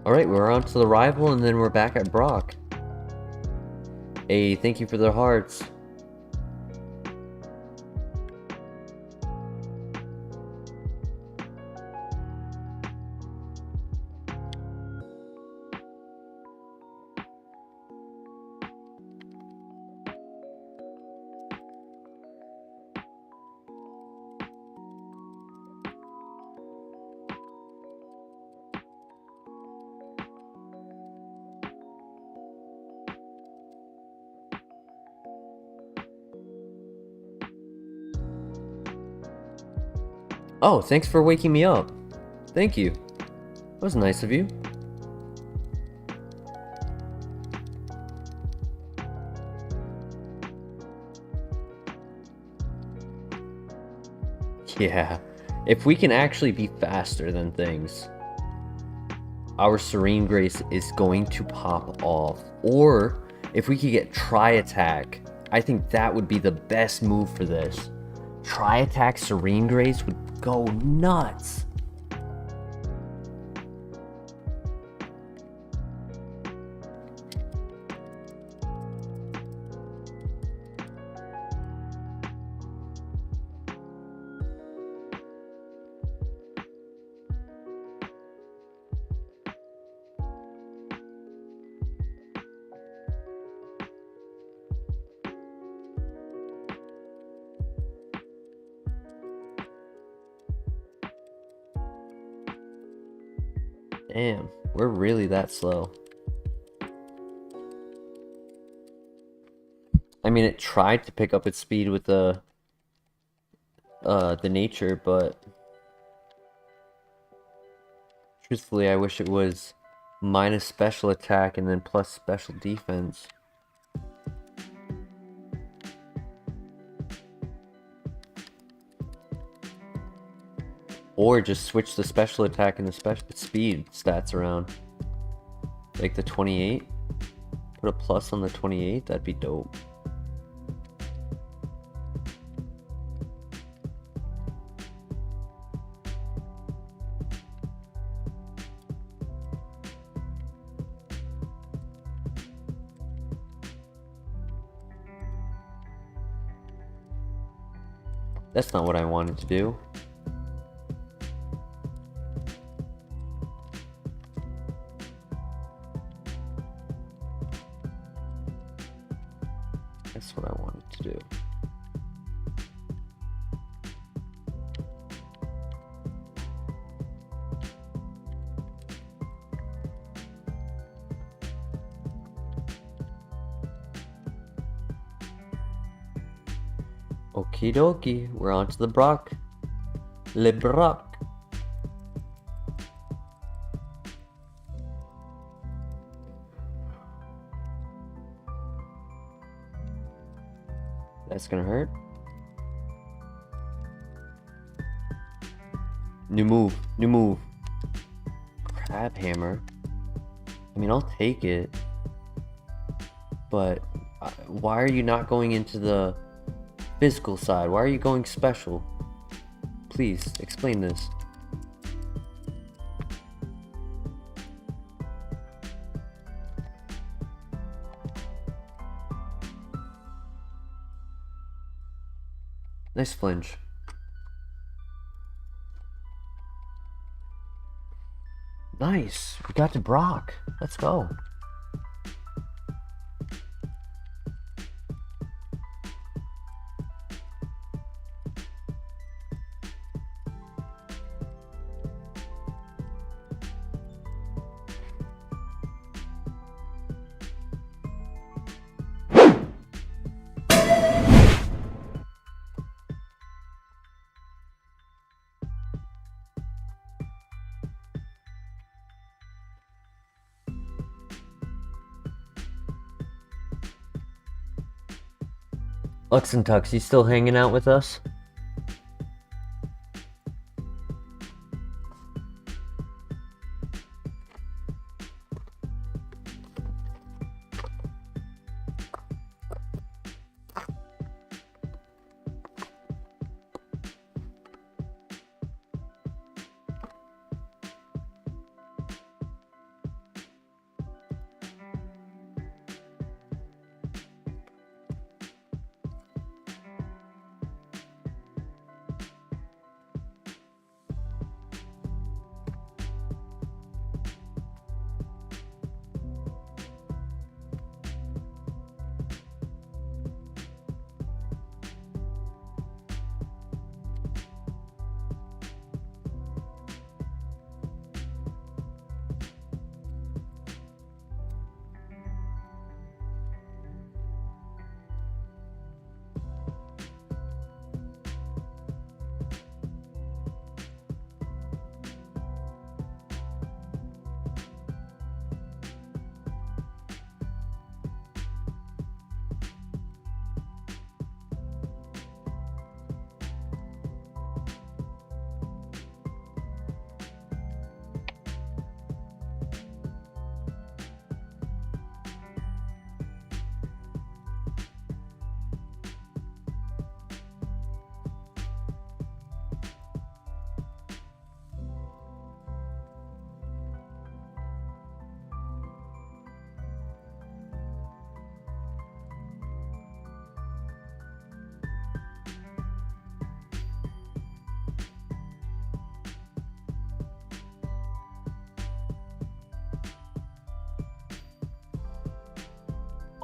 Alright, we're on to the rival, and then we're back at Brock. Hey, thank you for the hearts. Oh, thanks for waking me up. Thank you. That was nice of you. Yeah, if we can actually be faster than things, our Serene Grace is going to pop off. Or if we could get Tri-Attack, I think that would be the best move for this. Tri-Attack Serene Grace would go nuts. Damn, we're really that slow. I mean, it tried to pick up its speed with the nature, but truthfully, I wish it was minus special attack and then plus special defense. Or just switch the special attack and the special speed stats around. Like the 28. Put a plus on the 28, that'd be dope. That's not what I wanted to do. That's what I wanted to do. Okie dokie, we're on to the Brock. Le Brock. That's gonna hurt. New move, new move. Crab hammer. I mean, I'll take it. But why are you not going into the physical side? Why are you going special? Please, explain this. Nice flinch. Nice. We got to Brock. Let's go. LaxIncense, you still hanging out with us?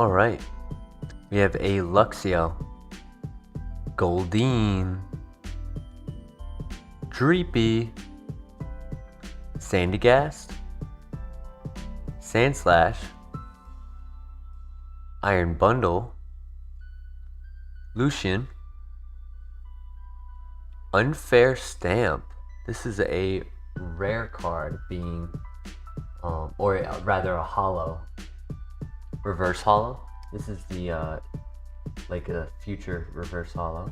Alright, we have a Luxio, Goldeen, Dreepy, Sandygast, Sandslash, Iron Bundle, Lucian, Unfair Stamp. This is a rare card being, or rather a hollow, reverse hollow. This is the, like a future reverse hollow.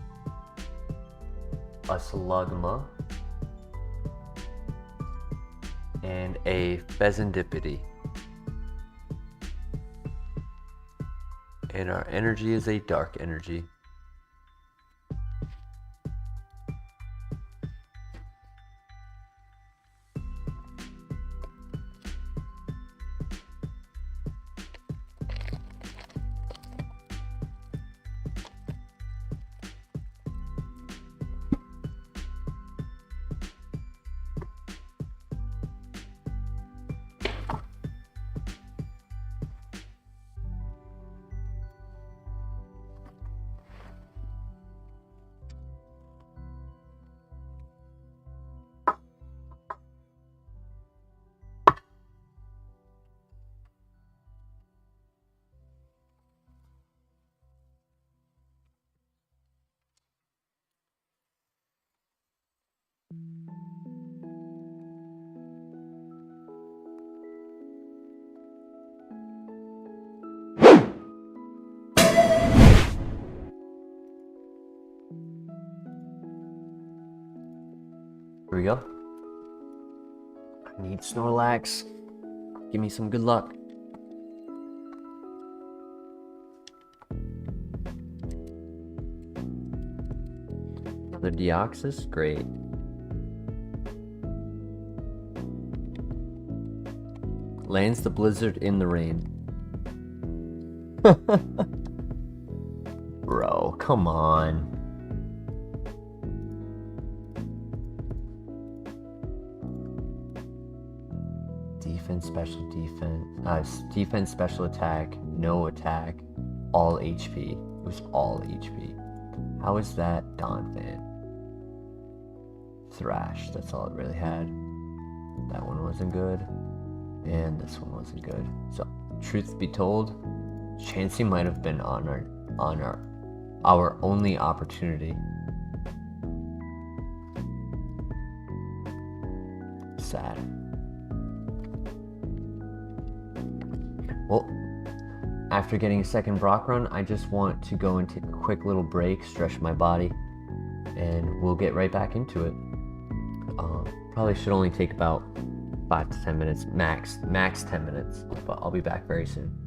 A Slugma, and a Pheasantipity. And our energy is a dark energy. Here we go. I need Snorlax. Give me some good luck. Another Deoxys? Great. Lands the blizzard in the rain. Bro, come on. Defense, special defense, defense, special attack, no attack, all HP. It was all HP. How is that Donphan? Thrash, that's all it really had. That one wasn't good. And this one wasn't good. So, truth be told, Chansey might have been on our only opportunity. Sad. Well, after getting a second Brock run, I just want to go and take a quick little break, stretch my body, and we'll get right back into it. Probably should only take about 5 to 10 minutes, max 10 minutes, but I'll be back very soon.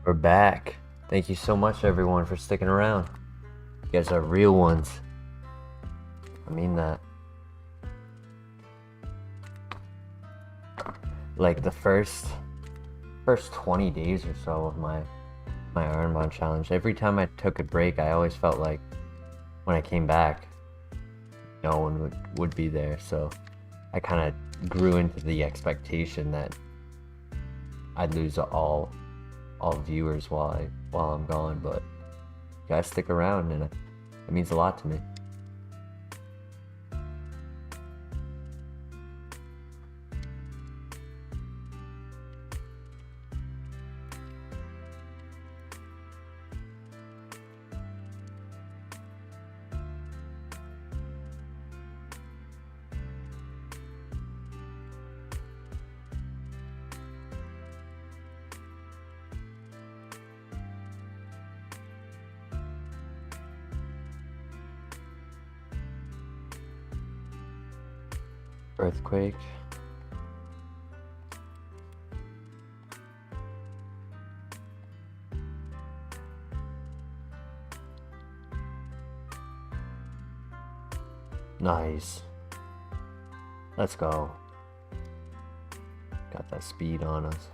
We're back. Thank you so much, everyone, for sticking around. You guys are real ones. I mean that. Like the first 20 days or so of my IronMon challenge, every time I took a break, I always felt like when I came back, no one would be there. So I kind of grew into the expectation that I'd lose all viewers while I'm gone, but you guys stick around, and it means a lot to me. Earthquake. Nice. Let's go. Got that speed on us.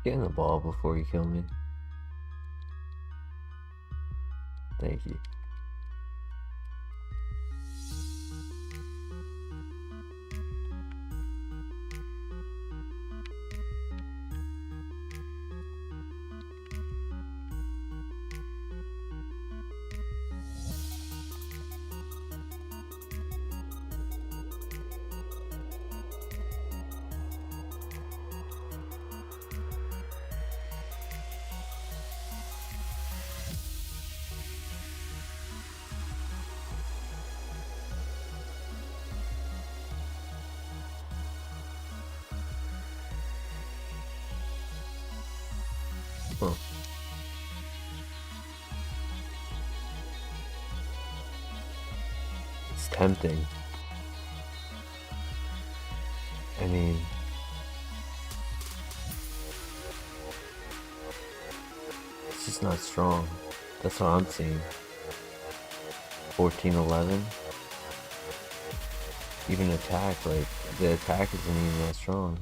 Get in the ball before you kill me. Thank you. Huh. It's tempting. I mean, it's just not strong. That's what I'm seeing. 14-11. Even attack, like, the attack isn't even that strong.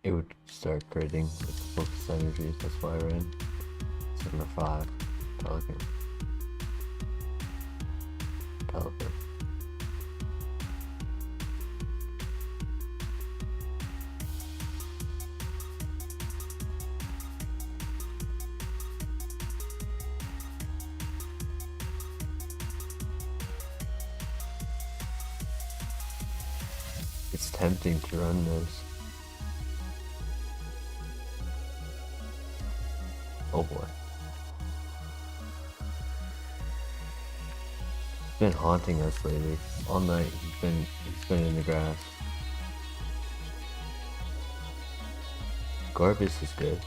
It would start critting with focus energies, that's why I ran 7-5. Pelican. Pelican. It's tempting to run this. Oh boy. He's been haunting us lately. All night he's been in the grass. Garbus is good.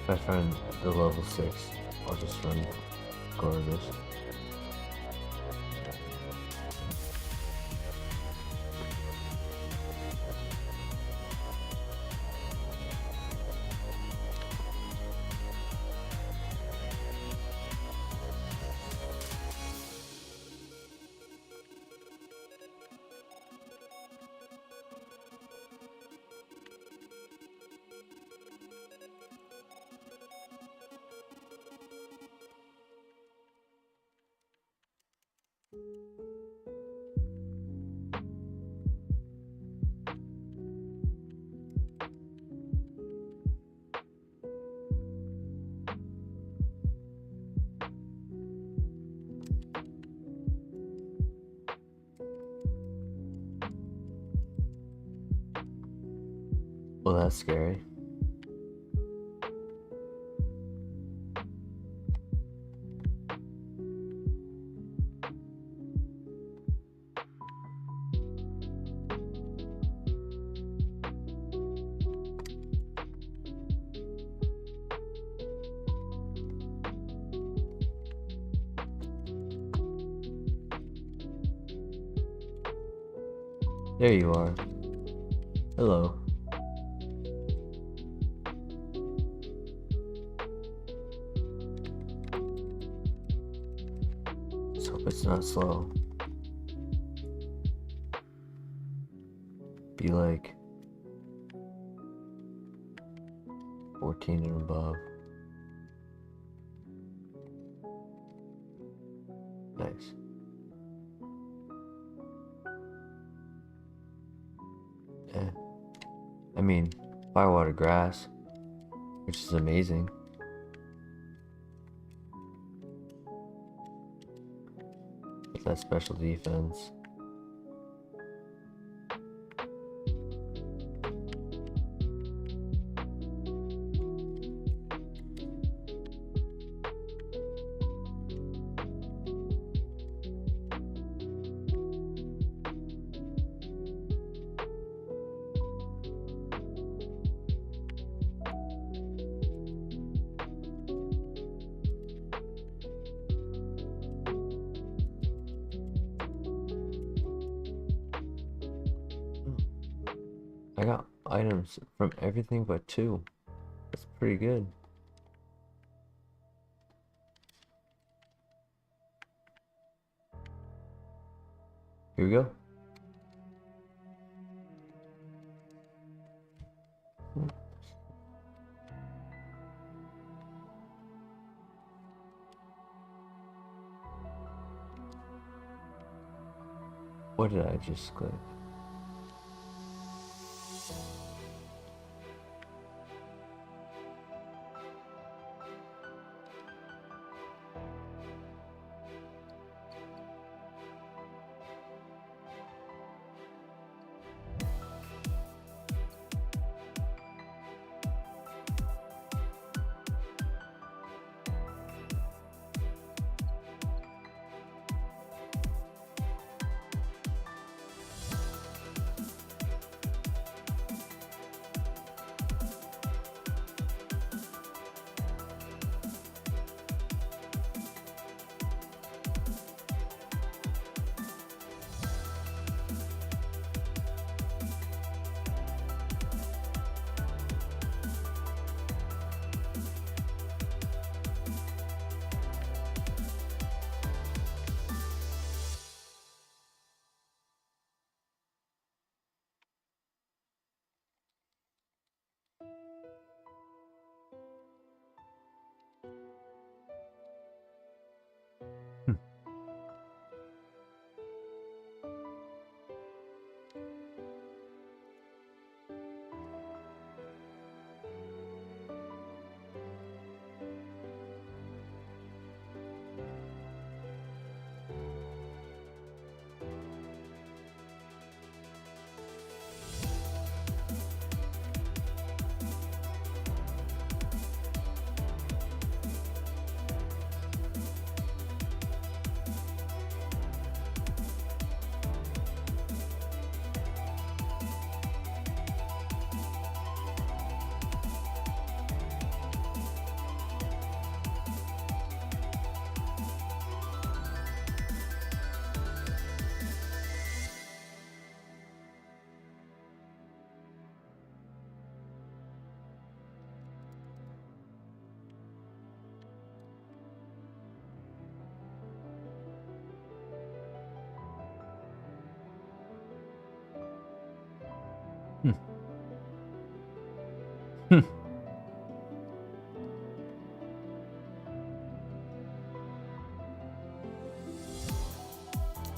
If I find the level 6, I'll just run regardless. Well, that's scary. There you are. Hello. Let's hope it's not slow. Be like 14 and above. Nice. Yeah. I mean, firewater grass, which is amazing. With that special defense. I got items from everything but 2. That's pretty good. Here we go. What did I just click?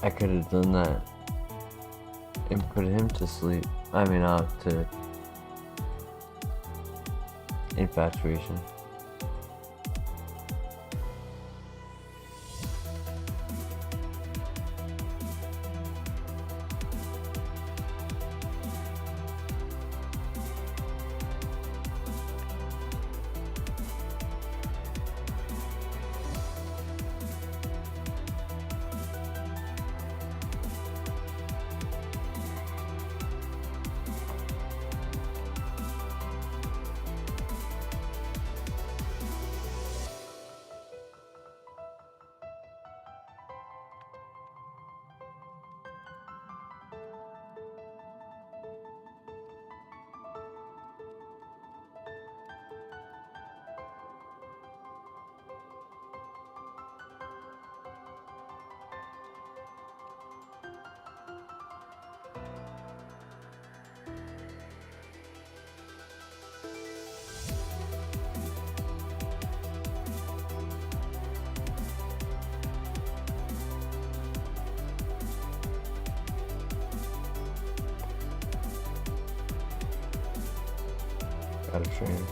I could have done that and put him to sleep. I mean, to infatuation. Gotta train.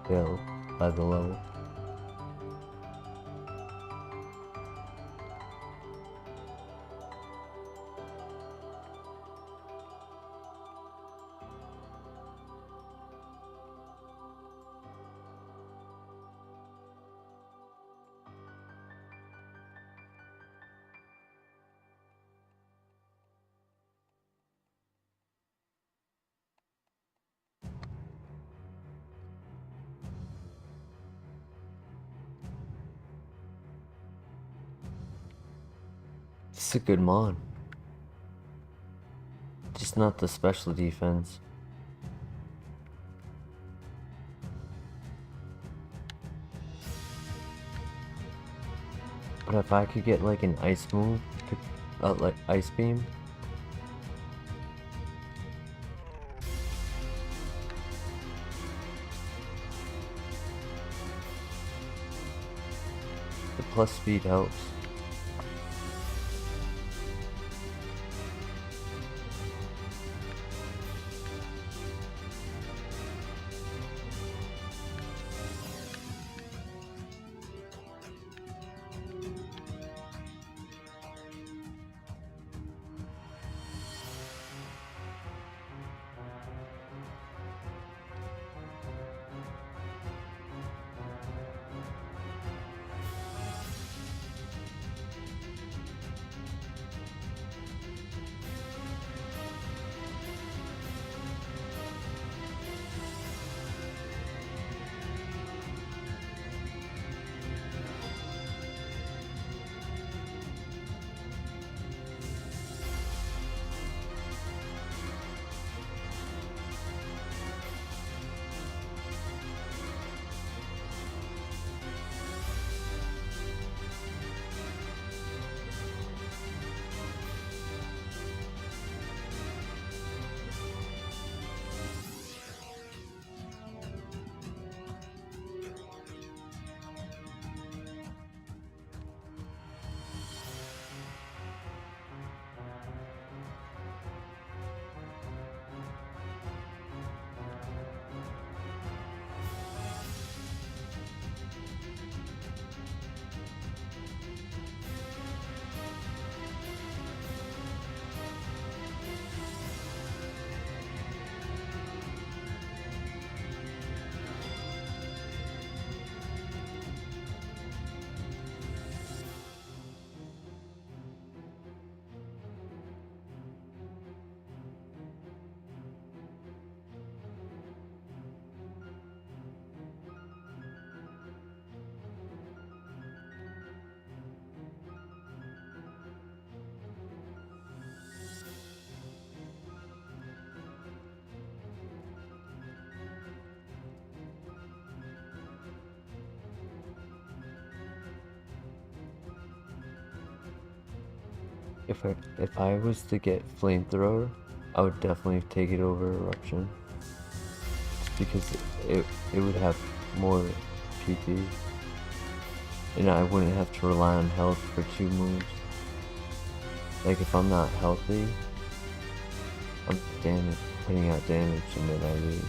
Failed by the level. It's a good mod. Just not the special defense. But if I could get like an ice move, like ice beam. The plus speed helps. If I was to get flamethrower, I would definitely take it over eruption. Just because it would have more PP. And I wouldn't have to rely on health for 2 moves. Like if I'm not healthy, I'm putting out damage and then I lose.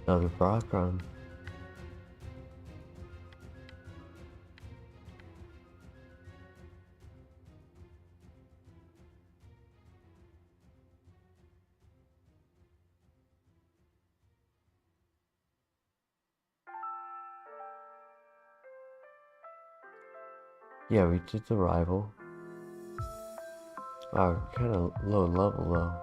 Another rock run. Yeah, we did the rival. Wow, kind of low level though.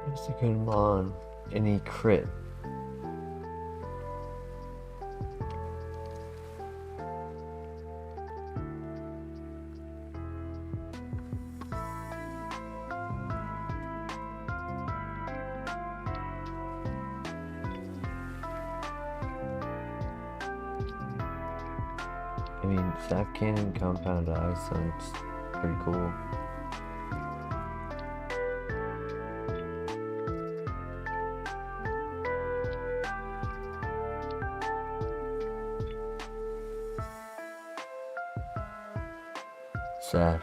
What's a good mon? Any crit? I mean, Staff Cannon, Compound IronMon's pretty cool. Sad.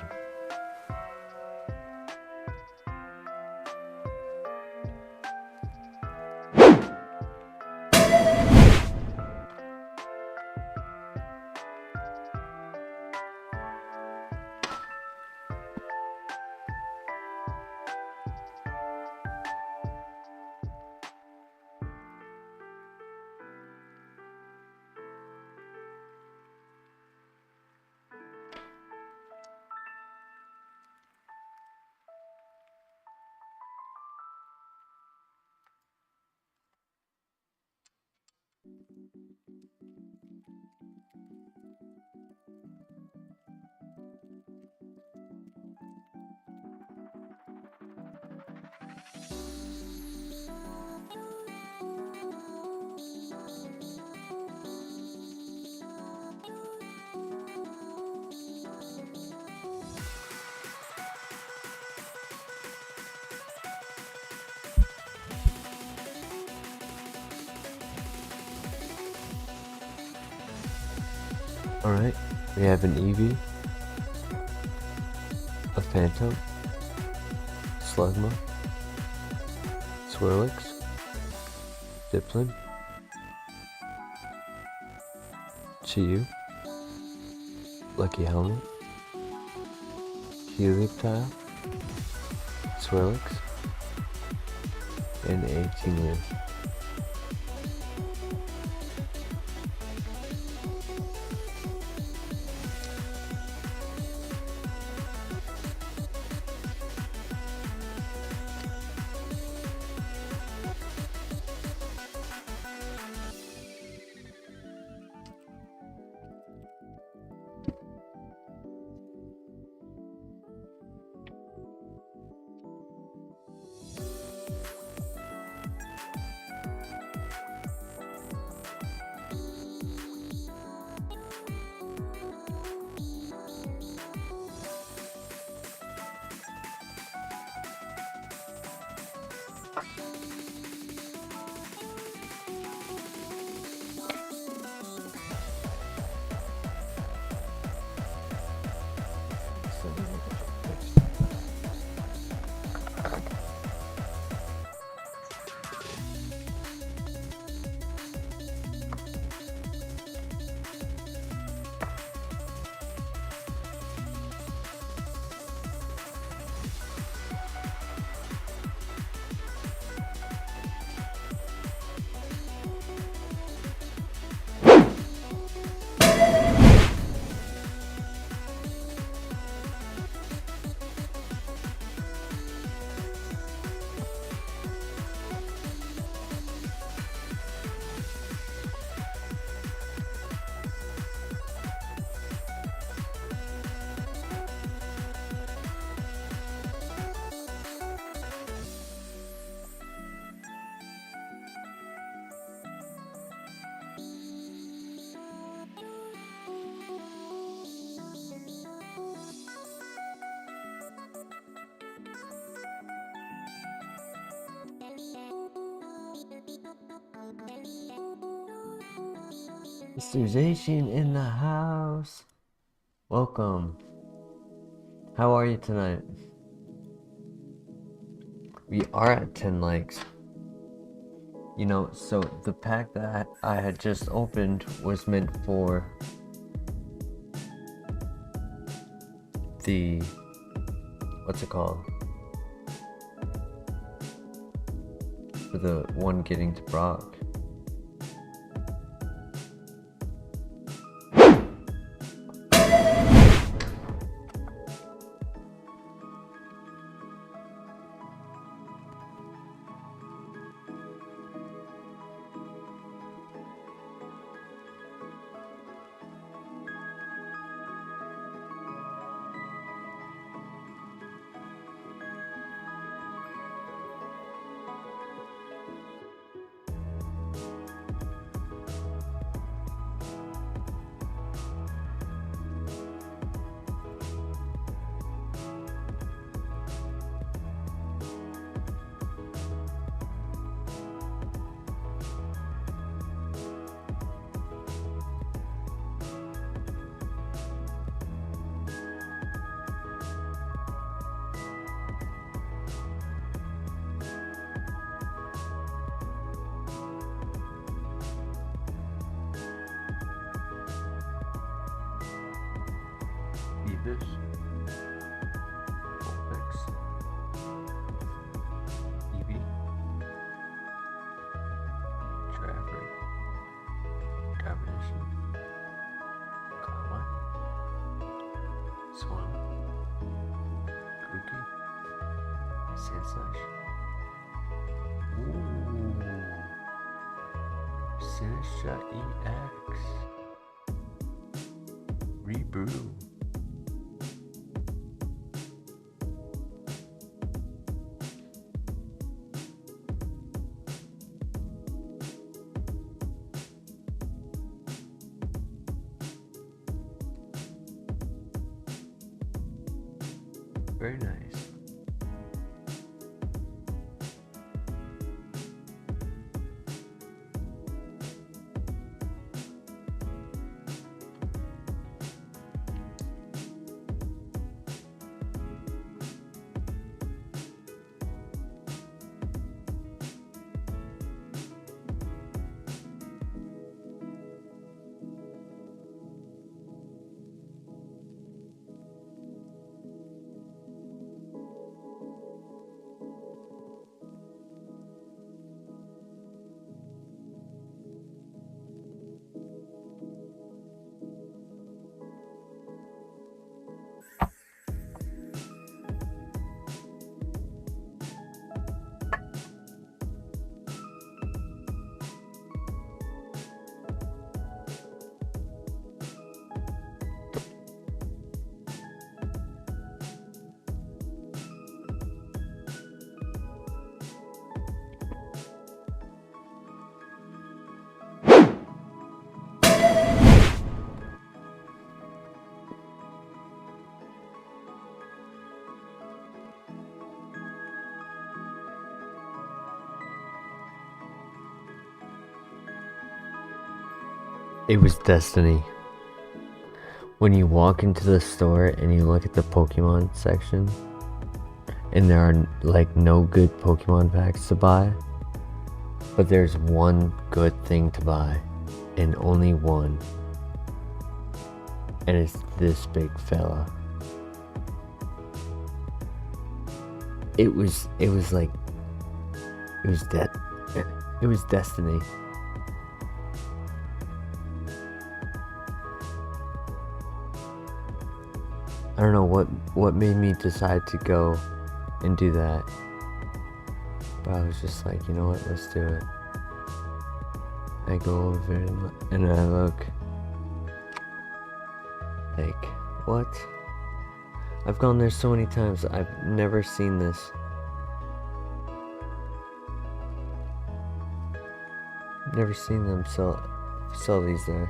Alright, we have an Eevee, a Phantom, Slugma, Swirlix, Dipplin, Chi-Yu, Lucky Helmet, Helioptile, Swirlix, and a Tingler. Mr. Zacian in the house. Welcome. How are you tonight? We are at 10 likes. You know, so the pack that I had just opened was meant for the, what's it called? For the one getting to Brock. This Volpex, Eevee, Trapper, Combination, Karma, Swan, Grookey, Sandslash, ooh, Sinistra EX, Rebrew. Very nice. It was destiny. When you walk into the store and you look at the Pokemon section, and there are like no good Pokemon packs to buy, but there's one good thing to buy, and only one, and it's this big fella. It was destiny. I don't know what made me decide to go and do that, but I was just like, you know what, let's do it. I go over and I look like, what? I've gone there so many times, I've never seen this. Never seen them sell these there.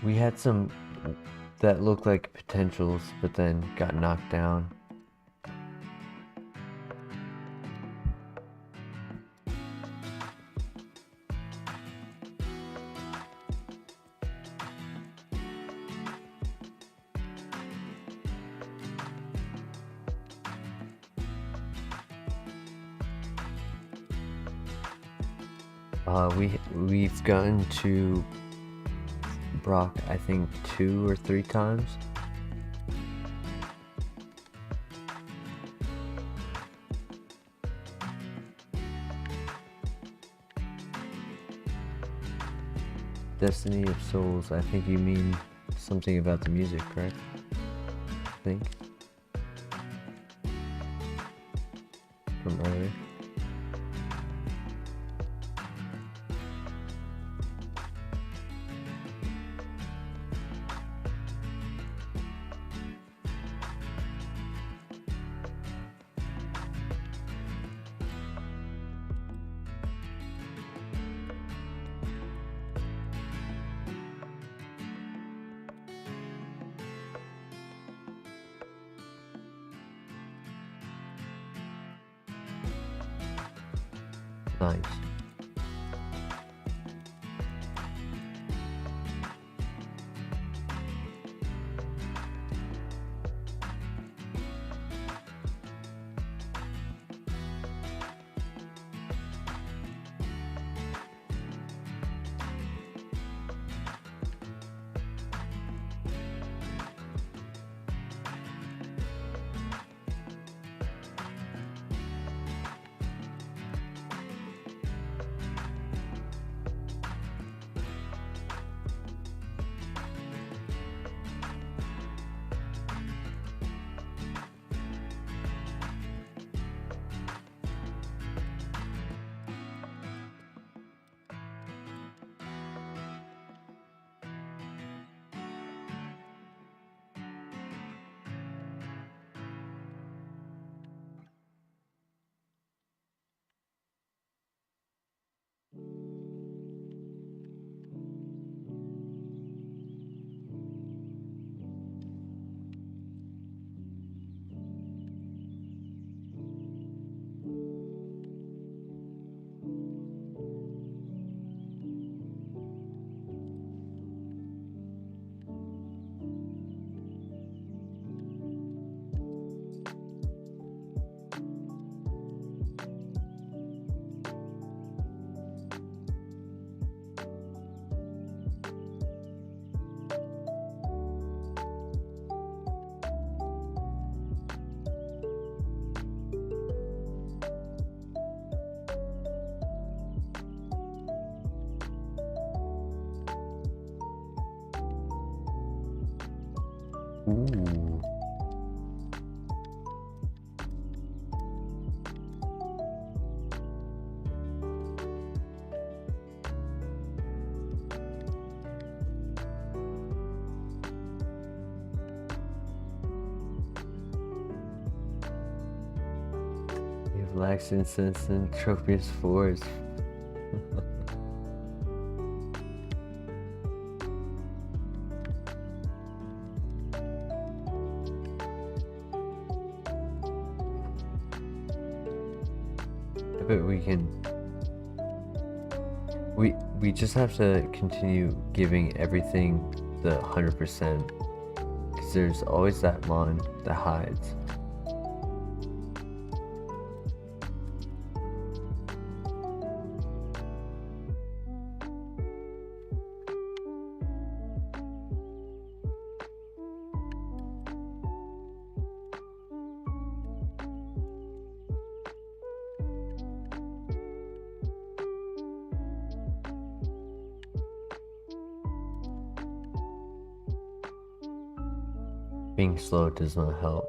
We had some that looked like potentials, but then got knocked down. We've gotten to Brock, I think 2 or 3 times. Destiny of Souls, I think you mean something about the music, correct? I think. From earlier. Nice. Ooh. LaxIncense and Tropius 4s. I bet we can. We just have to continue giving everything the 100%, because there's always that mon that hides. Being slow does not help.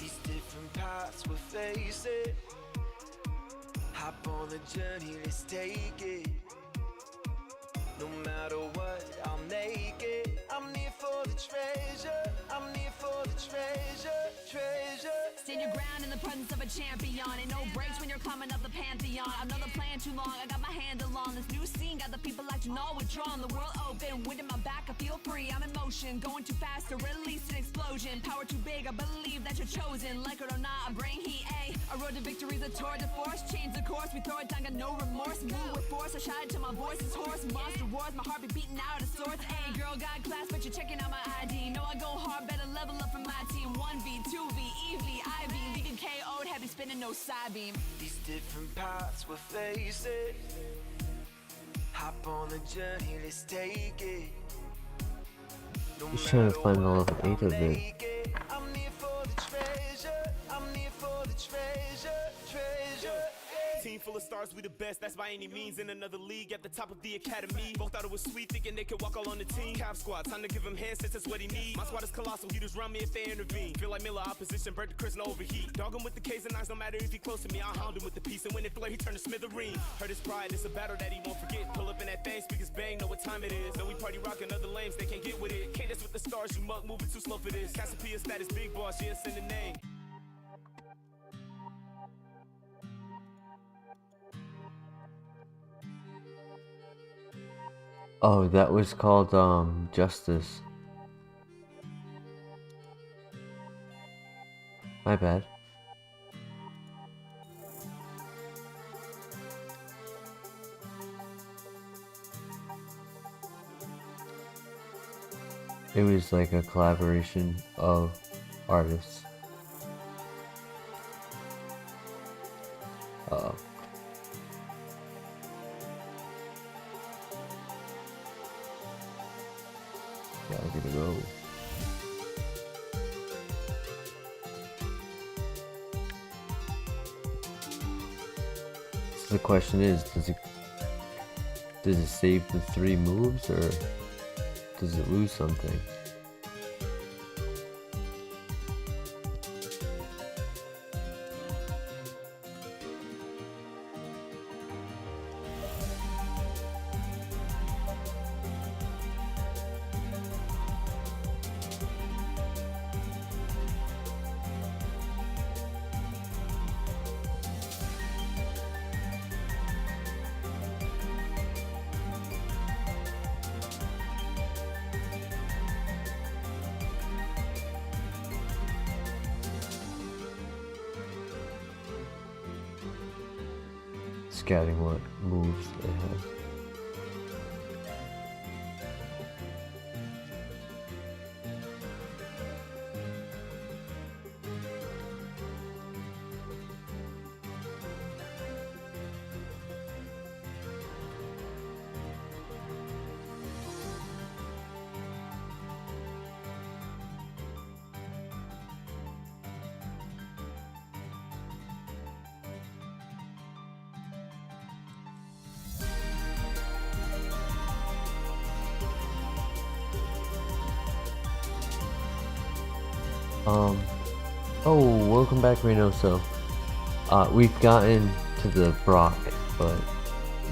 These different paths we're facing. Hop on the journey, let's take it. No matter what, I'll make it. I'm here for the treasure. I'm here for the treasure, treasure. Stand your ground in the presence of a champion. Ain't no breaks when you're climbing up the pantheon. Another plan too long, I got my handle on this new scene. Got the people like to know withdrawn. The world open, wind in my back, I feel free. I'm in motion, going too fast to release an explosion. Power too big, I believe that you're chosen. Like it or not, I bring heat, ayy. I rode to victory's a tour de force. Change the course, we throw it down, got no remorse. Move with force, I shout it till my voice is hoarse. Monster wars, my heart be beating out of sorts. Ayy, girl got class, but you're checking out my ID. Know I go hard, better level up for my team. 1v, 2v, EV, IV, leaving KO'd, heavy spinning, no side beam. These different paths we're facing. Hop on the journey, let's take it. No Just trying to matter find the what, level 8 I'll of it. make it. I'm here for the treasure. I'm here for the treasure, treasure. Team full of stars, we the best, that's by any means. In another league, at the top of the academy. Both thought it was sweet, thinking they could walk all on the team. Cap squad, time to give him hands, since that's what he needs. My squad is colossal, he just run me if they intervene. Feel like Miller opposition, Bert to Chris, no overheat. Dog him with the K's and I's, no matter if he close to me. I'll hound him with the piece, and when it flare, he turn to smithereen. Hurt his pride, it's a battle that he won't forget. Pull up in that thing, speakers bang, know what time it is. Know we party rockin' other lames, they can't get with it. Can't dance with the stars, you mug, moving too slow for this. Cassiopeia status, big boss, yeah, send the name. Oh, that was called Justice. My bad. It was like a collaboration of artists. Uh-oh. Gotta get it go. The question is, does it save the 3 moves or does it lose something? Scouting what moves they have. Oh, welcome back, Reynoso. We've gotten to the Brock, but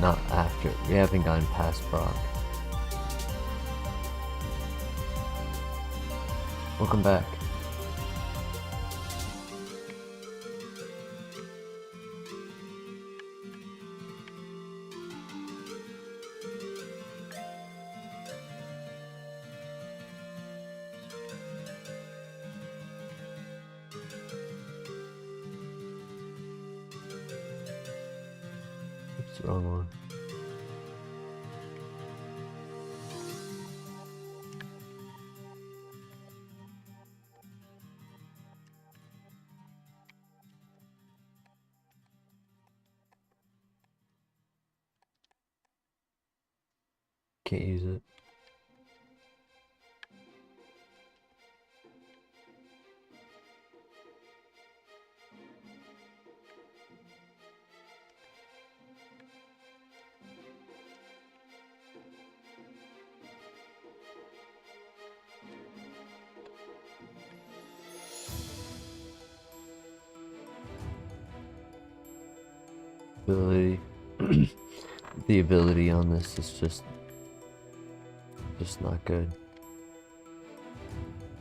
not after. We haven't gotten past Brock. Welcome back. Oops, wrong one. Can't use it. Ability. The ability on this is just not good.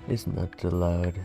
It's not allowed.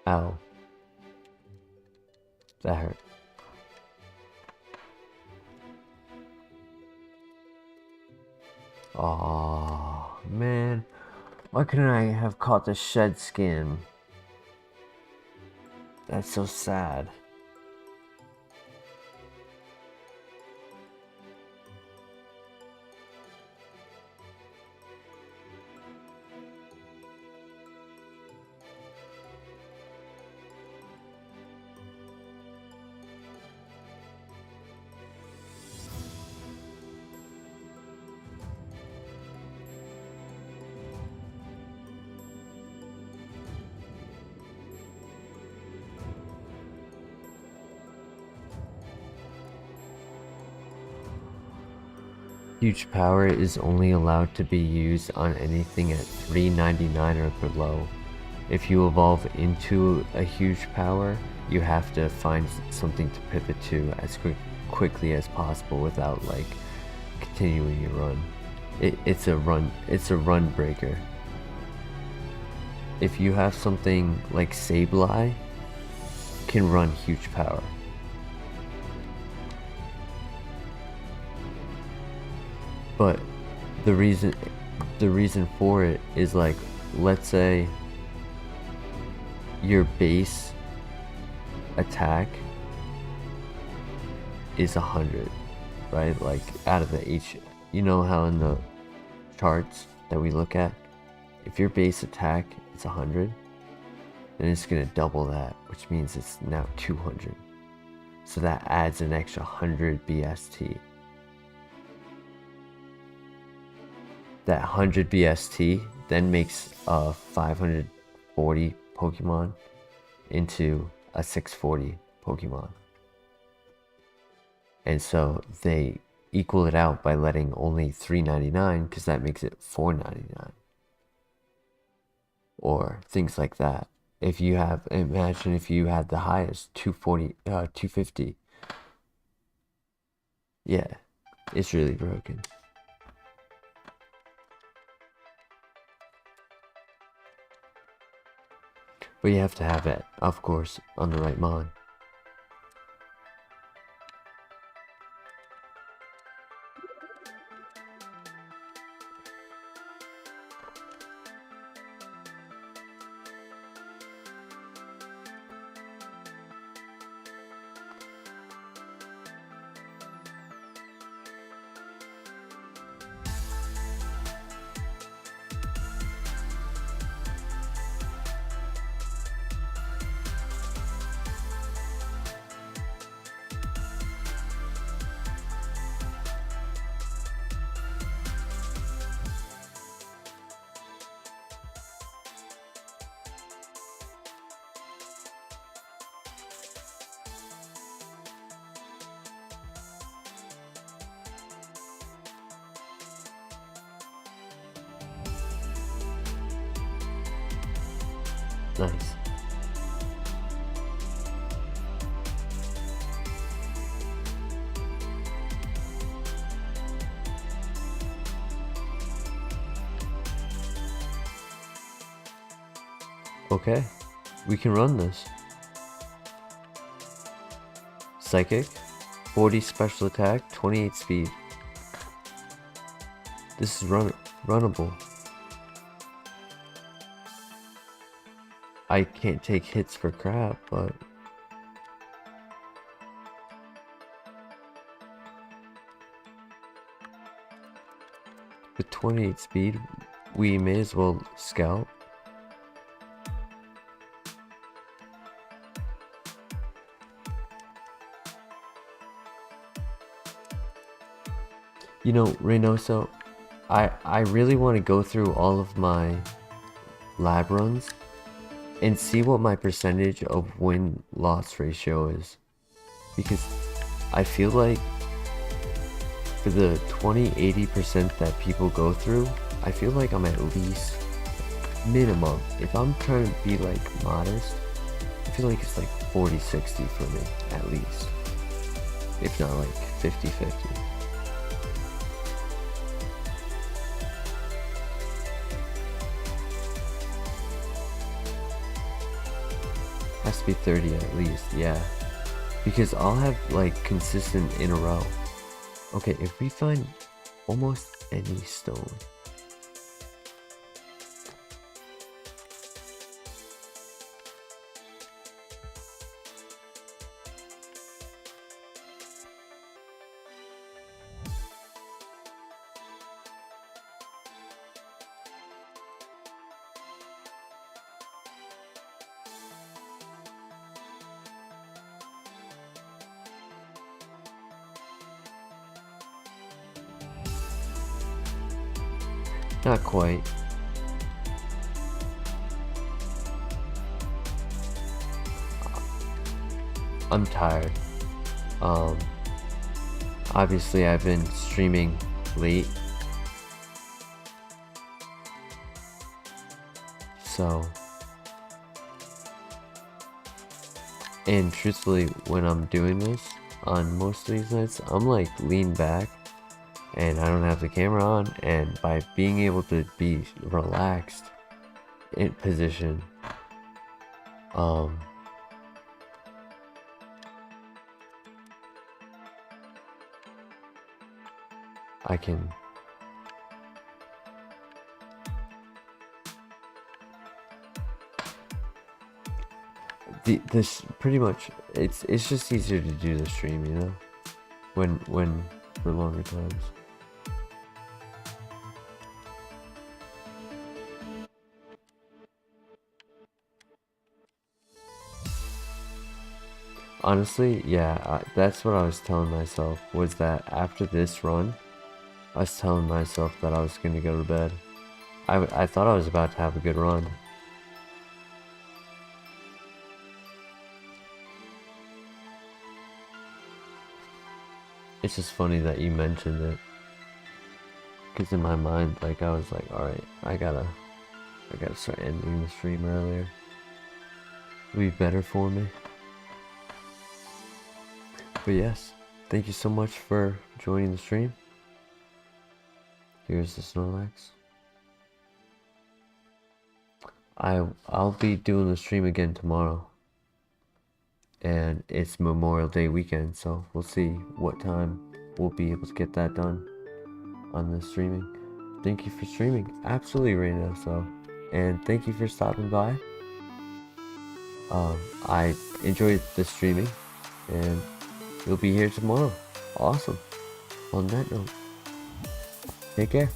Ow. That hurt. Oh man, why couldn't I have caught the shed skin? That's so sad. Huge power is only allowed to be used on anything at 399 or below. If you evolve into a huge power, you have to find something to pivot to as quickly as possible without like continuing your run. It's a run breaker. If you have something like Sableye, can run huge power. But the reason for it is like, let's say your base attack is 100, right? Like out of the you know how in the charts that we look at, if your base attack is 100, then it's gonna double that, which means it's now 200. So that adds an extra 100 BST. That 100 BST then makes a 540 Pokemon into a 640 Pokemon. And so they equal it out by letting only 399, because that makes it 499. Or things like that. If you have, imagine if you had the highest 250. Yeah, it's really broken. But you have to have it, of course, on the right mod. Nice. Okay, we can run this. Psychic, 40 special attack, 28 speed. This is runnable. I can't take hits for crap, but with 28 speed, we may as well scout. You know, Reynoso, I really want to go through all of my lab runs and see what my percentage of win-loss ratio is. Because I feel like for the 20-80% that people go through, I feel like I'm at least minimum. If I'm trying to be like modest, I feel like it's like 40-60 for me, at least. If not like 50-50. Has to be 30 at least, yeah. Because I'll have like consistent in a row. Okay, if we find almost any stone. Not quite. I'm tired. Obviously I've been streaming late. So, and truthfully, when I'm doing this on most of these nights, I'm like lean back and I don't have the camera on, and by being able to be relaxed in position, I can this pretty much it's just easier to do the stream, you know, when for longer times. Honestly, yeah, that's what I was telling myself, was that after this run, I was telling myself that I was going to go to bed. I thought I was about to have a good run. It's just funny that you mentioned it, because in my mind, like, I was like, alright, I gotta start ending the stream earlier. It'll be better for me. But yes, thank you so much for joining the stream. Here's the Snorlax. I'll be doing the stream again tomorrow. And it's Memorial Day weekend, so we'll see what time we'll be able to get that done on the streaming. Thank you for streaming. Absolutely, Raina. So, and thank you for stopping by. I enjoyed the streaming, and you'll be here tomorrow. Awesome. On that note, take care.